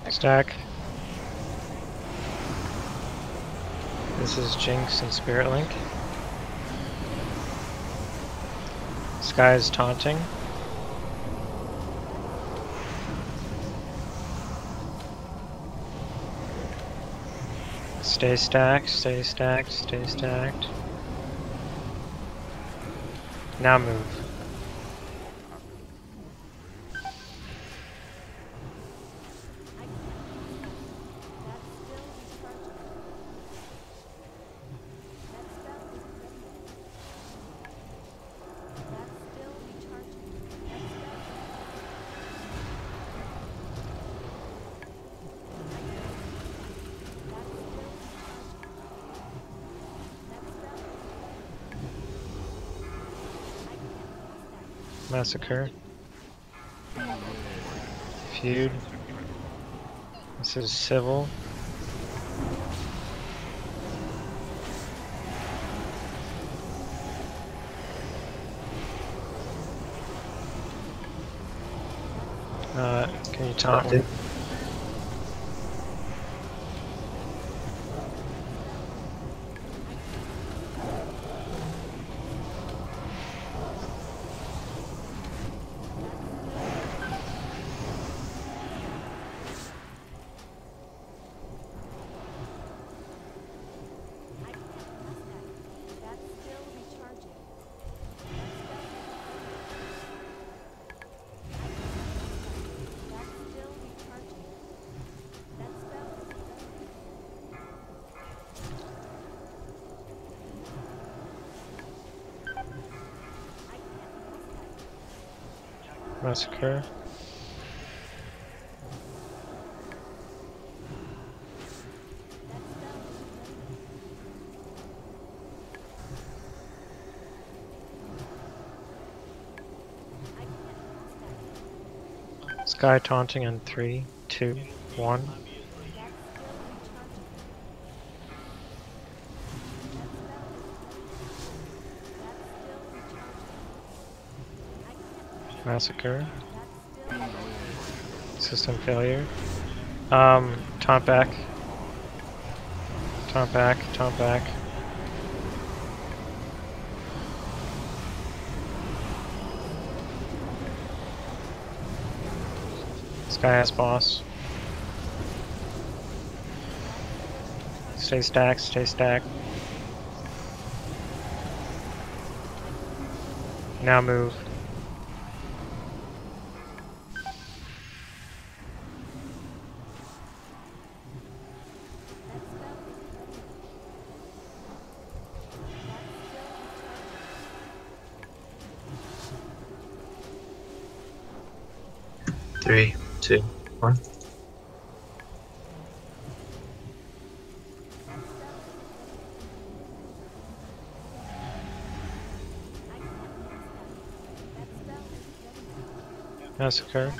Stack. This is Jinx and Spirit Link. Sky is taunting. Stay stacked, stay stacked, stay stacked. Now move. Massacre. Feud. This is Civil. Can you taunt me? Massacre. Sky taunting in 3, 2, 1. Massacre. System failure. Taunt back. Taunt back, taunt back. Sky ass boss. Stay stacked, stay stacked. Now move. Three, two, one. Massacre.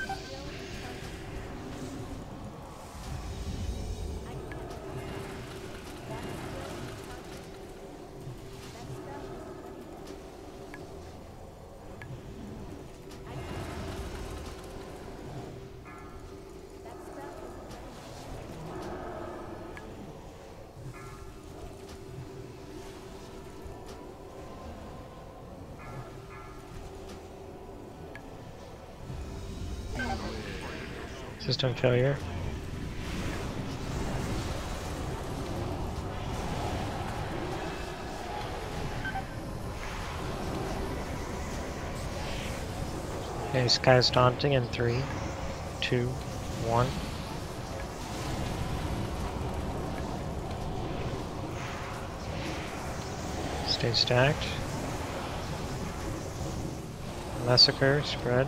System failure. Okay, Sky's taunting in 3, 2, 1. Stay stacked. Massacre, spread.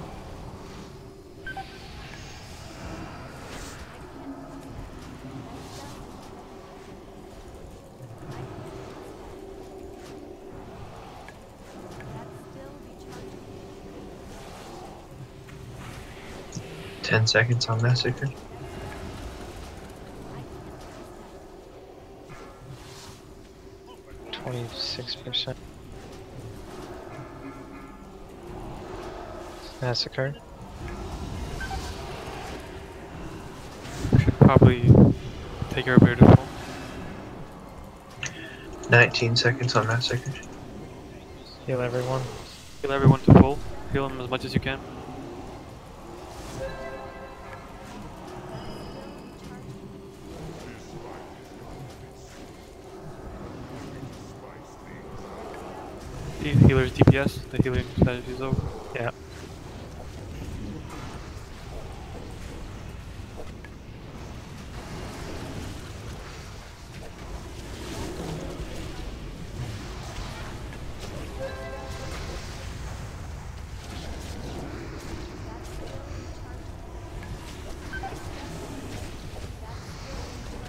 10 seconds on Massacre. %. Massacre. Should probably take your ability to full. 19 seconds on Massacre. Heal everyone. Heal everyone to full. Heal them as much as you can. The healer's DPS, the healing strategy is over. Yeah.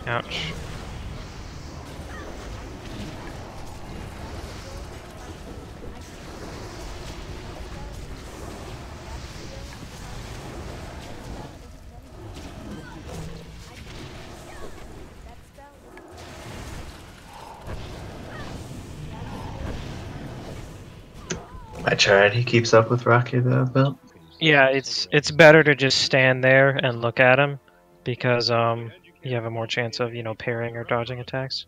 Ouch. charity keeps up with Rocky though, Bill? Yeah, it's better to just stand there and look at him because you have a more chance of parrying or dodging attacks.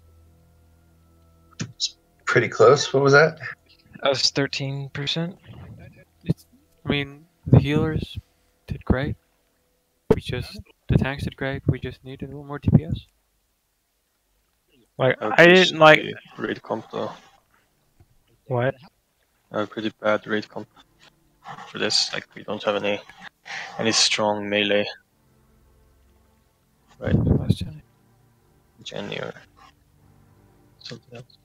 Pretty close. What was that? That was 13%. I mean, the healers did great. The tanks did great. We just needed a little more DPS. Like have I didn't like pretty raid comp though. what? I have pretty bad raid comp for this. Like we don't have any strong melee. Right. Jenny or something else.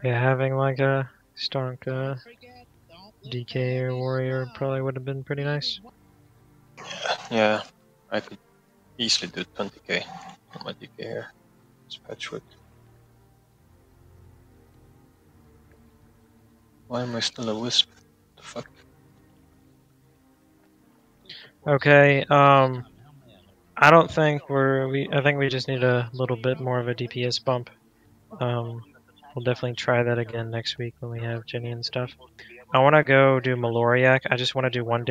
Yeah, having like a Stark DK or warrior probably would have been pretty nice. Yeah, I could easily do 20k on my DK here. It's patchwork. Why am I still a wisp? What the fuck? Okay, I don't think I think we just need a little bit more of a DPS bump. We'll definitely try that again next week when we have Jenny and stuff. I want to go do Maloriak. I just want to do one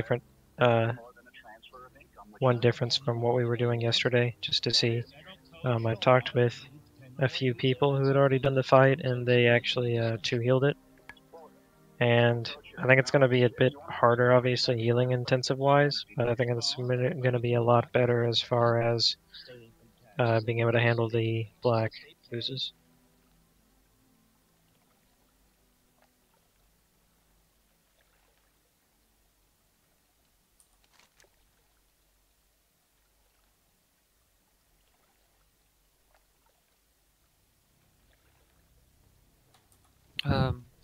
difference from what we were doing yesterday, just to see. I talked with a few people who had already done the fight, and they actually two-healed it. And I think it's going to be a bit harder, obviously, healing intensive-wise, but I think it's going to be a lot better as far as being able to handle the black oozes.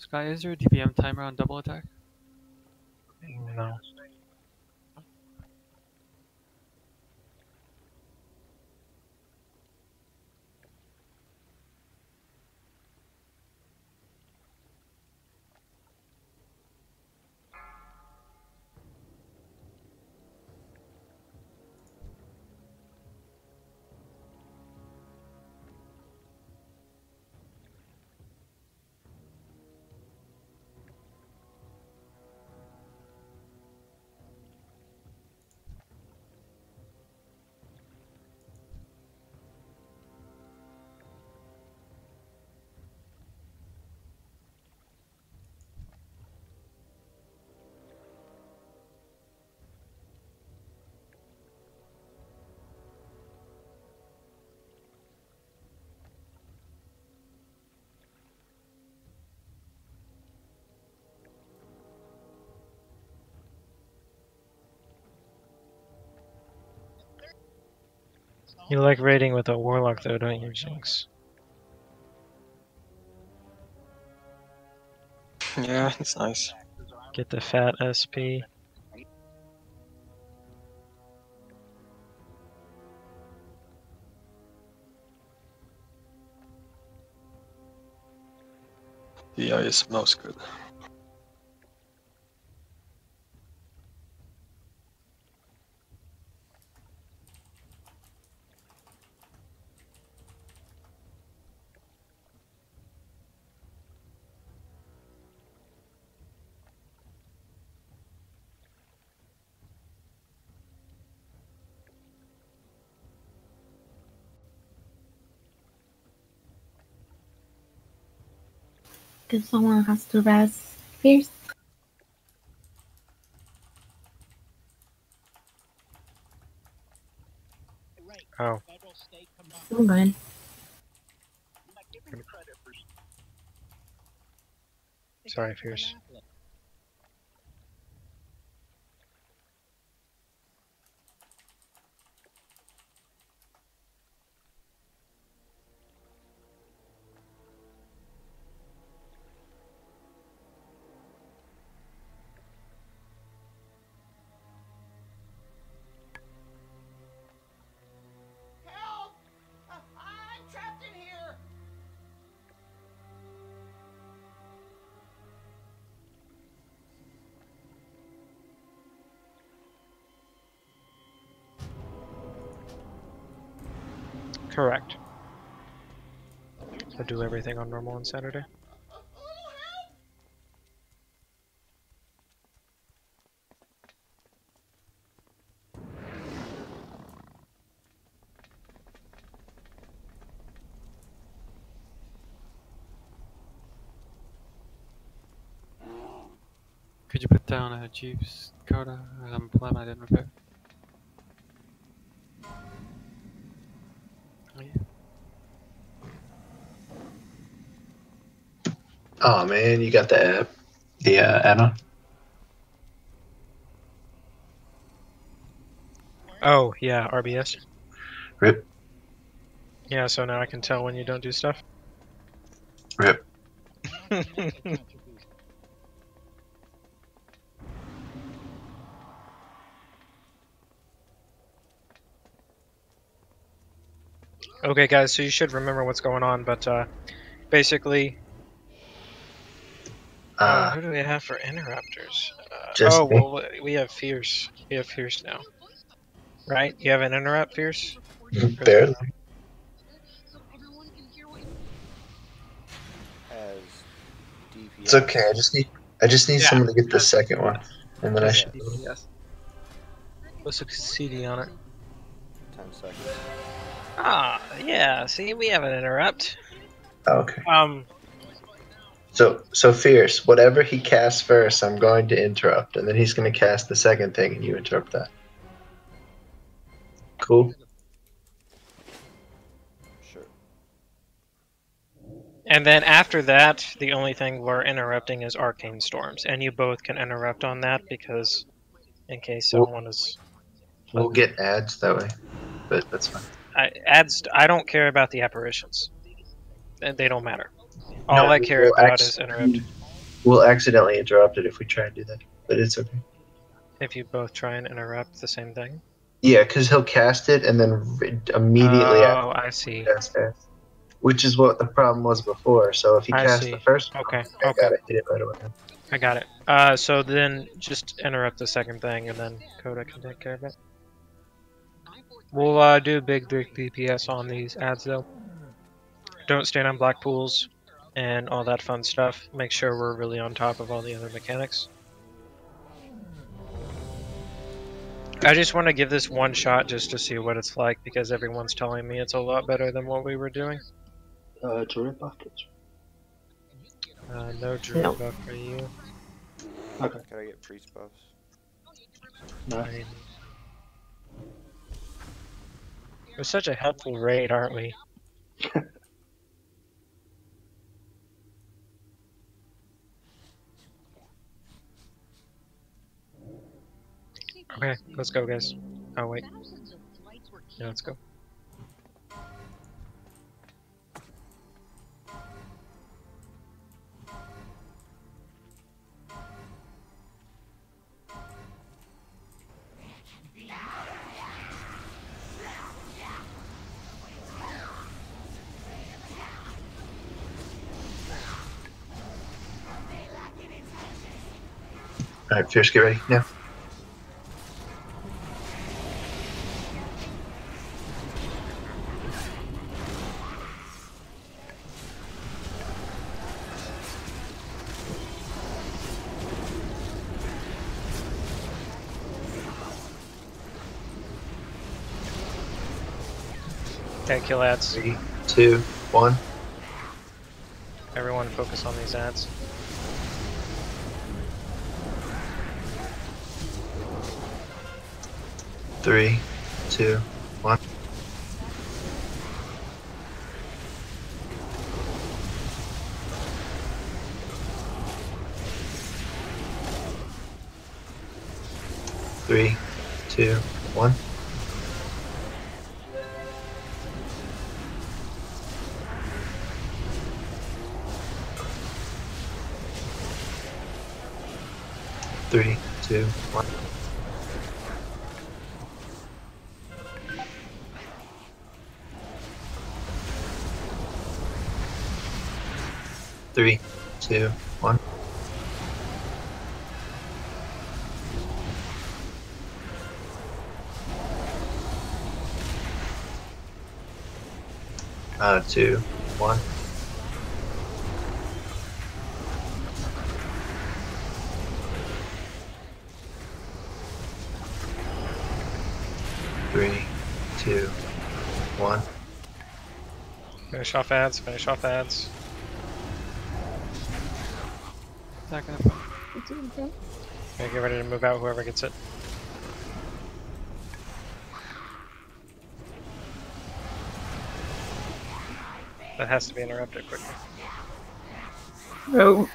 Sky, is there a DPM timer on double attack? No. You like raiding with a warlock though, don't you, Jinx? Yeah, it's nice. Get the fat SP. The eye is most good. Because someone has to rest first. Oh. I'm going. Sorry, Fierce. Help! I'm trapped in here! Correct. I'll do everything on normal on Saturday. Could you put down a Jeeves Coda? I'm glad I didn't repair. Oh, yeah. Oh man, you got the add-on. Oh, yeah, RBS. Rip. Yeah, so now I can tell when you don't do stuff. Rip. Okay, guys, so you should remember what's going on, but basically... who do we have for interrupters? Just me. Well, we have Fierce. We have Fierce now. Right? You have an interrupt, Fierce? Barely. As DPS. It's okay. I just need someone to get the second one, and then I should. Yes. What's a CD on it? 10 seconds. Ah, yeah. See, we have an interrupt. Oh, okay. So Fierce, whatever he casts first, I'm going to interrupt, and then he's going to cast the second thing, and you interrupt that. Cool. Sure. And then after that, the only thing we're interrupting is Arcane Storms, and you both can interrupt on that because, in case someone is. We'll get ads that way, but that's fine. I don't care about the apparitions. They don't matter. All I care about is interrupt. We'll accidentally interrupt it if we try and do that, but it's okay. If you both try and interrupt the same thing? Yeah, because he'll cast it and then immediately after. I see. Which is what the problem was before. So if he cast the first one, I gotta hit it right away. I got it. So then just interrupt the second thing, and then Coda can take care of it. We'll do big DPS on these ads, though. Don't stand on black pools and all that fun stuff. Make sure we're really on top of all the other mechanics. I just want to give this one shot just to see what it's like, because everyone's telling me it's a lot better than what we were doing. Druid buff, please. No druid buff for you. Okay. Can I get priest buffs? No. We're such a helpful raid, aren't we? Okay, let's go, guys. Oh, wait. Yeah, let's go. Alright, Fierce, get ready now. Okay, kill ads. 3, 2, 1. Everyone focus on these ads. Three, 2, 1. Three, 2, 1. Three, 2, 1. Three, 2, 1. Two, 1. 3, 2, 1. Finish off ads, finish off ads. Attack in the front. Okay, get ready to move out, whoever gets it. That has to be interrupted quickly. No.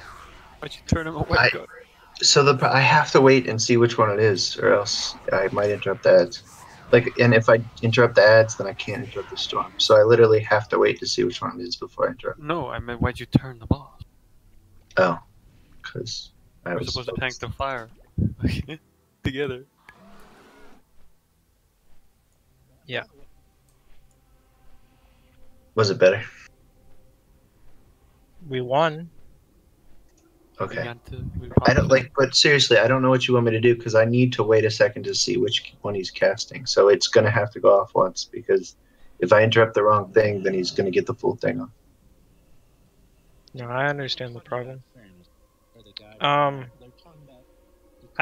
Why'd you turn him away? So I have to wait and see which one it is, or else I might interrupt the ads. Like, and if I interrupt the ads, then I can't interrupt the storm. So I literally have to wait to see which one it is before I interrupt. No, I meant why'd you turn them off? Oh, because I We're was supposed to tank the fire together. Yeah. Was it better? We won. Okay. We I don't like, but seriously, I don't know what you want me to do because I need to wait a second to see which one he's casting. So it's gonna have to go off once because if I interrupt the wrong thing, then he's gonna get the full thing off. No, I understand the problem. I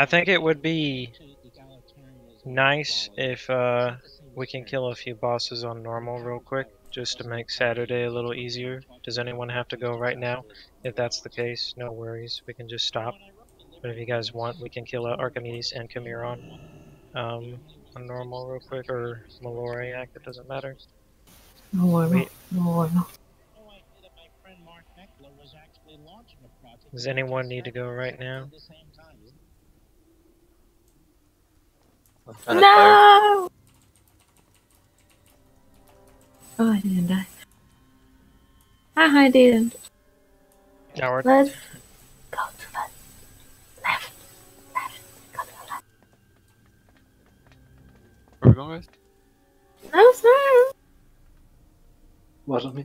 think it would be nice if we can kill a few bosses on normal real quick, just to make Saturday a little easier. Does anyone have to go right now? If that's the case, no worries, we can just stop. But if you guys want, we can kill Archimedes and Chimeron on normal real quick, or Maloriak, it doesn't matter. No. Does anyone need to go right now? No! Oh, I didn't die. I didn't. Now we're... Let's go to the left. Go to the left. Where we going, guys? No, sir. Wasn't me.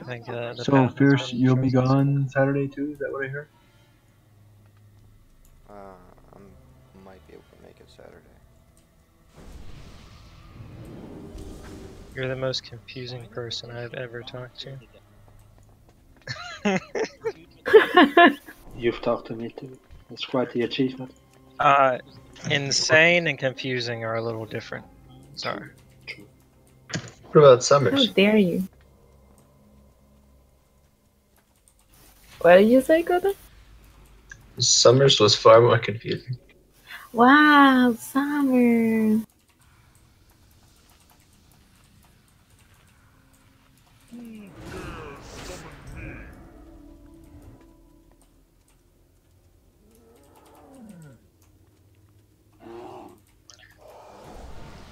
I think the So, Fierce, you'll be gone Saturday too? Is that what I heard? I might be able to make it Saturday. You're the most confusing person I've ever talked to. You've talked to me too. That's quite the achievement. Insane and confusing are a little different. Sorry. What about Summers? How dare you? What did you say, Gordon? Summers was far more confusing. Wow, Summer.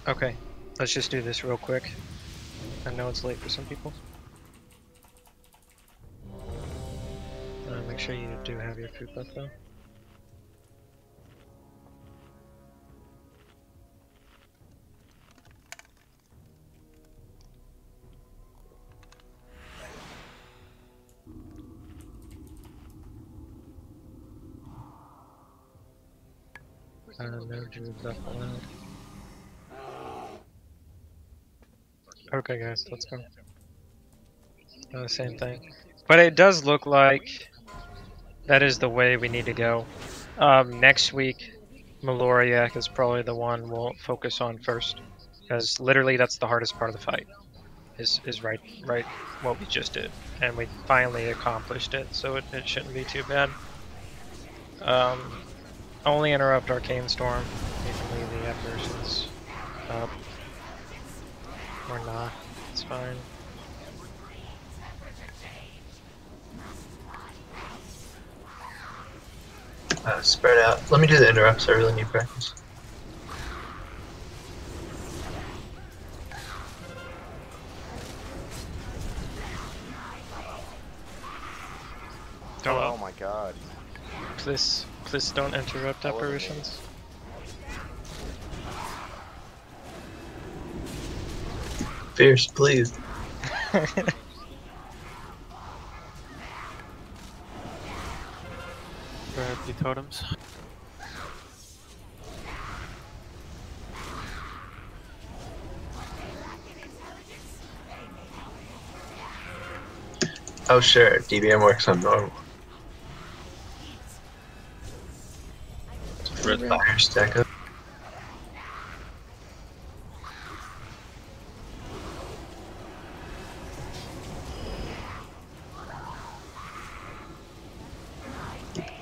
Okay, let's just do this real quick. I know it's late for some people. Make sure you do have your food buff though. No druid buff allowed. Okay guys, let's go. Same thing. But it does look like that is the way we need to go. Next week, Maloriak is probably the one we'll focus on first. Because literally that's the hardest part of the fight. Is right what we just did. And we finally accomplished it, so it shouldn't be too bad. Only interrupt Arcane Storm. You can leave the apparitions up. Or not. It's fine. Spread out. Let me do the interrupts. I really need practice. Oh my god. Please don't interrupt apparitions. Fierce, please. Grab the totems. Oh sure, DBM works on normal. Red Real. Fire stack up.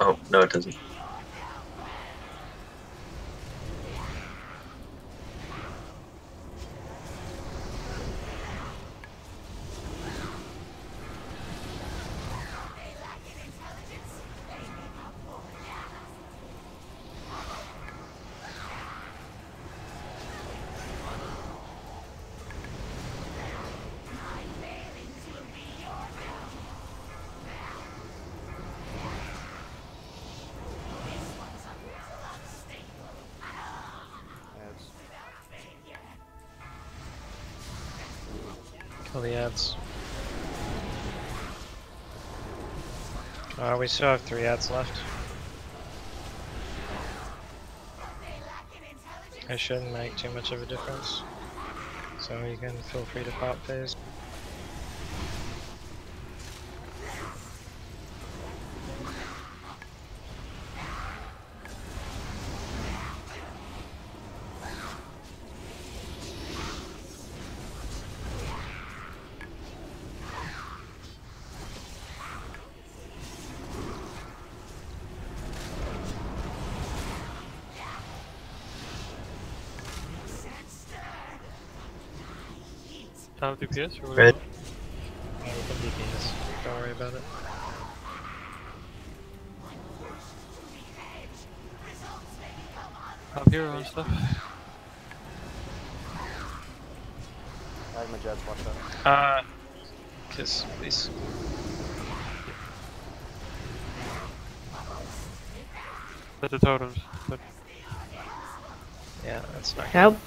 Oh, no, it doesn't. Kill the ads. We still have 3 ads left. It shouldn't make too much of a difference. So you can feel free to pop phase. Top DPS or Red. We can DPS. Don't worry about it. Top hero and stuff. I have my jets, watch that. Kiss, please. Set the totems. But Yeah, that's not Help.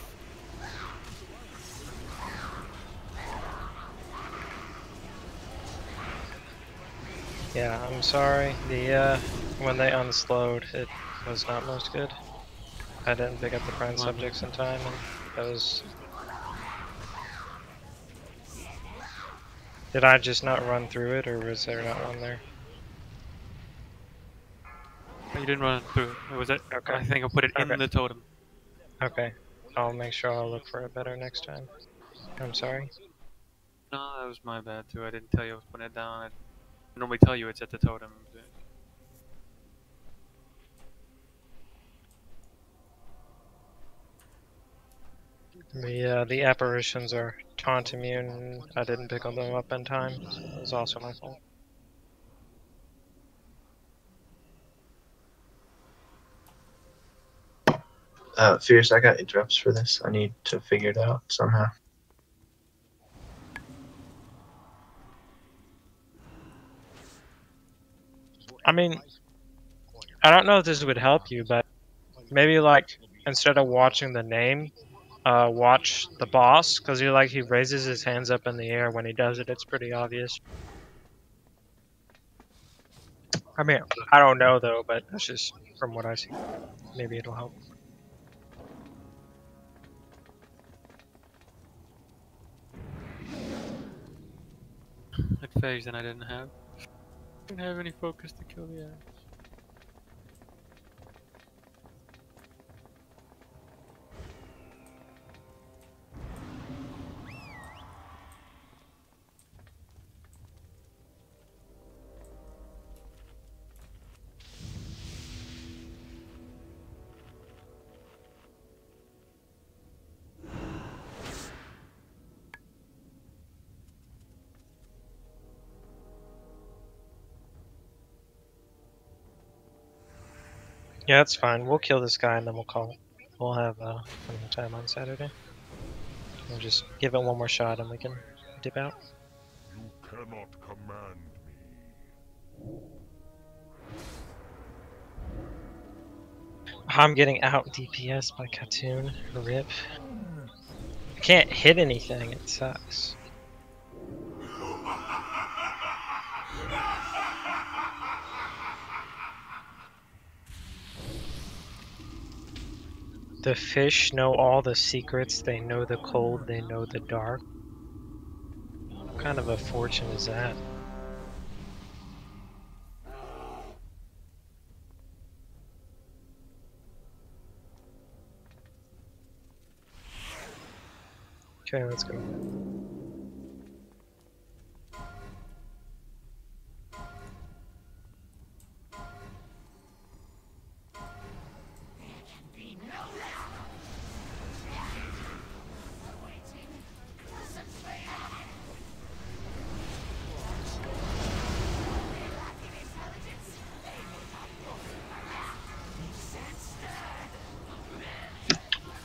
Yeah, I'm sorry. The when they unslowed, it was not most good. I didn't pick up the prime subjects in time, and that was. Did I just not run through it, or was there not one there? you didn't run through it. It was it. Okay. I think I put it in Okay. the totem. Okay, I'll make sure I'll look for it better next time. I'm sorry. No, that was my bad too. I didn't tell you I was putting it down. I normally tell you it's at the totem. The apparitions are taunt immune. I didn't pick them up in time. So it was also my fault. Fierce, I got interrupts for this. I need to figure it out somehow. I mean, I don't know if this would help you, but maybe like instead of watching the name, watch the boss, because he raises his hands up in the air when he does it. It's pretty obvious. I mean, I don't know though, but that's just from what I see. Maybe it'll help. It phased and I didn't have any focus to kill the ads. Yeah, that's fine. We'll kill this guy and then we'll call it. We'll have plenty of time on Saturday. We'll just give it one more shot and we can dip out. You cannot command me. I'm getting out DPS by Katoon. Rip. I can't hit anything. It sucks. The fish know all the secrets. They know the cold. They know the dark. What kind of a fortune is that? Okay, let's go.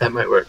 That might work.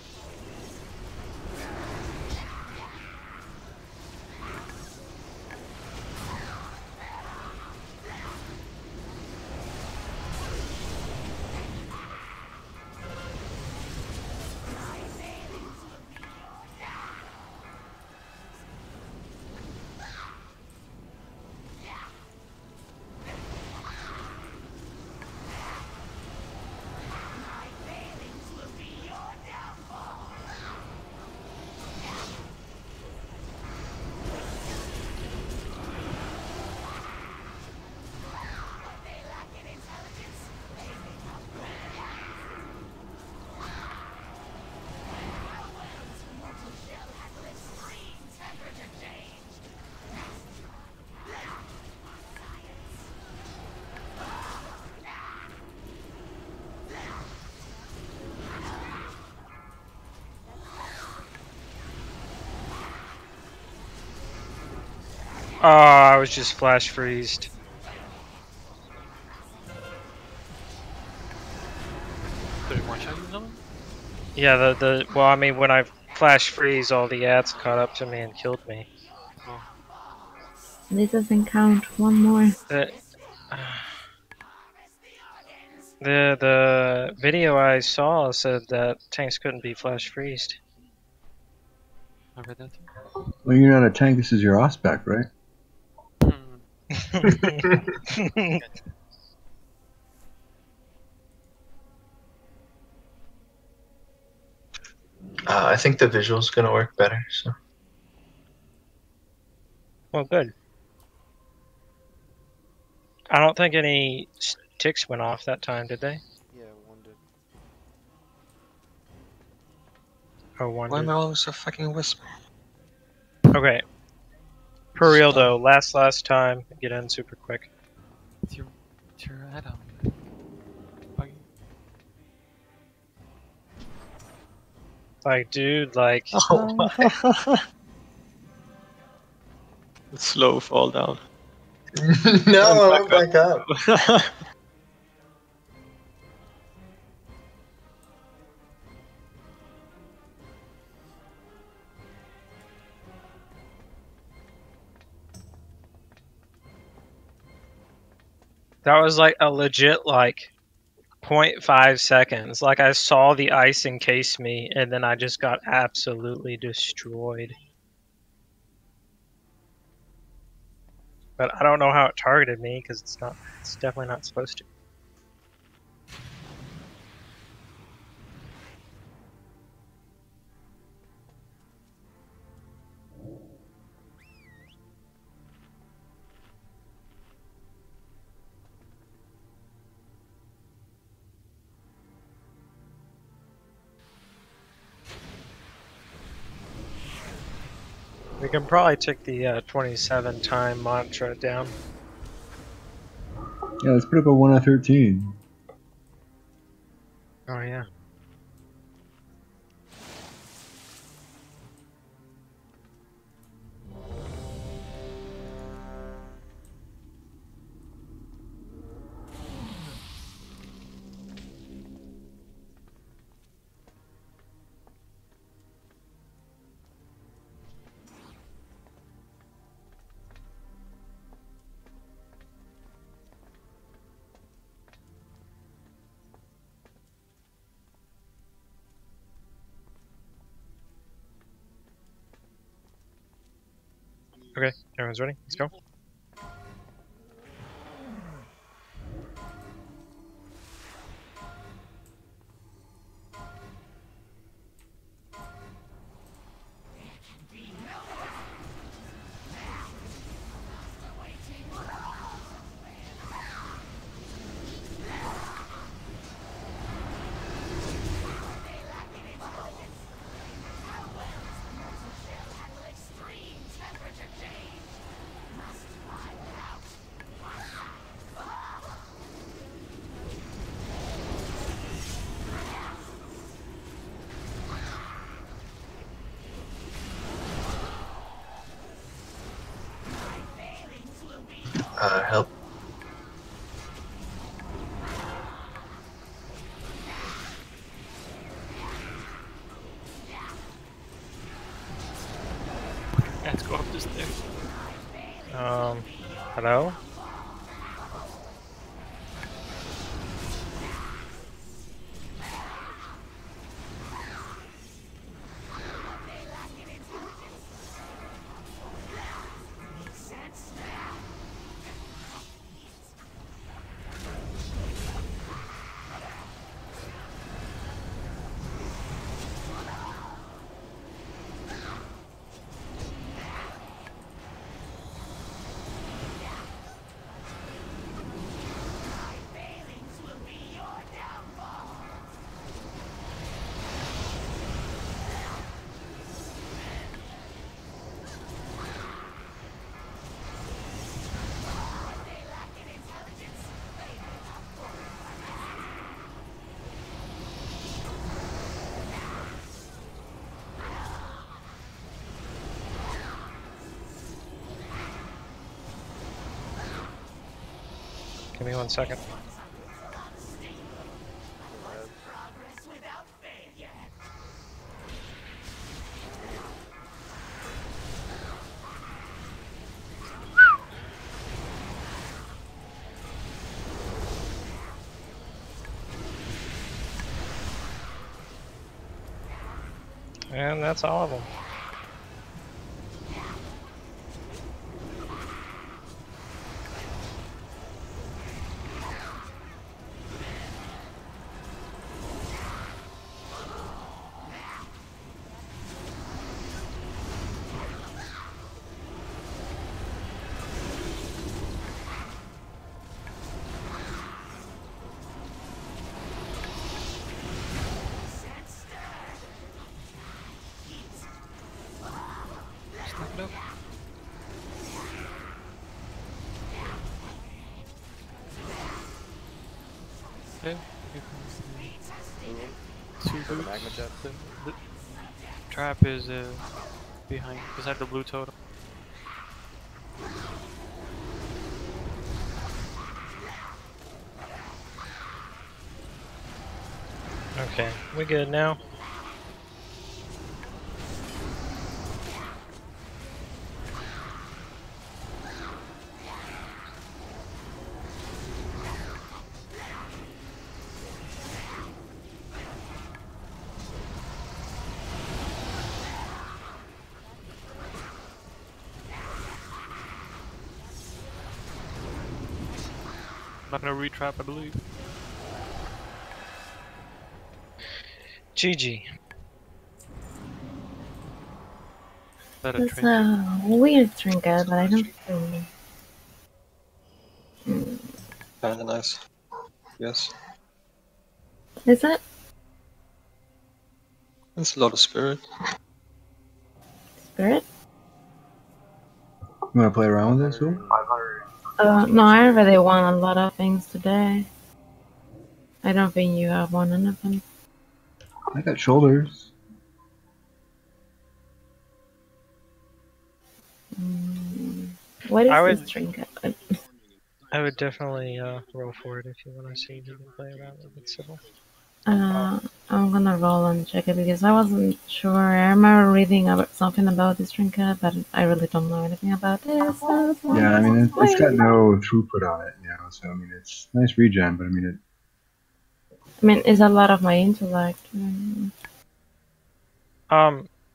Oh, I was just flash freezed. Did it one-shot you or something? Yeah, well, I mean, when I flash freeze, all the ads caught up to me and killed me. Oh. This doesn't count. One more. The video I saw said that tanks couldn't be flash freezed. I read that too. Well, you're not a tank. This is your Osback, right? I think the visual's gonna work better. So. Well, good. I don't think any ticks went off that time, did they? Yeah, one did. Oh, one Why did. am I always so fucking whisper? Okay. For real though, last time, get in super quick. It's your Adam. Like, dude, like. Oh my. Slow fall down. No, I went back up. That was like a legit like 0.5 seconds. Like I saw the ice encase me and then I just got absolutely destroyed. But I don't know how it targeted me because it's definitely not supposed to. We can probably take the 27 time mantra down. Yeah, let's put up a 1 out of 13. Oh yeah. Okay, everyone's ready? Let's go. Help. Let's go up the stairs. Hello? Give me 1 second. And that's all of them. Nope. Okay, here comes the two magma boots. jet. The trap is beside the blue totem. Okay, we good now? Not gonna retrap, I believe. GG. That a It's trinket? a weird trinket, but I don't think. Kinda nice. Yes. Is it? It's a lot of spirit. Spirit? You wanna play around with this, Will? No, I already won a lot of things today. I don't think you have won anything. I got shoulders. I What is would- this trinket? I would definitely roll for it if you want to see if you can play around with it, Sybil. I'm gonna roll and check it because I wasn't sure. I remember reading about something about this trinket, but I really don't know anything about this. So Yeah, I mean, it's got no throughput on it, you know, so I mean, it's nice regen, but I mean, it's a lot of my intellect.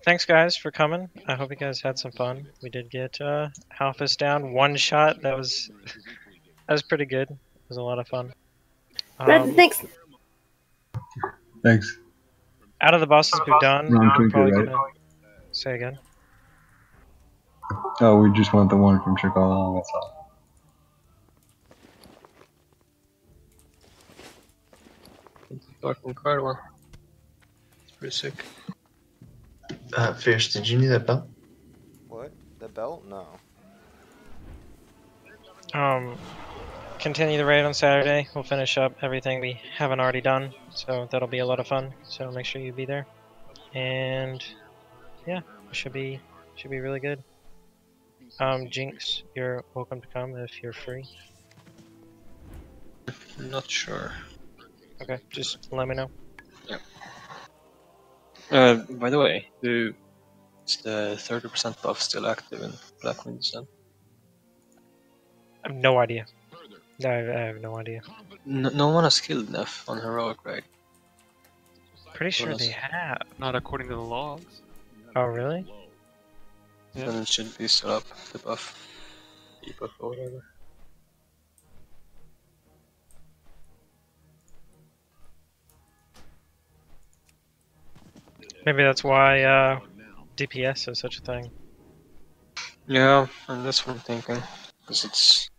Thanks guys for coming. I hope you guys had some fun. We did get Halfus down 1 shot. That was pretty good. It was a lot of fun. Thanks. Thanks. Out of the bosses we've done, Wrong we're trinket, probably right? gonna say again. Oh, we just want the one from Cho'gall, that's all. It's a fucking card one. It's pretty sick. Fierce, did you need that belt? What? The belt? No. Continue the raid on Saturday. We'll finish up everything we haven't already done, so that'll be a lot of fun. So make sure you be there, and yeah, it should be really good. Jinx, you're welcome to come if you're free. Not sure. Okay, just let me know. Yeah. By the way, is the 30% buff still active in Black Wind Descent? I have no idea. No, I have no idea. No one has killed Neff on Heroic, right? Pretty sure they have. Not according to the logs. Oh, really? Yeah. Then it should be still up, the buff. Debuff or whatever. Maybe that's why DPS is such a thing. Yeah, and that's what I'm thinking. Because it's